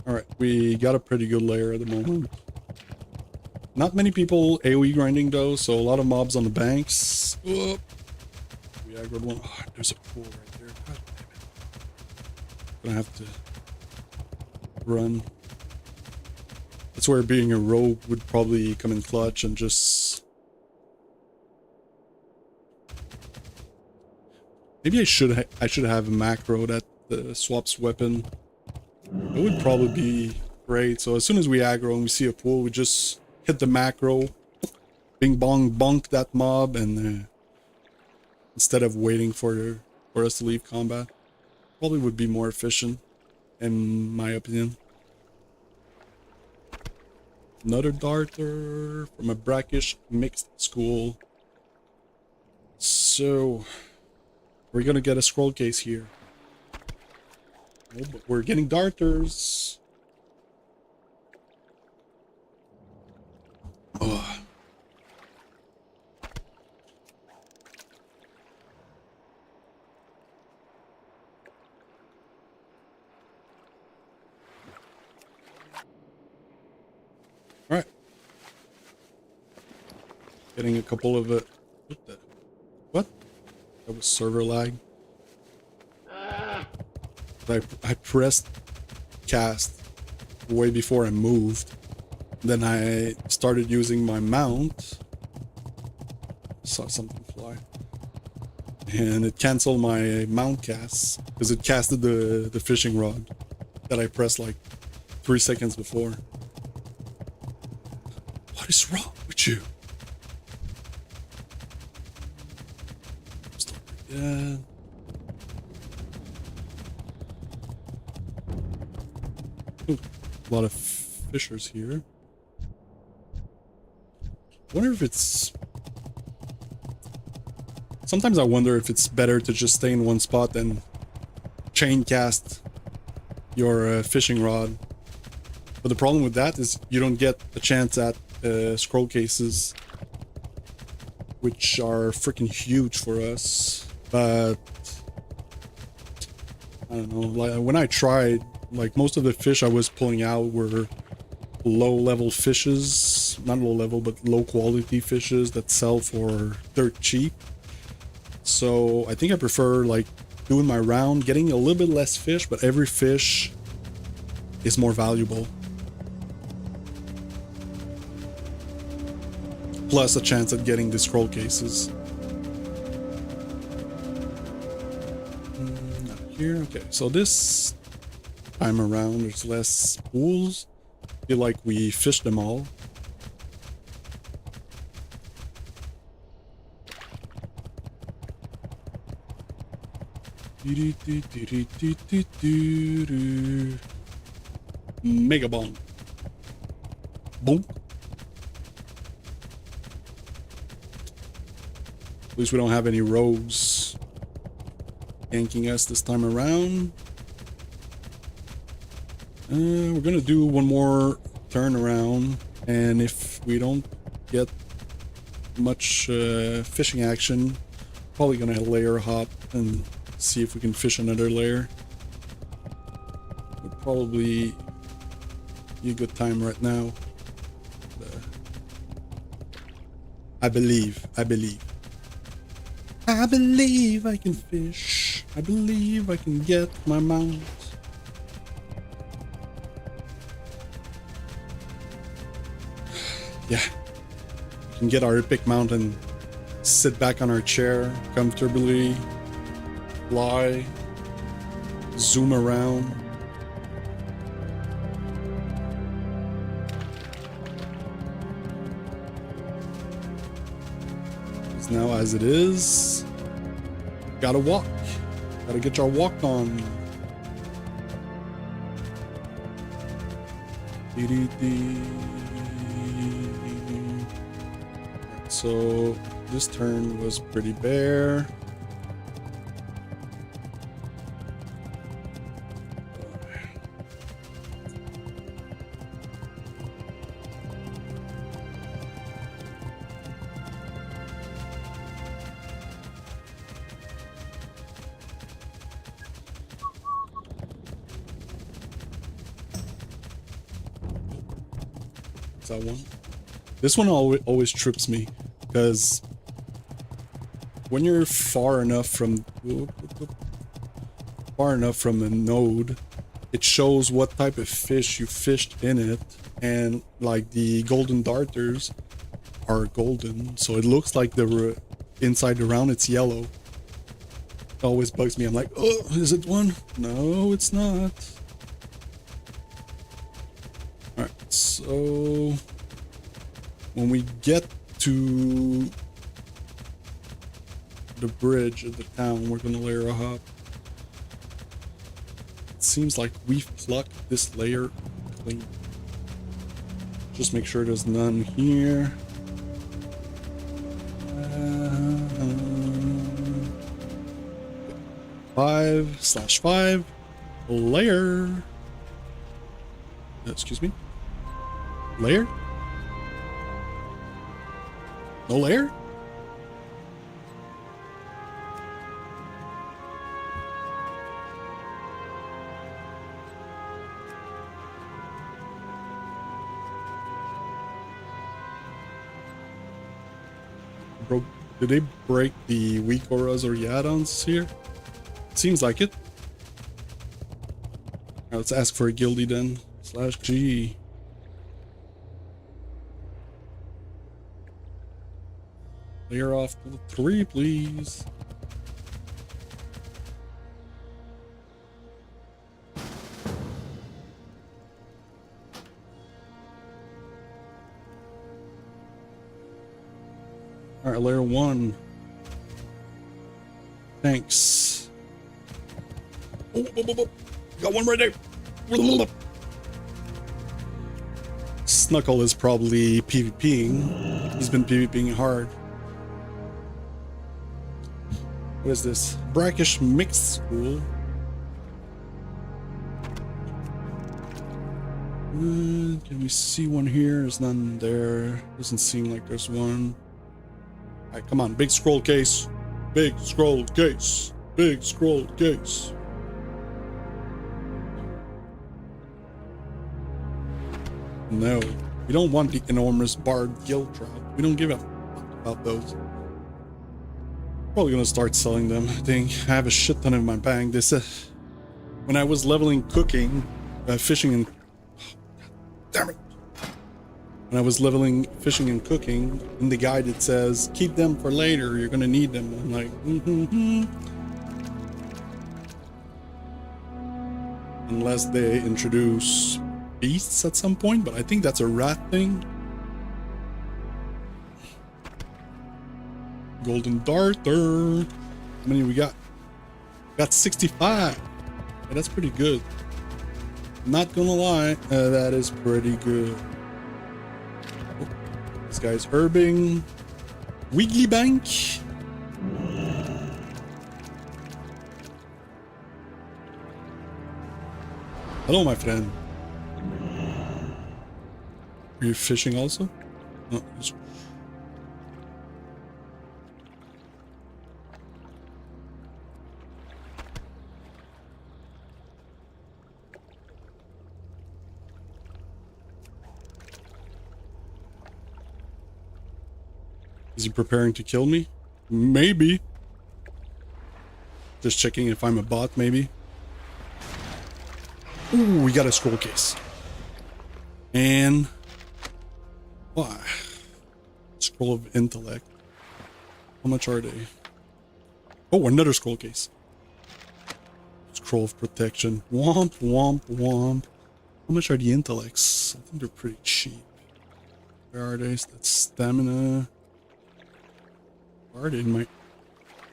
Alright, we got a pretty good layer at the moment. Not many people AoE grinding though, so a lot of mobs on the banks. Whoop. We aggroed one. Oh, there's a pool right there. God damn it. Gonna have to run. That's where being a rogue would probably come in clutch and just... Maybe I should have a macro that swaps weapon. It would probably be great. So as soon as we aggro and we see a pool, we just hit the macro, bing bong bonk that mob, and instead of waiting for us to leave combat, probably would be more efficient, in my opinion. Another darter from a brackish mixed school. So We're gonna get a scroll case here. Oh, but we're getting darters. Oh. All right. Getting a couple of it. What? That was server lag. I pressed cast way before I moved. Then I started using my mount. Saw something fly. And it canceled my mount cast because it casted the fishing rod that I pressed like 3 seconds before. What is wrong with you? Start again. Ooh, a lot of fishers here. I wonder if it's... Sometimes I wonder if it's better to just stay in one spot than chain cast your fishing rod. But the problem with that is you don't get a chance at scroll cases, which are freaking huge for us. But I don't know, like when I tried, like most of the fish I was pulling out were low level fishes, not low level, but low quality fishes that sell for dirt cheap. So I think I prefer like doing my round, getting a little bit less fish, but every fish is more valuable. Plus a chance at getting the scroll cases. Not here. Okay, so this time around there's less pools. I feel like we fished them all. Mega bomb. Boom. At least we don't have any rogues yanking us this time around. We're gonna do one more turnaround, and if we don't get much fishing action, probably gonna layer hop and see if we can fish another layer. Would probably be a good time right now. I believe I can fish. I believe I can get my mount. Yeah, we can get our epic mount and sit back on our chair comfortably, fly, zoom around. Because now as it is, gotta walk. Gotta get your walk on. So this turn was pretty bare. Is that one? This one always trips me because when you're far enough from a node, it shows what type of fish you fished in it, and like the golden darters are golden, so it looks like the inside the round it's yellow. It always bugs me. I'm like, oh, is it one? No, it's not. All right, so when we get to the bridge of the town, we're gonna layer a hop. It seems like we've plucked this layer clean. Just make sure there's none here. 5/5 layer. Excuse me. Layer? No layer? Bro, did they break the weak auras or the add-ons here? Seems like it. Alright, let's ask for a guildie then. /G. Clear off to 3, please. Alright, layer 1. Thanks. Oh, got one right there. Snuckle is probably PvPing. He's been PvPing hard. What is this? Brackish Mixed School. Can we see one here? There's none there. Doesn't seem like there's one. Alright, come on. Big scroll case. Big scroll case. Big scroll case. No. We don't want the enormous barred guild trap. We don't give a fuck about those. Probably gonna start selling them. I think I have a shit ton of my bag. This when I was leveling cooking, fishing and damn it. When I was leveling fishing and cooking, in the guide it says keep them for later. You're gonna need them. I'm like, unless they introduce beasts at some point, but I think that's a rat thing. Golden darter. How many we got? Got 65. Yeah, that's pretty good. Not gonna lie, that is pretty good. Oh, this guy's herbing. Wiggly Bank. Hello, my friend. Are you fishing also? No. Is he preparing to kill me? Maybe. Just checking if I'm a bot, maybe. Ooh, we got a scroll case. And... why? Scroll of intellect. How much are they? Oh, another scroll case. Scroll of protection. Womp, womp, womp. How much are the intellects? I think they're pretty cheap. Where are they? That's stamina. Where are they in my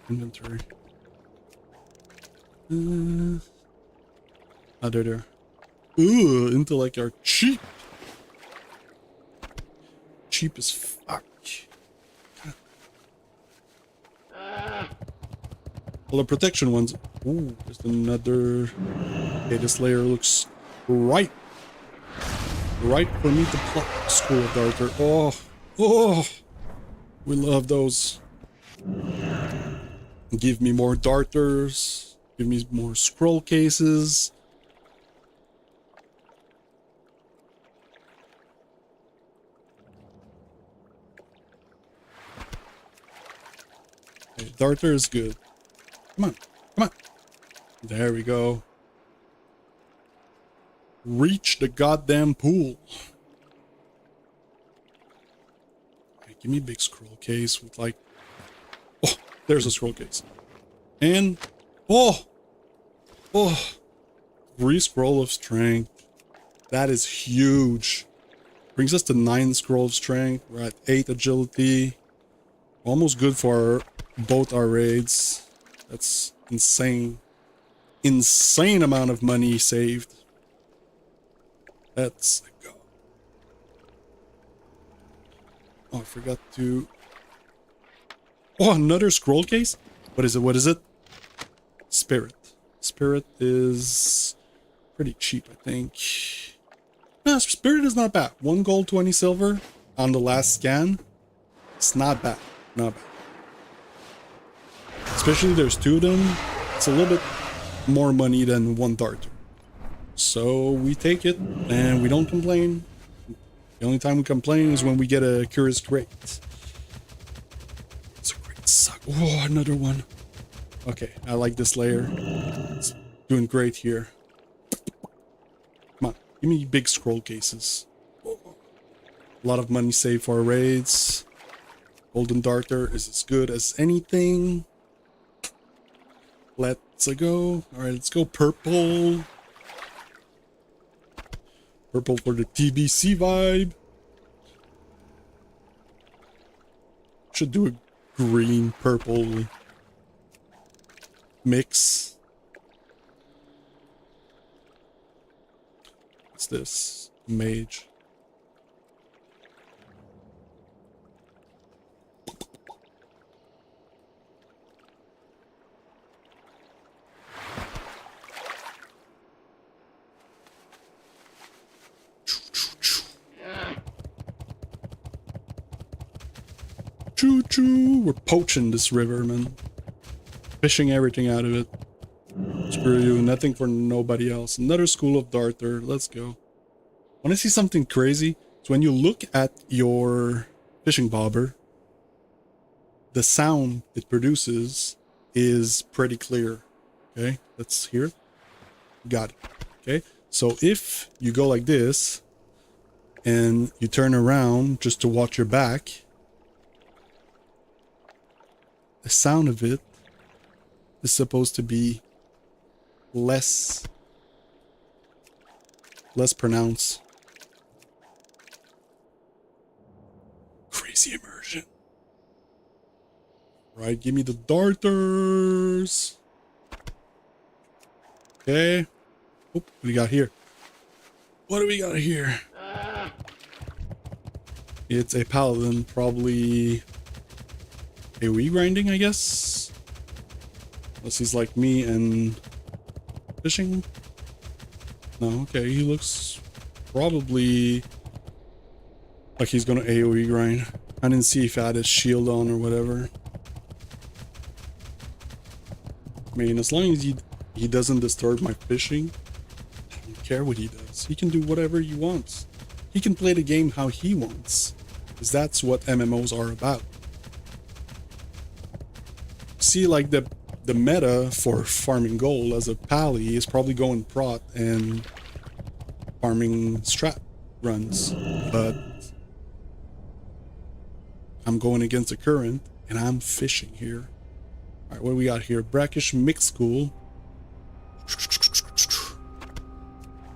inventory? Ah, they're there. Ooh, intellect are cheap. Cheap as fuck. All the protection ones. Ooh, there's another. Okay, this layer looks right for me to pluck. School of Darter. Oh, we love those. Give me more darters. Give me more scroll cases. Okay, darter is good. Come on, come on. There we go. Reach the goddamn pool. Okay, give me a big scroll case with like... oh, there's a scroll case. And... oh! 3 scroll of strength. That is huge. Brings us to 9 scroll of strength. We're at 8 agility. Almost good for both our raids. That's insane. Insane amount of money saved. Let's go. Oh, I forgot to... oh, another scroll case? What is it? What is it? Spirit. Spirit is pretty cheap, I think. No, Spirit is not bad. 1 gold, 20 silver on the last scan. It's not bad. Not bad. Especially there's 2 of them. It's a little bit more money than 1 darter. So we take it and we don't complain. The only time we complain is when we get a Curious Crate. It's a great suck. Oh, another one. Okay, I like this layer. It's doing great here. Come on, give me big scroll cases. A lot of money saved for our raids. Golden Darter is as good as anything. Let's go. Alright, let's go purple. Purple for the TBC vibe. Should do a green purple mix. What's this? Mage. Choo choo! We're poaching this river, man. Fishing everything out of it. Screw you, nothing for nobody else. Another school of darter. Let's go. Want to see something crazy? So when you look at your fishing bobber, the sound it produces is pretty clear. Okay, let's hear it. Got it. Okay, so if you go like this and you turn around just to watch your back, the sound of it is supposed to be less pronounced. Crazy immersion. Right, give me the darters. Okay. Oh, what do we got here? What do we got here? It's a paladin, probably AoE grinding, I guess. Unless he's like me and fishing. No, okay, he looks probably like he's gonna AoE grind. I didn't see if he had his shield on or whatever. I mean, as long as he doesn't disturb my fishing, I don't care what he does. He can do whatever he wants. He can play the game how he wants. Because that's what MMOs are about. See, like the meta for farming gold as a pally is probably going prot and farming strat runs. But I'm going against the current and I'm fishing here. Alright, what do we got here? Brackish mixed school.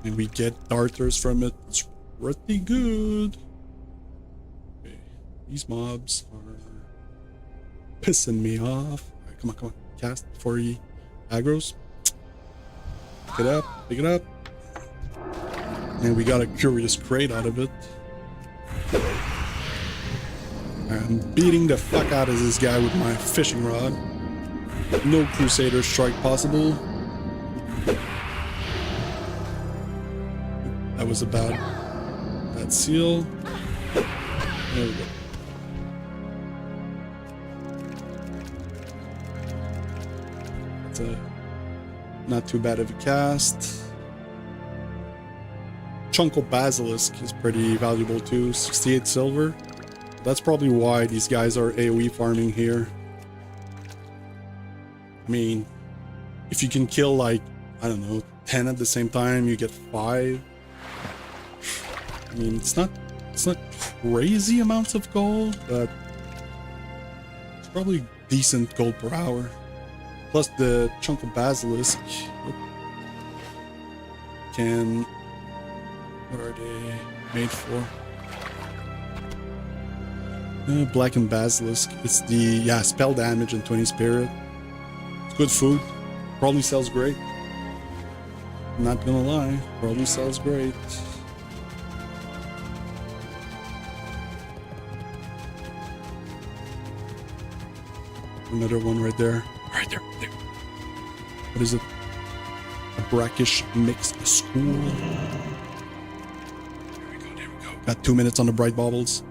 And we get darters from it. It's pretty good. Okay, these mobs are pissing me off. Alright, come on, come on. Cast before he aggroes. Pick it up, pick it up. And we got a Curious Crate out of it. I'm beating the fuck out of this guy with my fishing rod. No Crusader strike possible. That was a bad seal. There we go. It's a not too bad of a cast. Chunko Basilisk is pretty valuable too. 68 silver. That's probably why these guys are AoE farming here. I mean, if you can kill like, I don't know, 10 at the same time, you get 5. I mean, it's not crazy amounts of gold, but it's probably decent gold per hour. Plus the chunk of basilisk can, what are they made for? Blackened basilisk. It's the spell damage and 20 spirit. It's good food. Probably sells great. I'm not gonna lie, probably sells great. Another one right there. Right there. what is it? A brackish mixed school. There we go. Got 2 minutes on the bright baubles.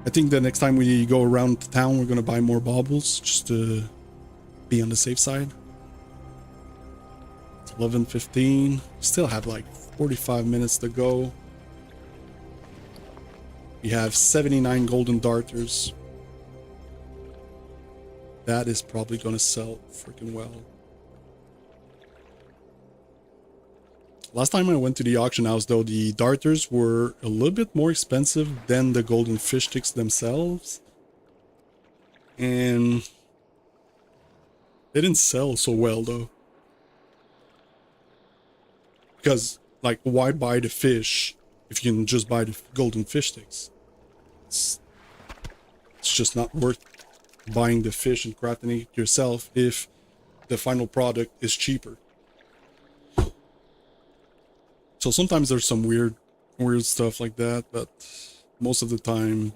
I think the next time we go around town, we're gonna buy more baubles just to be on the safe side. It's 11:15. Still have like 45 minutes to go. We have 79 golden darters. That is probably gonna sell freaking well. Last time I went to the auction house though, the darters were a little bit more expensive than the golden fish sticks themselves. And they didn't sell so well though. Because, like, why buy the fish if you can just buy the golden fish sticks? It's just not worth buying the fish and crafting it yourself if the final product is cheaper. So sometimes there's some weird stuff like that, but most of the time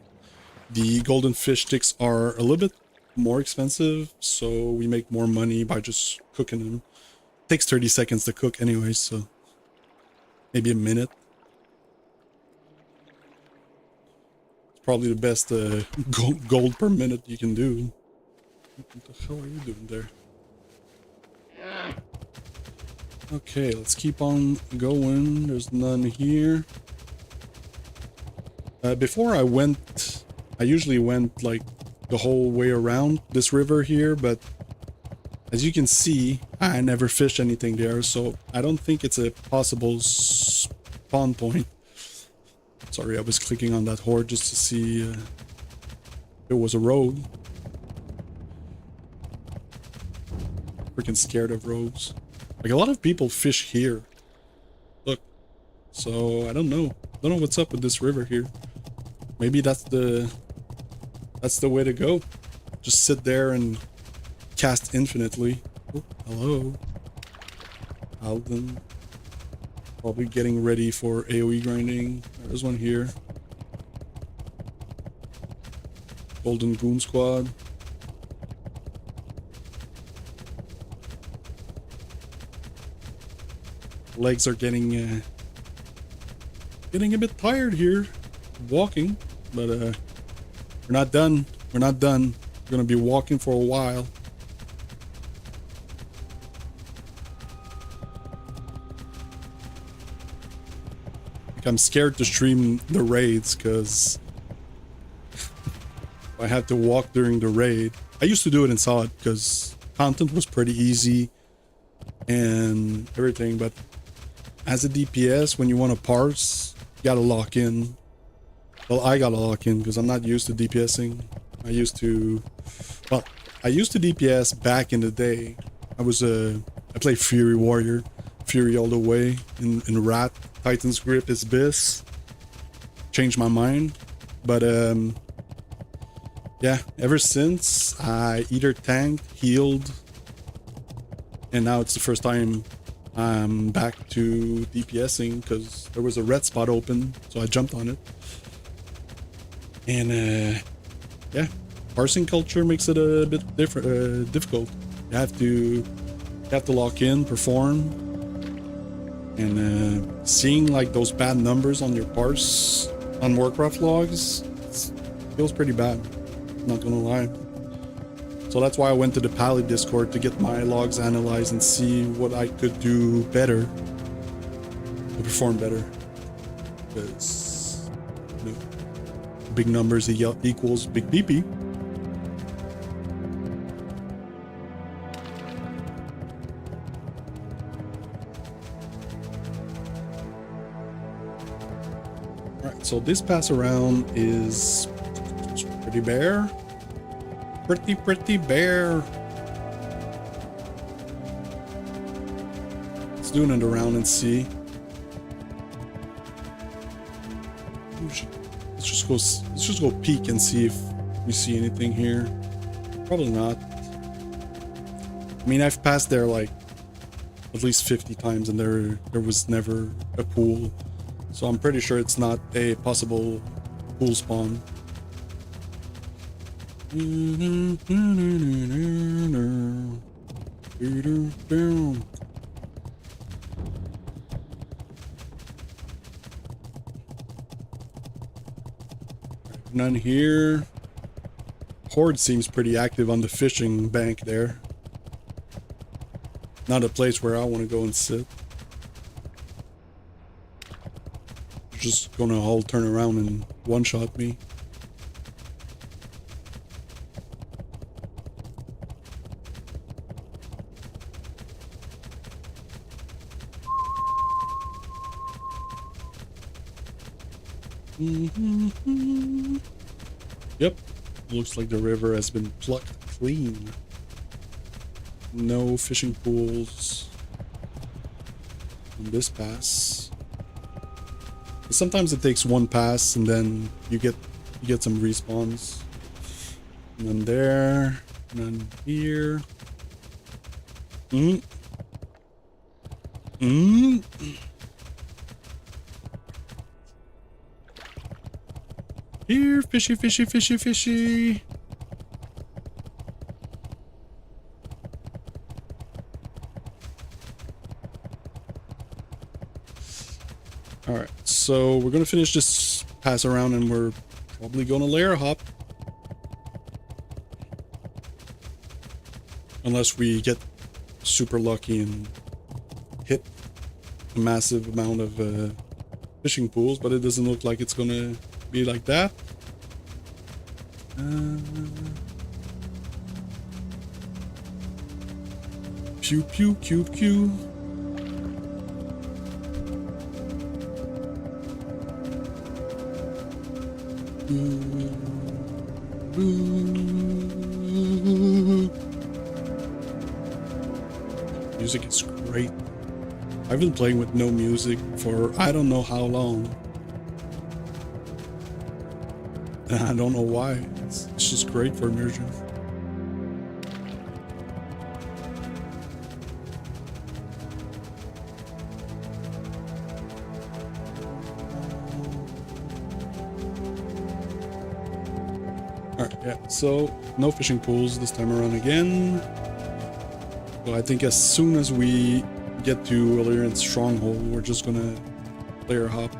the golden fish sticks are a little bit more expensive, so we make more money by just cooking them. It takes 30 seconds to cook anyway, so maybe a minute. It's probably the best gold per minute you can do. What the hell are you doing there? Okay, let's keep on going. There's none here. Before I usually went like the whole way around this river here, but as you can see, I never fished anything there, so I don't think it's a possible spawn point. Sorry, I was clicking on that horde just to see if it was a road. Freaking scared of roads. Like, a lot of people fish here. Look. So, I don't know. Don't know what's up with this river here. Maybe that's the way to go. Just sit there and cast infinitely. Oh, hello. Alden. Probably getting ready for AoE grinding. There's one here. Golden Goon Squad. Legs are getting a bit tired here walking, but we're not done. We're not done. We're gonna be walking for a while. Like, I'm scared to stream the raids because I had to walk during the raid. I used to do it in solid because content was pretty easy and everything, but as a DPS, when you want to parse, you gotta lock in. Well, I gotta lock in because I'm not used to DPSing. I used to DPS back in the day. I played Fury Warrior, Fury all the way in Rat. Titan's Grip is Bis. Changed my mind, but yeah. Ever since I either tanked, healed, and now it's the first time I'm back to DPSing because there was a red spot open, so I jumped on it. And yeah, parsing culture makes it a bit difficult. You have to lock in, perform, and seeing like those bad numbers on your parse on Warcraft logs feels pretty bad. Not gonna lie. So that's why I went to the Pally Discord to get my logs analyzed and see what I could do better to perform better. Because, you know, big numbers equals big BP. Alright, so this pass around is pretty bare. Pretty bare. Let's do it around and see. Let's just go peek and see if we see anything here. Probably not. I mean, I've passed there like at least 50 times and there was never a pool. So I'm pretty sure it's not a possible pool spawn. None here. Horde seems pretty active on the fishing bank there. Not a place where I want to go and sit. Just gonna all turn around and one-shot me. Yep, looks like the river has been plucked clean. No fishing pools on this pass. Sometimes it takes one pass and then you get some respawns. None there, none here. Here, fishy, fishy, fishy, fishy. Alright, so we're gonna finish this pass around and we're probably gonna layer hop. Unless we get super lucky and hit a massive amount of fishing pools, but it doesn't look like it's gonna be like that. Pew pew pew pew. Music is great. I've been playing with no music for I don't know how long. And I don't know why. It's just great for immersion. Alright, yeah, so no fishing pools this time around again. So I think as soon as we get to Illyrian's stronghold, we're just gonna layer hop.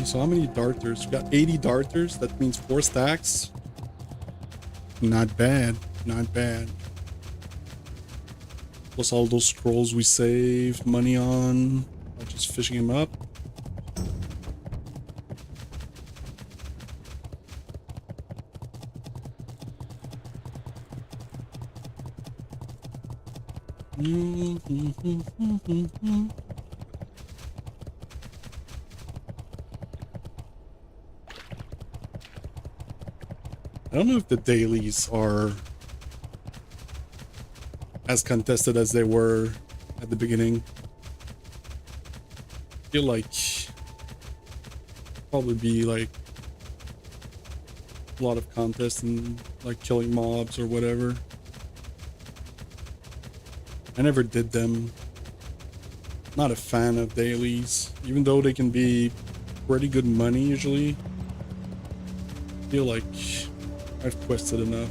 So how many darters? We got 80 darters. That means 4 stacks. Not bad. Not bad. Plus all those scrolls we saved money on by just fishing them up. I don't know if the dailies are as contested as they were at the beginning. I feel like probably be like a lot of contests and like killing mobs or whatever. I never did them. Not a fan of dailies, even though they can be pretty good money usually. I feel like I've quested enough.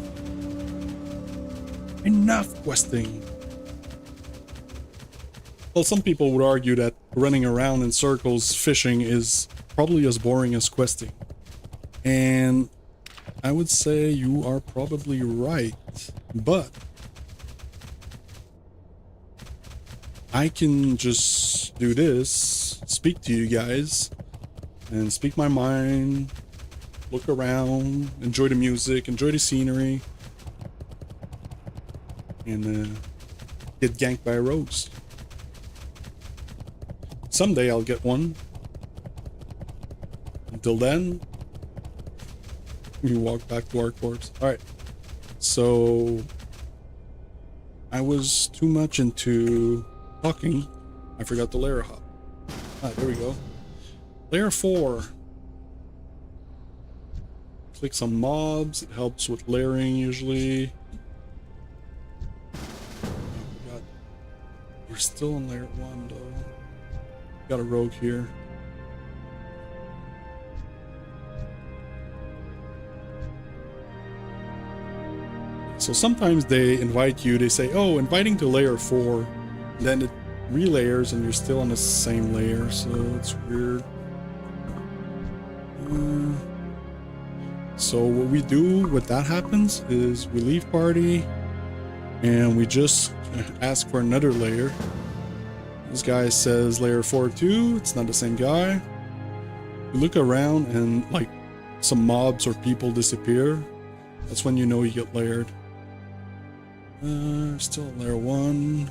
Enough questing! Well, some people would argue that running around in circles fishing is probably as boring as questing. And I would say you are probably right, but I can just do this, speak to you guys, and speak my mind, look around, enjoy the music, enjoy the scenery, and get ganked by rogues. Someday I'll get one. Until then, we walk back to our corpse. Alright, so I was too much into talking. I forgot the layer hop. Ah, there we go. Layer 4. Click some mobs. It helps with layering usually. We're still in layer 1 though. Got a rogue here. So sometimes they invite you, they say, oh, inviting to layer 4, then it relayers and you're still on the same layer, so it's weird. So what we do when that happens is we leave party and we just ask for another layer. This guy says layer 4 too, it's not the same guy. We look around and like some mobs or people disappear. That's when you know you get layered. Still layer 1.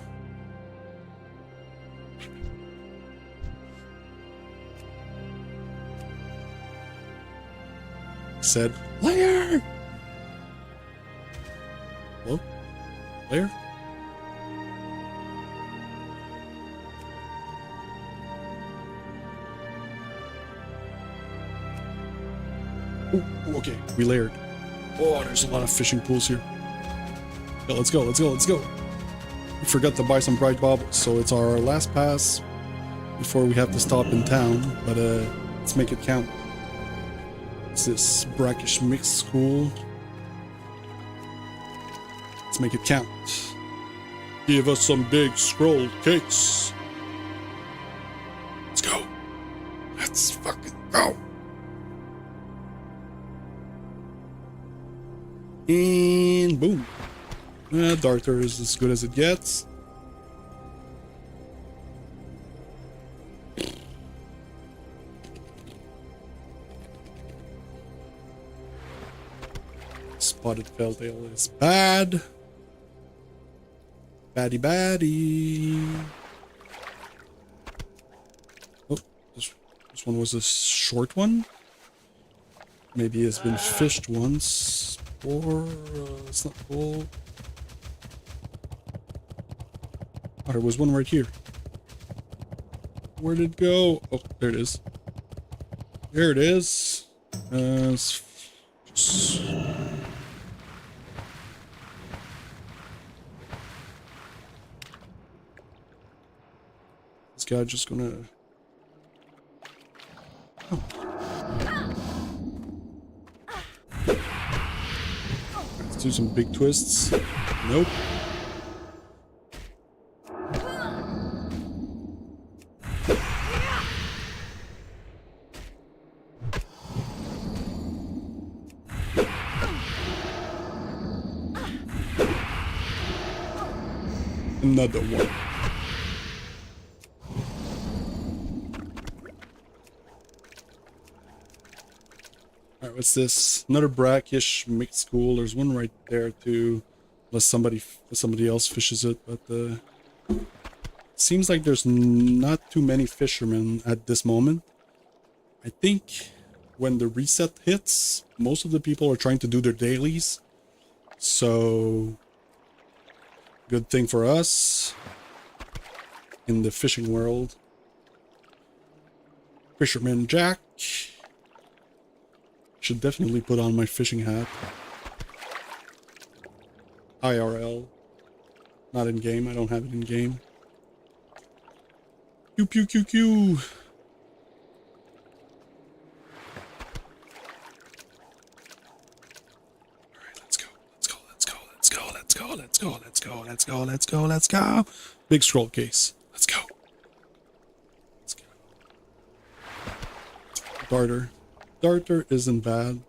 Said layer. Hello? Layer? Oh, okay, we layered. Oh, there's a lot of fishing pools here. Yeah, let's go, let's go, let's go. We forgot to buy some bright baubles, so it's our last pass before we have to stop in town, but let's make it count. It's this brackish mixed school. Let's make it count. Give us some big scroll cakes. Let's go. Let's fucking go. And boom. Darter is as good as it gets. Spotted Feltail is bad. Baddie baddie. Oh, this one was a short one. Maybe it's been fished once. Or it's not full. Oh, there was one right here. Where did it go? Oh, there it is. There it is. This guy just gonna... Oh. Let's do some big twists. Nope. Another one. Alright, what's this? Another brackish mixed school. There's one right there too. Unless somebody else fishes it, but seems like there's not too many fishermen at this moment. I think when the reset hits, most of the people are trying to do their dailies. So good thing for us in the fishing world. Fisherman Jack. Should definitely put on my fishing hat. IRL. Not in game. I don't have it in game. Pew pew pew pew. Let's go. Big scroll case. Let's go. Let's go. Darter. Darter isn't bad.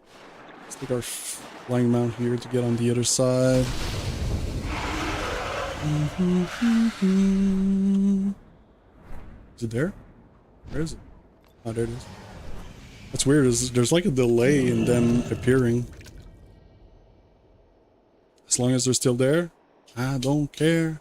Let's take our flying mount here to get on the other side. Is it there? Where is it? Oh, there it is. That's weird. There's like a delay in them appearing. As long as they're still there, I don't care.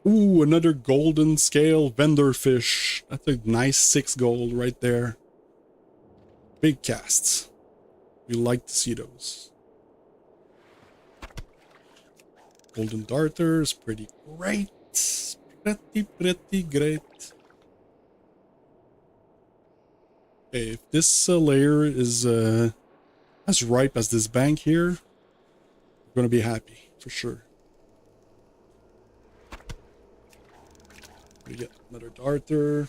Ooh, another golden scale vendor fish. That's a nice 6 gold right there. Big casts. We like to see those. Golden darter is pretty great. Pretty great. Okay, if this layer is as ripe as this bank here, we're gonna be happy for sure. We get another darter.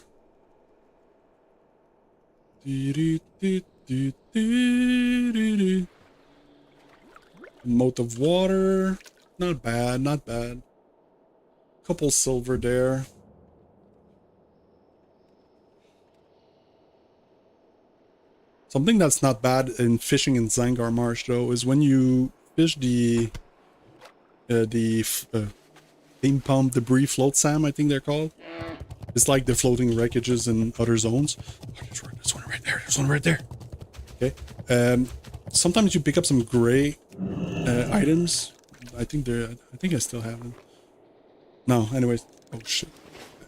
Moat of water. Not bad, not bad. Couple silver there. Something that's not bad in fishing in Zangar Marsh though is when you fish the steam pump debris float SAM, I think they're called. It's like the floating wreckages in other zones. Oh, there's one right there. There's one right there. Okay. Sometimes you pick up some gray items. I think I still have them. No, anyways. Oh shit.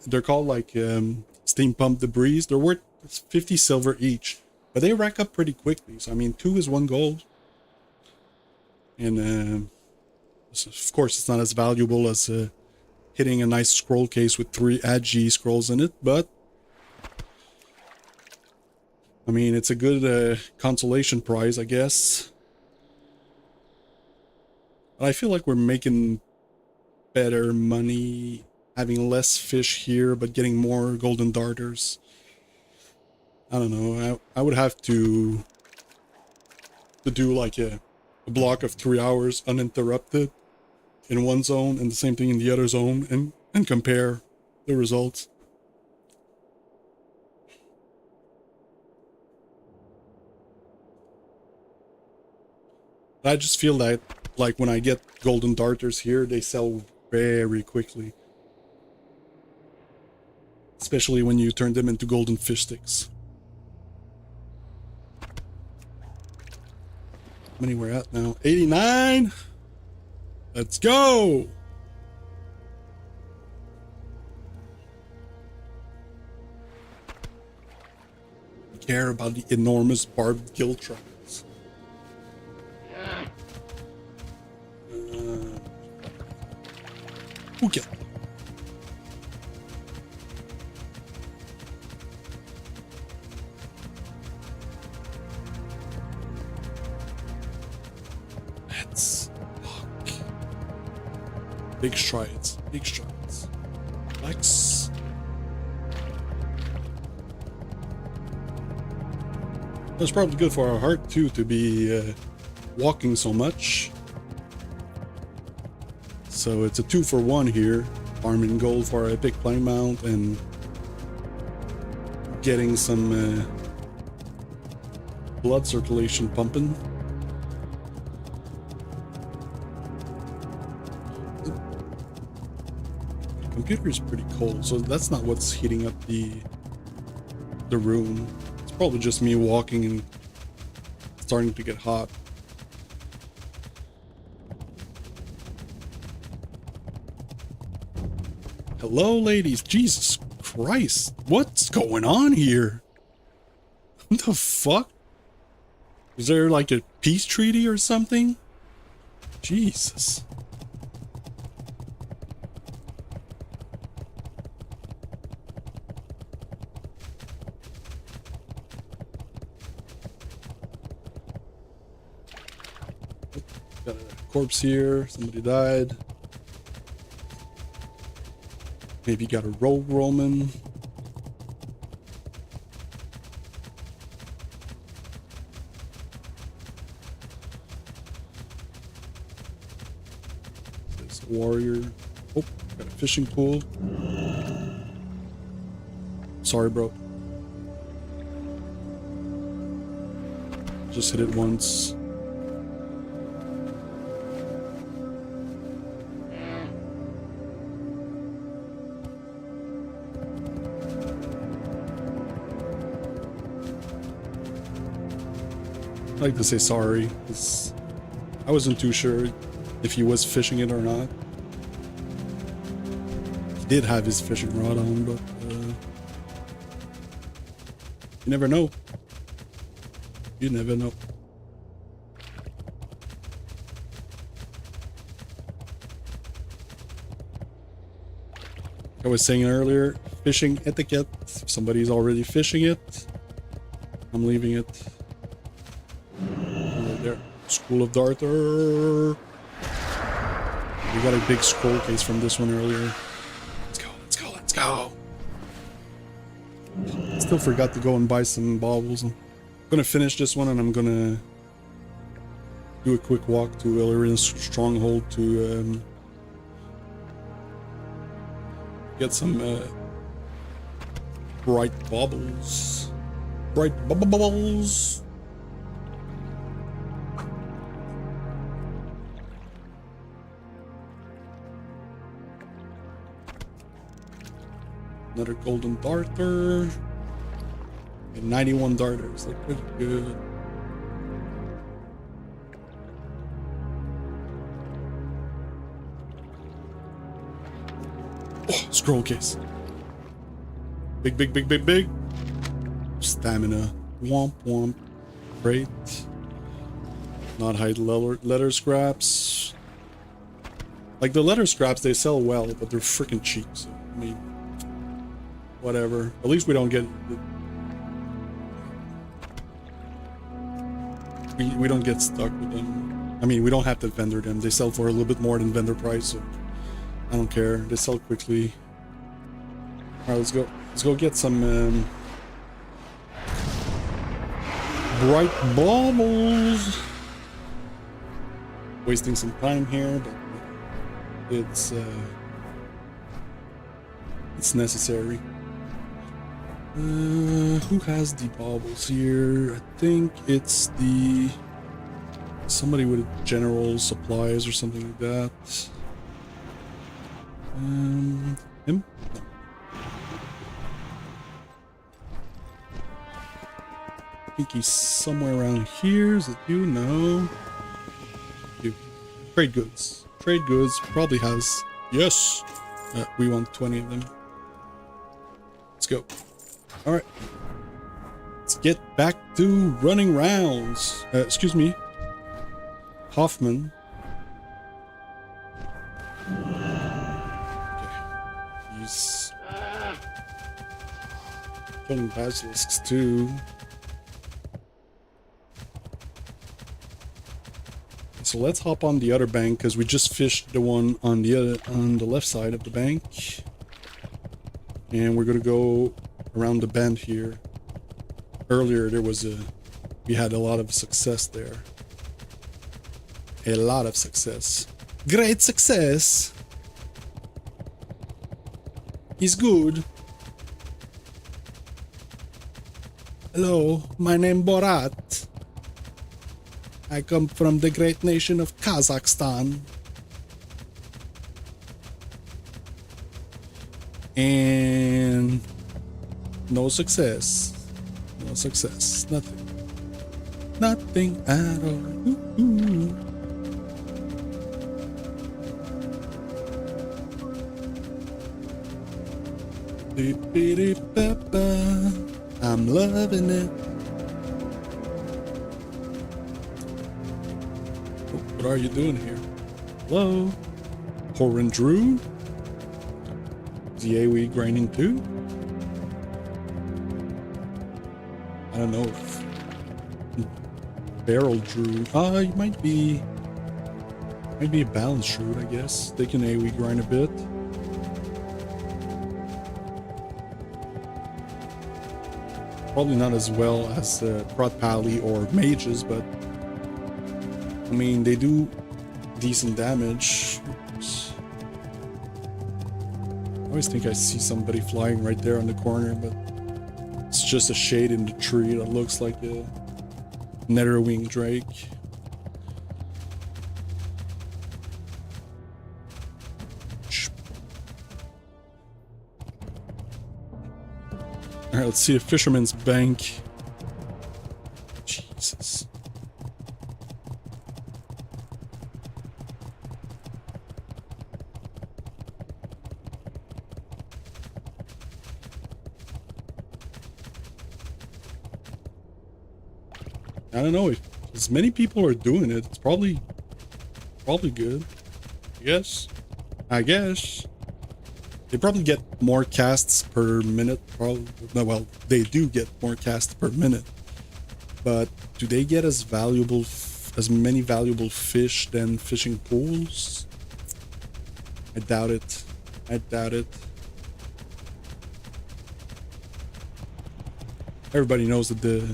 They're called like steam pump debris. They're worth 50 silver each, but they rack up pretty quickly. So I mean, 2 is 1 gold, and of course it's not as valuable as hitting a nice scroll case with 3 AG scrolls in it, but I mean, it's a good consolation prize, I guess. But I feel like we're making better money having less fish here, but getting more golden darters. I don't know. I would have to do like a block of 3 hours uninterrupted in one zone and the same thing in the other zone and compare the results. I just feel that like when I get golden darters here, they sell very quickly. Especially when you turn them into golden fish sticks. How many we're at now? 89! Let's go! I care about the enormous barbed gill triangles. Okay. Let's walk. Big strides. Big strides. Flex. That's probably good for our heart too, to be walking so much. So it's a 2 for 1 here. Farming gold for a epic plane mount and getting some blood circulation pumping. The computer is pretty cold, so that's not what's heating up the room. It's probably just me walking and starting to get hot. Hello, ladies. Jesus Christ. What's going on here? What the fuck? Is there like a peace treaty or something? Jesus. Got a corpse here. Somebody died. Maybe got a rogue Roman. There's a warrior. Oh, got a fishing pool. Sorry, bro. Just hit it once. I like to say sorry, because I wasn't too sure if he was fishing it or not. He did have his fishing rod on, but you never know. You never know. Like I was saying earlier, fishing etiquette. If somebody's already fishing it, I'm leaving it. There. School of Darter. We got a big scroll case from this one earlier. Let's go, let's go, let's go. It's still forgot to go and buy some baubles. I'm gonna finish this one and I'm gonna do a quick walk to Illyrian's stronghold to get some bright baubles. Bright bubbles. Another golden darter. And 91 darters. They're pretty good. Oh, scroll case. Big, big, big, big, big. Stamina. Womp, womp. Great. Not hide leather scraps. Like the leather scraps, they sell well, but they're freaking cheap. So, I mean, whatever. At least we don't get... We don't get stuck with them. I mean, we don't have to vendor them. They sell for a little bit more than vendor price, so I don't care. They sell quickly. Alright, let's go. Let's go get some bright baubles. Wasting some time here, but it's necessary. Who has the baubles here? I think it's the somebody with general supplies or something like that. Him? No. I think he's somewhere around here. Is it you? No. You. Trade goods. Trade goods probably has. Yes. We want 20 of them. Let's go. All right. Let's get back to running rounds. Excuse me. Hoffman. Okay. He's killing basilisks too. So let's hop on the other bank because we just fished the one on the left side of the bank, and we're gonna go around the bend here. Earlier we had a lot of success there. A lot of success. Great success. He's good. Hello, my name Borat. I come from the great nation of Kazakhstan. And no success. No success. Nothing. Nothing at all. Ooh. I'm loving it. What are you doing here? Hello? Horan Drew? Is the AoE grinding too? I don't know if Barrel Drew. It might be a balanced Shroud, I guess. They can AoE grind a bit. Probably not as well as Prot Pally or Mages, but I mean, they do decent damage. Oops. I always think I see somebody flying right there on the corner, but it's just a shade in the tree that looks like a netherwing drake. Alright, let's see the Fisherman's Bank. Jesus. I don't know if as many people are doing it, it's probably good. I guess. They probably get more casts per minute. Probably, no, well, they do get more casts per minute. But do they get as many valuable fish than fishing pools? I doubt it. I doubt it. Everybody knows that the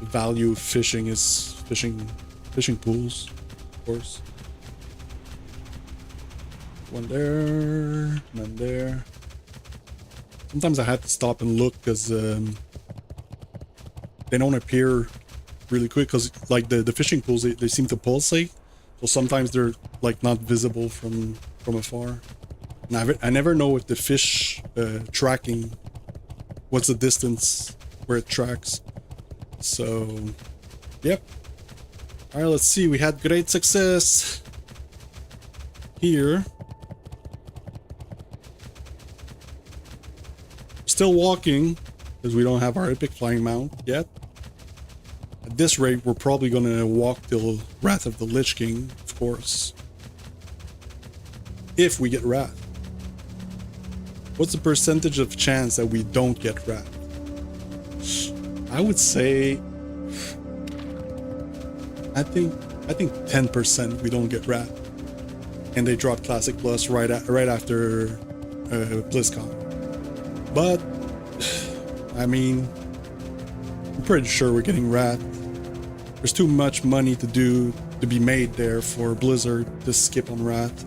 value of fishing is fishing pools, of course. One there, none there. Sometimes I have to stop and look because they don't appear really quick, because like the fishing pools, they seem to pulsate. So sometimes they're like not visible from afar. And I never know if the fish tracking, what's the distance where it tracks. So, yep. All right, let's see. We had great success here. Still walking because we don't have our epic flying mount yet. At this rate, we're probably gonna walk till Wrath of the Lich King, of course. If we get Wrath. What's the percentage of chance that we don't get Wrath? I would say, I think 10% we don't get Wrath, and they drop Classic Plus right after BlizzCon. But I mean, I'm pretty sure we're getting Wrath. There's too much money to be made there for Blizzard to skip on Wrath.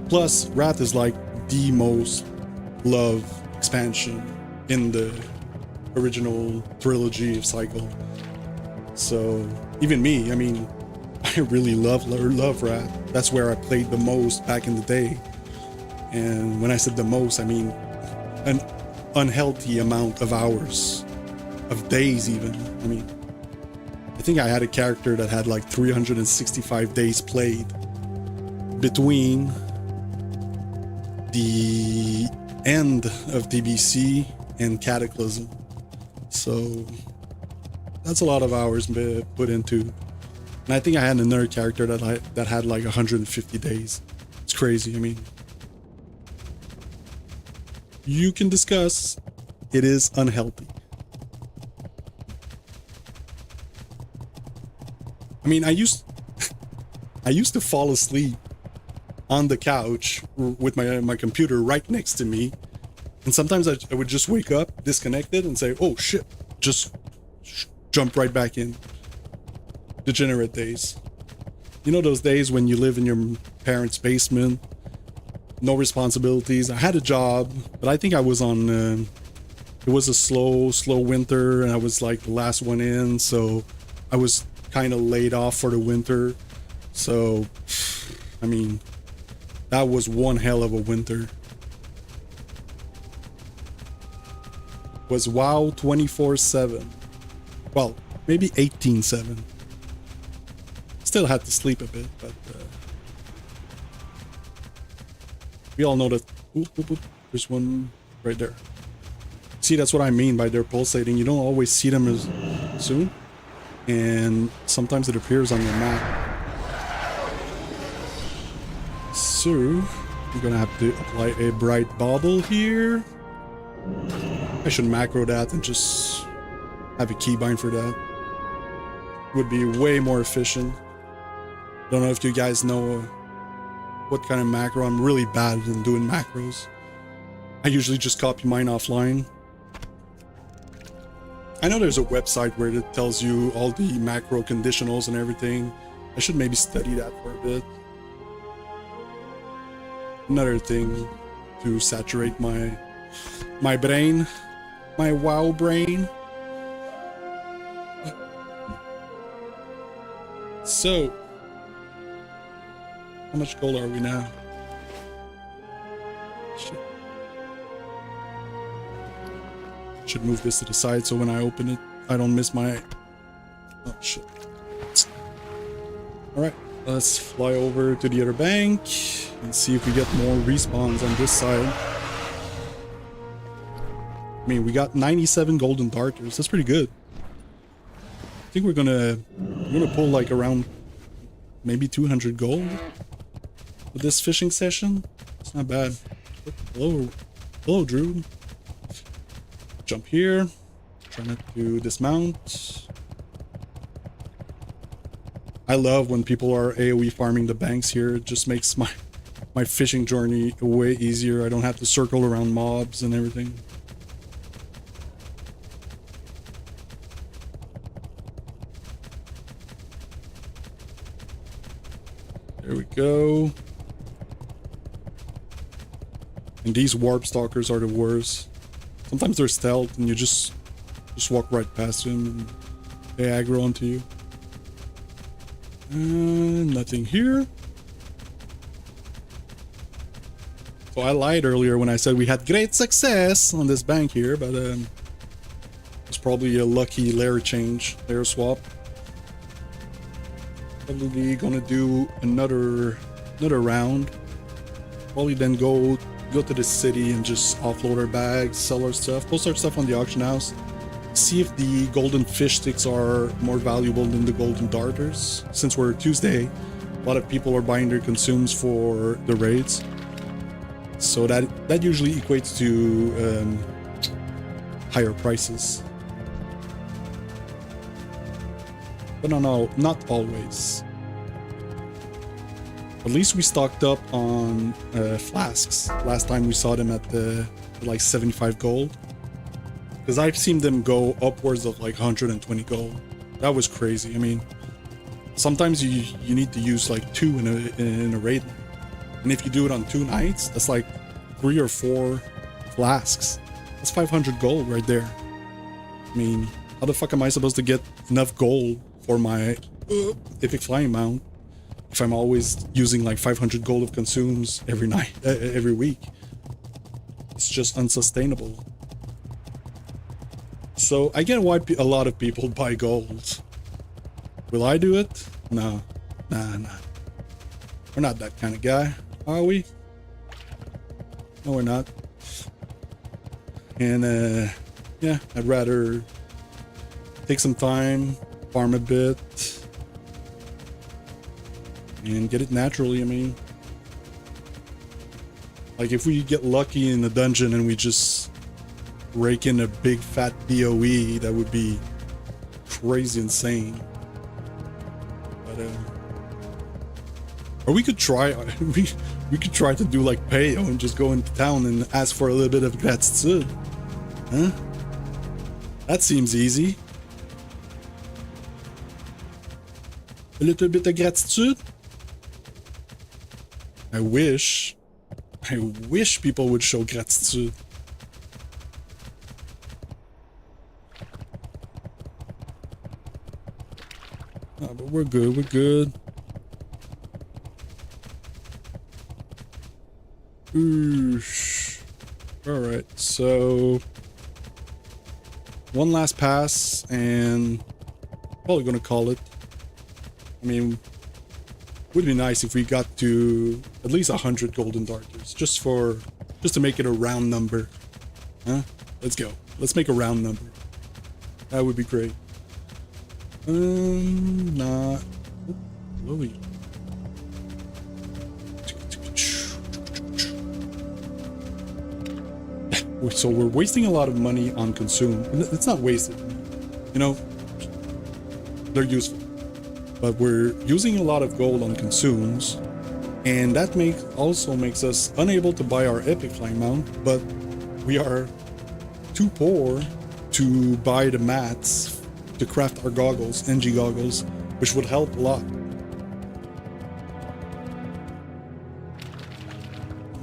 Plus, Wrath is like the most loved expansion in the original trilogy of Cycle. So even me, I mean, I really love Wrath. That's where I played the most back in the day. And when I said the most, I mean an unhealthy amount of hours, of days even. I mean, I think I had a character that had like 365 days played between the end of TBC and Cataclysm. So that's a lot of hours put into. And I think I had another character that had like 150 days. It's crazy. I mean, you can discuss. It is unhealthy. I mean, I used to fall asleep on the couch with my computer right next to me, and sometimes I would just wake up disconnected and say, oh shit, just jump right back in. Degenerate days. You know those days when you live in your parents' basement, no responsibilities. I had a job, but I think I was on it was a slow winter, and I was like the last one in, so I was kind of laid off for the winter. So I mean, that was one hell of a winter. Was WoW 24/7. Well, maybe 18/7. Still had to sleep a bit, but we all know that. There's one right there. See, that's what I mean by they're pulsating. You don't always see them as soon, and sometimes it appears on your map. So we're gonna have to apply a bright bauble here. I should macro that and just have a keybind for that. Would be way more efficient. Don't know if you guys know what kind of macro. I'm really bad in doing macros. I usually just copy mine offline. I know there's a website where it tells you all the macro conditionals and everything. I should maybe study that for a bit. Another thing to saturate my brain, my WoW brain. So, how much gold are we now? Shit. Should move this to the side so when I open it, I don't miss my... Oh shit. Alright, let's fly over to the other bank and see if we get more respawns on this side. I mean, we got 97 golden darters. That's pretty good. I think we're gonna pull like around maybe 200 gold with this fishing session. It's not bad. Hello, Drew. Jump here. Try not to dismount. I love when people are AoE farming the banks here. It just makes my fishing journey way easier. I don't have to circle around mobs and everything. There we go. And these warp stalkers are the worst. Sometimes they're stealth and you just walk right past them and they aggro onto you. Nothing here. So I lied earlier when I said we had great success on this bank here, but it's probably a lucky layer change, layer swap. Probably gonna do another round. Probably then go to the city and just offload our bags, sell our stuff, post our stuff on the auction house. See if the golden fish sticks are more valuable than the golden darters. Since we're Tuesday, a lot of people are buying their consumes for the raids. So that usually equates to higher prices. But no, not always. At least we stocked up on flasks. Last time we saw them at like 75 gold. Because I've seen them go upwards of like 120 gold. That was crazy. I mean, sometimes you need to use like 2 in a raid. And if you do it on 2 nights, that's like 3 or 4 flasks. That's 500 gold right there. I mean, how the fuck am I supposed to get enough gold for my epic flying mount if I'm always using like 500 gold of consumes every night, every week? It's just unsustainable. So I get why a lot of people buy gold. Will I do it? No. Nah. We're not that kind of guy, are we? No, we're not. And yeah, I'd rather take some time, farm a bit, and get it naturally. I mean, like if we get lucky in the dungeon and we just rake in a big fat DOE, that would be crazy insane. But or we could try we could try to do like Payo and just go into town and ask for a little bit of gratitude. Huh? That seems easy. A little bit of gratitude. I wish people would show gratitude. Oh, but we're good. Oosh. All right, so one last pass and probably gonna call it. I mean, would be nice if we got to at least 100 golden darters, just to make it a round number. Huh? Let's go. Let's make a round number. That would be great. Nah. Louis. So we're wasting a lot of money on consume. It's not wasted. You know, they're useful. But we're using a lot of gold on consumes. And that also makes us unable to buy our epic flying mount. But we are too poor to buy the mats to craft our goggles, ENG goggles, which would help a lot.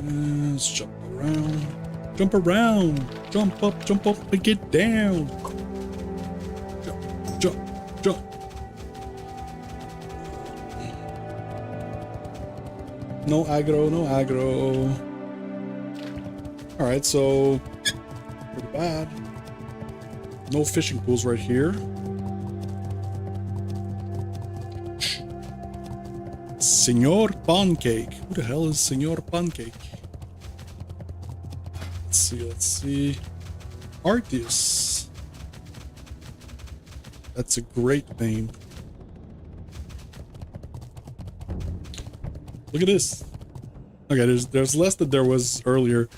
Let's jump around. Jump around. Jump up and get down. Jump. No aggro. Alright, so pretty bad. No fishing pools right here. Senor Pancake. Who the hell is Senor Pancake? Let's see. Artius. That's a great name. Look at this. Okay, there's less than there was earlier.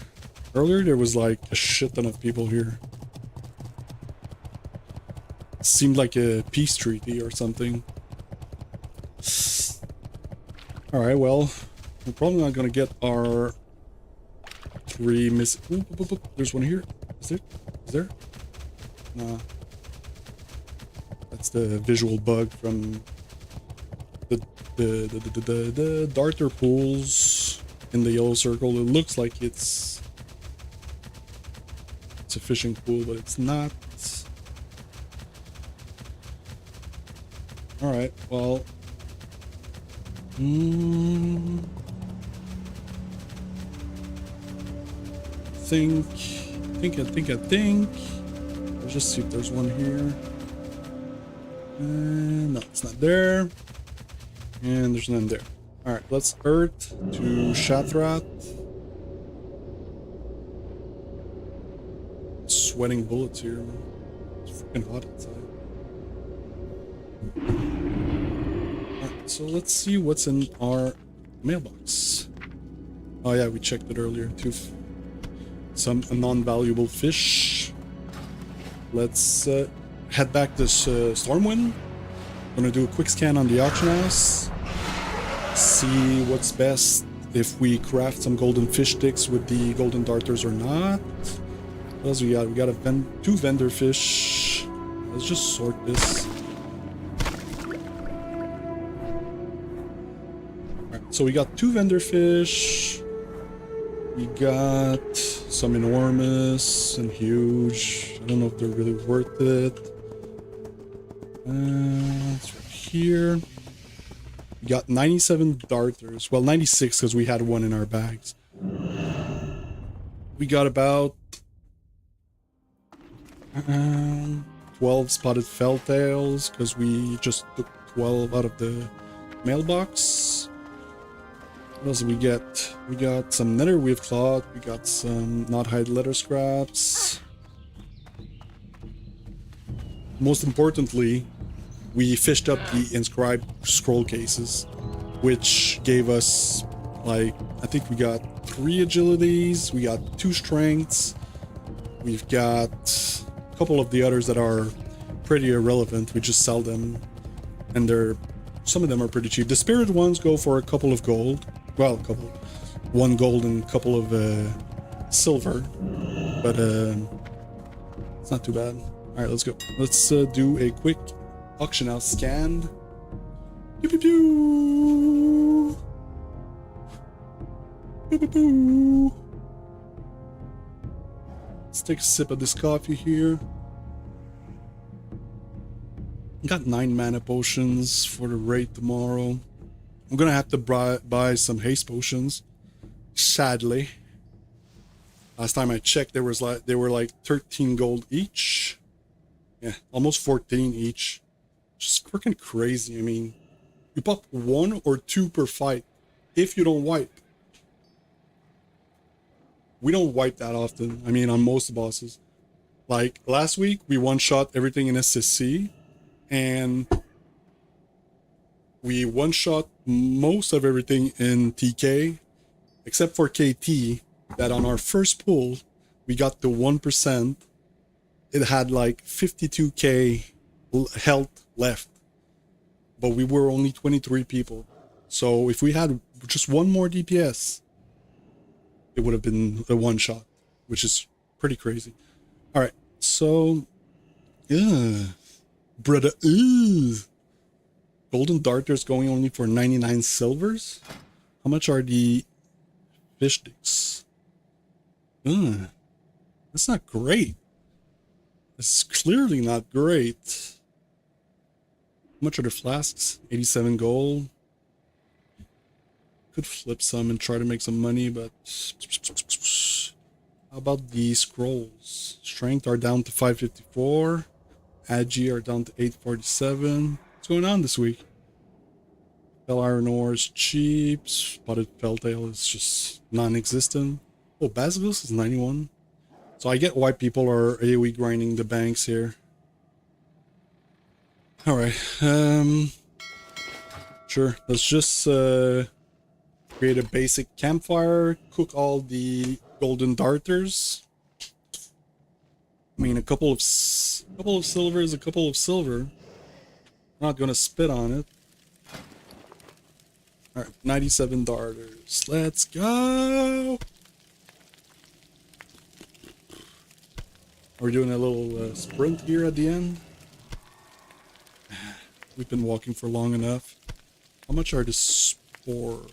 Earlier there was like a shit ton of people here. Seemed like a peace treaty or something. Alright, well, we're probably not gonna get our 3 missing. There's one here. Is there? Nah. That's the visual bug from the darter pools in the yellow circle. It looks like it's a fishing pool, but it's not. All right, well, I think. Let's just see if there's one here. No, it's not there. And there's none there. All right, let's Earth to Shathrat. Sweating bullets here, man. It's freaking hot outside. Alright, so let's see what's in our mailbox. Oh yeah, we checked it earlier too. Some non-valuable fish. Let's head back to Stormwind. Gonna do a quick scan on the auction house. See what's best, if we craft some golden fish sticks with the golden darters or not. What else we got? We got two vendor fish. Let's just sort this. Alright, so we got two vendor fish. We got some enormous and huge. I don't know if they're really worth it. It's right here. We got 97 darters. Well, 96 because we had one in our bags. We got about 12 spotted felltails because we just took 12 out of the mailbox. What else did we get? We got some nether weave cloth. We got some not hide leather scraps. Most importantly, we fished up the inscribed scroll cases, which gave us, like, I think we got 3 agilities, we got 2 strengths, we've got a couple of the others that are pretty irrelevant. We just sell them, and some of them are pretty cheap. The spirit ones go for a couple of gold, well, one gold and a couple of silver, but it's not too bad. All right, let's go. Let's do a quick auction house scan. Pew pew pew. Pew pew pew. Let's take a sip of this coffee here. Got 9 mana potions for the raid tomorrow. I'm gonna have to buy some haste potions, sadly. Last time I checked, they were like 13 gold each. Yeah, almost 14 each. Just freaking crazy. I mean, you pop 1 or 2 per fight if you don't wipe. We don't wipe that often. I mean, on most bosses. Like last week, we one-shot everything in SSC, and we one-shot most of everything in TK, except for KT, that on our first pull, we got the 1%. It had like 52k health left, but we were only 23 people. So if we had just one more DPS, it would have been a one shot, which is pretty crazy. All right, so brother, golden darters going only for 99 silvers. How much are the fish sticks? That's not great. It's clearly not great. How much are the flasks? 87 gold. Could flip some and try to make some money, but how about the scrolls? Strength are down to 554. Agi are down to 847. What's going on this week? Fell iron ore is cheap. Spotted felltail is just non-existent. Oh, basilisk is 91. So I get why people are AoE grinding the banks here. Alright, sure, let's just create a basic campfire, cook all the golden darters. I mean, a couple of silver is a couple of silver. I'm not gonna spit on it. Alright, 97 darters. Let's go! We're doing a little sprint here at the end. We've been walking for long enough. How How much are the spore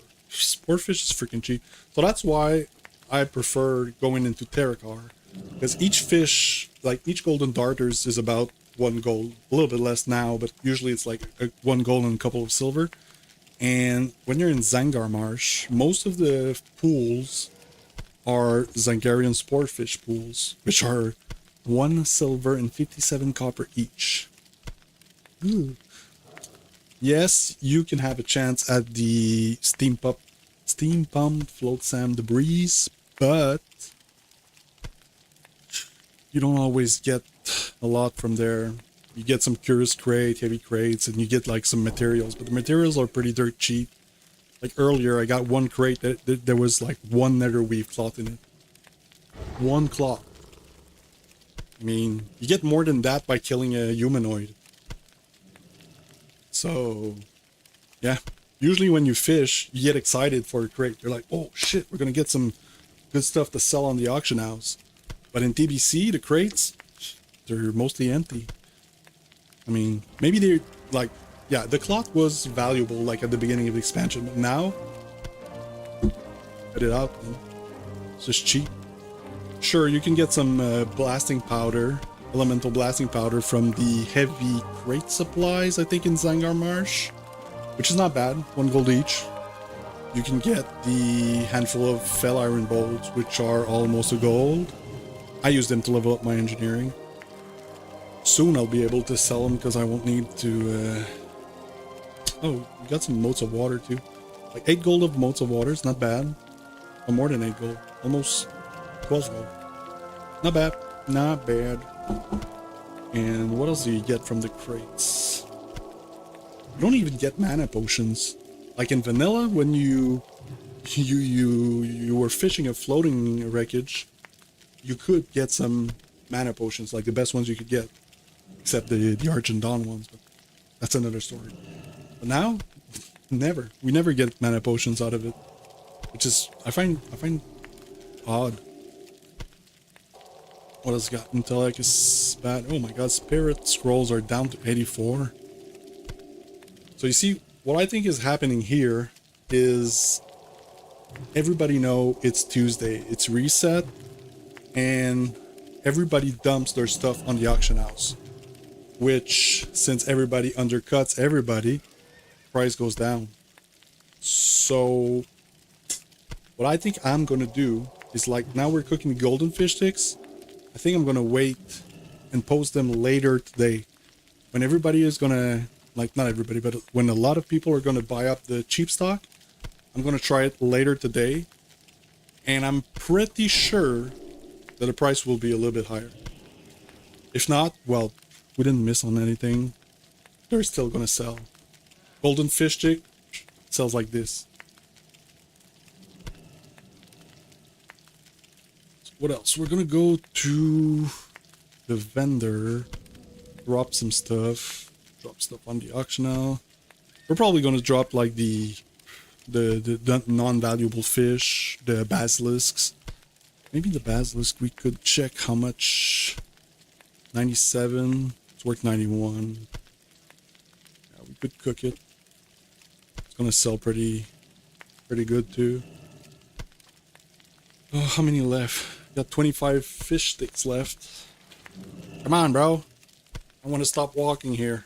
fish is freaking cheap. So that's why I prefer going into Terracar, because each fish, like each golden darters, is about 1 gold, a little bit less now, but usually it's like 1 gold and a couple of silver. And when you're in Zangar Marsh, most of the pools are Zangarian sporefish pools, which are 1 silver and 57 copper each. Ooh. Yes, you can have a chance at the steam pump float Sam debris, but you don't always get a lot from there. You get some curious crate, heavy crates, and you get like some materials, but the materials are pretty dirt cheap. Like earlier, I got 1 crate that there was like 1 nether weave cloth in it. 1 cloth. I mean, you get more than that by killing a humanoid. So, yeah. Usually when you fish, you get excited for a crate. You're like, oh shit, we're gonna get some good stuff to sell on the auction house. But in TBC, the crates, they're mostly empty. I mean, maybe they're like, yeah, the cloth was valuable like at the beginning of the expansion, but now, put it out, man. It's just cheap. Sure, you can get some blasting powder, elemental blasting powder from the heavy crate supplies, I think, in Zangar Marsh, which is not bad, 1 gold each. You can get the handful of fell iron bolts, which are almost a gold. I use them to level up my engineering. Soon I'll be able to sell them because I won't need to... Oh, we got some motes of water too. Like 8 gold of motes of water is not bad. Or more than 8 gold. Almost 12 gold. Not bad. Not bad. And what else do you get from the crates? You don't even get mana potions. Like in vanilla, when you were fishing a floating wreckage, you could get some mana potions, like the best ones you could get. Except the Argent Dawn ones, but that's another story. But now, never. We never get mana potions out of it. Which is, I find odd. What else got? Intellect is bad. Oh my god, spirit scrolls are down to 84. So you see, what I think is happening here is everybody know it's Tuesday. It's reset, and everybody dumps their stuff on the auction house. Which, since everybody undercuts everybody, price goes down. So, what I think I'm gonna do is, like, now we're cooking golden fish sticks. I think I'm gonna wait and post them later today. When everybody is gonna, like, not everybody, but when a lot of people are gonna buy up the cheap stock, I'm gonna try it later today. And I'm pretty sure that the price will be a little bit higher. If not, well, we didn't miss on anything. They're still gonna sell. Golden fish stick sells like this. So what else? We're gonna go to the vendor, drop some stuff, drop stuff on the auction now. We're probably gonna drop like the non-valuable fish, the basilisks. Maybe the basilisk we could check how much. 97. It's worth 91. Yeah, we could cook it. It's gonna sell pretty good too. Oh, how many left? Got 25 fish sticks left. Come on, bro. I want to stop walking here.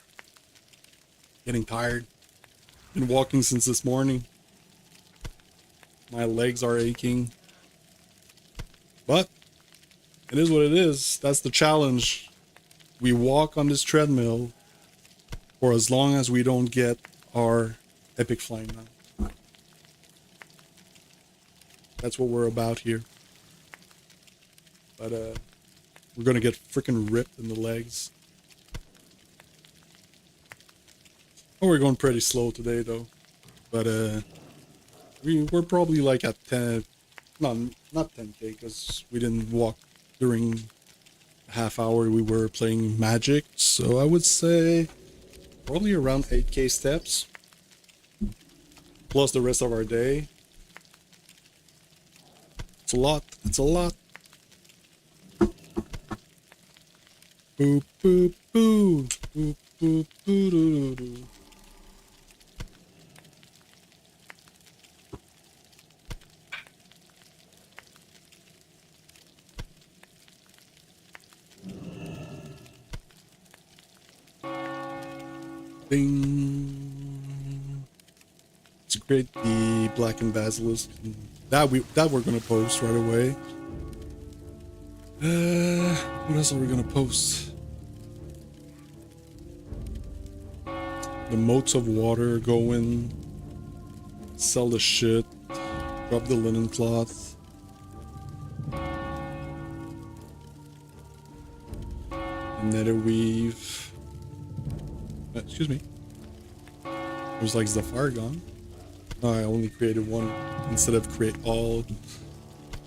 Getting tired. Been walking since this morning. My legs are aching. But it is what it is. That's the challenge. We walk on this treadmill for as long as we don't get our epic flying mount. That's what we're about here. But we're gonna get freaking ripped in the legs. Oh, we're going pretty slow today though. But we're probably like at 10. No, not 10k, because we didn't walk during half hour we were playing Magic, so I would say probably around 8k steps plus the rest of our day. It's a lot. It's a lot. Boop boop boo boop boop boo doo doo doo. Ding. Let's create the blackened basilisk. That we're gonna post right away. What else are we gonna post? The moats of water going. Sell the shit. Drop the linen cloth. Nether weave. Excuse me. There's like the fire gone. Oh, I only created one instead of create all.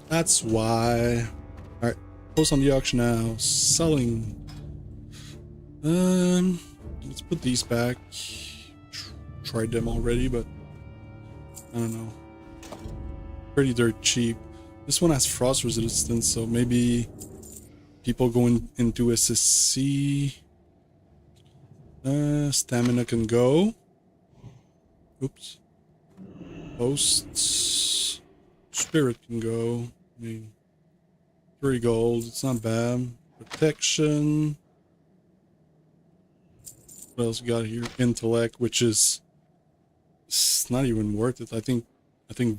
That's why. Alright. Post on the auction now. Selling. Let's put these back. Tried them already, but I don't know. Pretty dirt cheap. This one has frost resistance, so maybe people going into SSC. Stamina can go. Oops. Posts. Spirit can go. I mean, 3 gold. It's not bad. Protection. What else we got here? Intellect, which is it's not even worth it. I think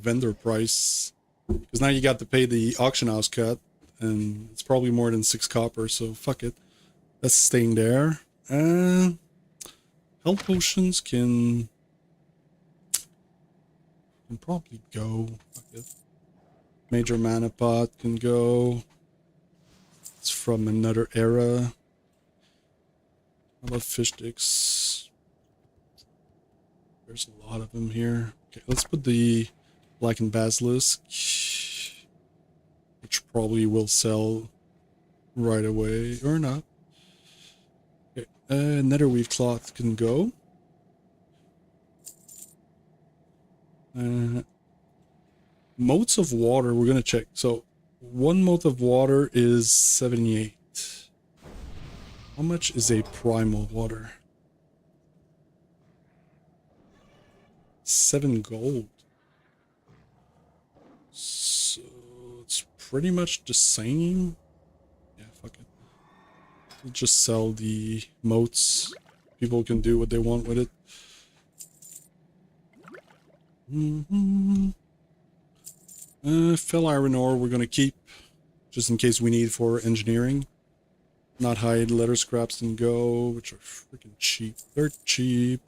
vendor price, because now you got to pay the auction house cut, and it's probably more than 6 copper. So fuck it. That's staying there. Health potions can probably go. Fuck it. Major mana pot can go. It's from another era. I love fish sticks. There's a lot of them here. Okay, let's put the blackened basilisk, which probably will sell right away or not. Okay, netherweave cloth can go. Motes of water, we're gonna check. So one mote of water is 78. How much is a primal water? 7 gold. So it's pretty much the same. Yeah, fuck it. We'll just sell the motes. People can do what they want with it. Fell iron ore we're gonna keep, just in case we need for engineering. Not hide, leather scraps can go, which are freaking cheap. They're cheap.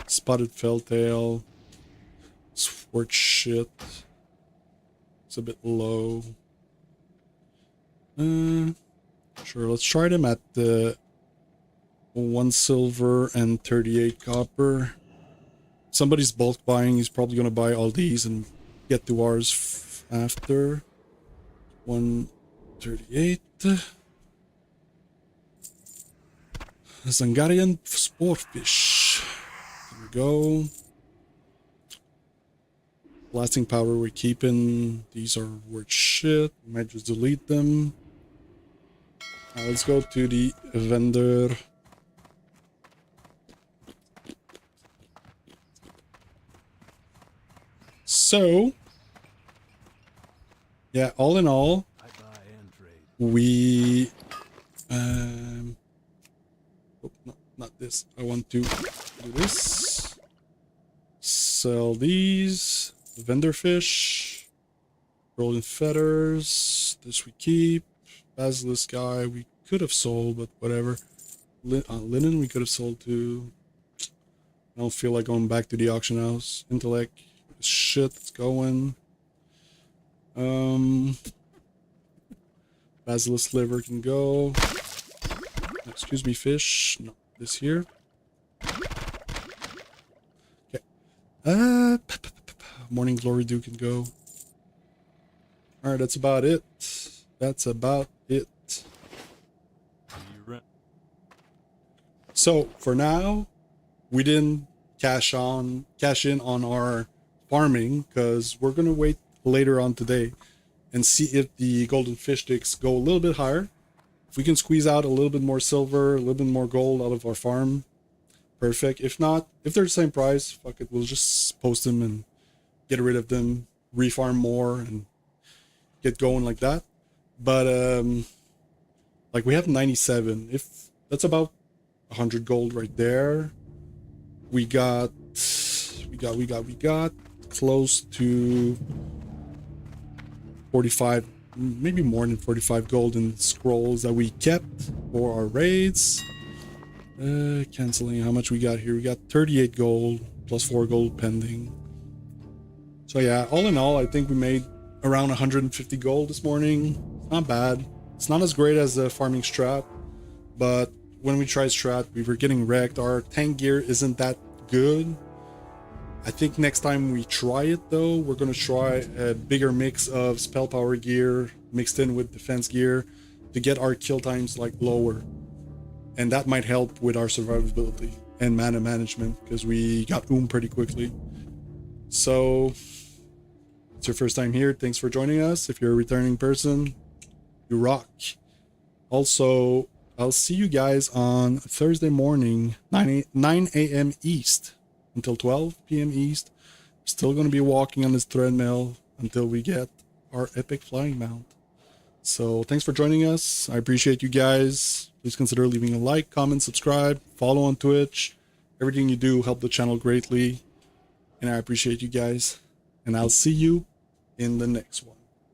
Spotted felltail. It's worth shit. It's a bit low. Sure, let's try them at the 1 silver and 38 copper. Somebody's bulk buying, he's probably gonna buy all these and get to ours after. 138. Zangarian sporefish. There we go. Blasting power we're keeping. These are worth shit. Might just delete them. Let's go to the vendor. So, yeah, all in all, we oh, no, not this. I want to do this. Sell these. Vendor fish. Golden feathers. This we keep. Basilisk guy we could have sold, but whatever. Linen we could have sold too. I don't feel like going back to the auction house. Intellect. Shit, it's going. Basilisk liver can go. Excuse me, fish. No, this here. Okay. Morning glory dew can go. Alright, that's about it. That's about it. So for now, we didn't cash in on our farming, because we're gonna wait later on today and see if the golden fish sticks go a little bit higher. If we can squeeze out a little bit more silver, a little bit more gold out of our farm, perfect. If not, if they're the same price, fuck it, we'll just post them and get rid of them, refarm more and get going like that. But like we have 97. If that's about 100 gold right there. we got close to 45, maybe more than 45 golden scrolls that we kept for our raids. Canceling how much we got here. We got 38 gold plus 4 gold pending. So yeah, all in all, I think we made around 150 gold this morning. Not bad. It's not as great as the farming strat, but when we tried strat, we were getting wrecked. Our tank gear isn't that good. I think next time we try it though, we're gonna try a bigger mix of spell power gear mixed in with defense gear to get our kill times like lower. And that might help with our survivability and mana management because we got pretty quickly. So it's your first time here, thanks for joining us. If you're a returning person, you rock. Also, I'll see you guys on Thursday morning, 9 a.m. East until 12 p.m. East. We're still going to be walking on this treadmill until we get our epic flying mount. So thanks for joining us. I appreciate you guys. Please consider leaving a like, comment, subscribe, follow on Twitch. Everything you do help the channel greatly. And I appreciate you guys. And I'll see you in the next one.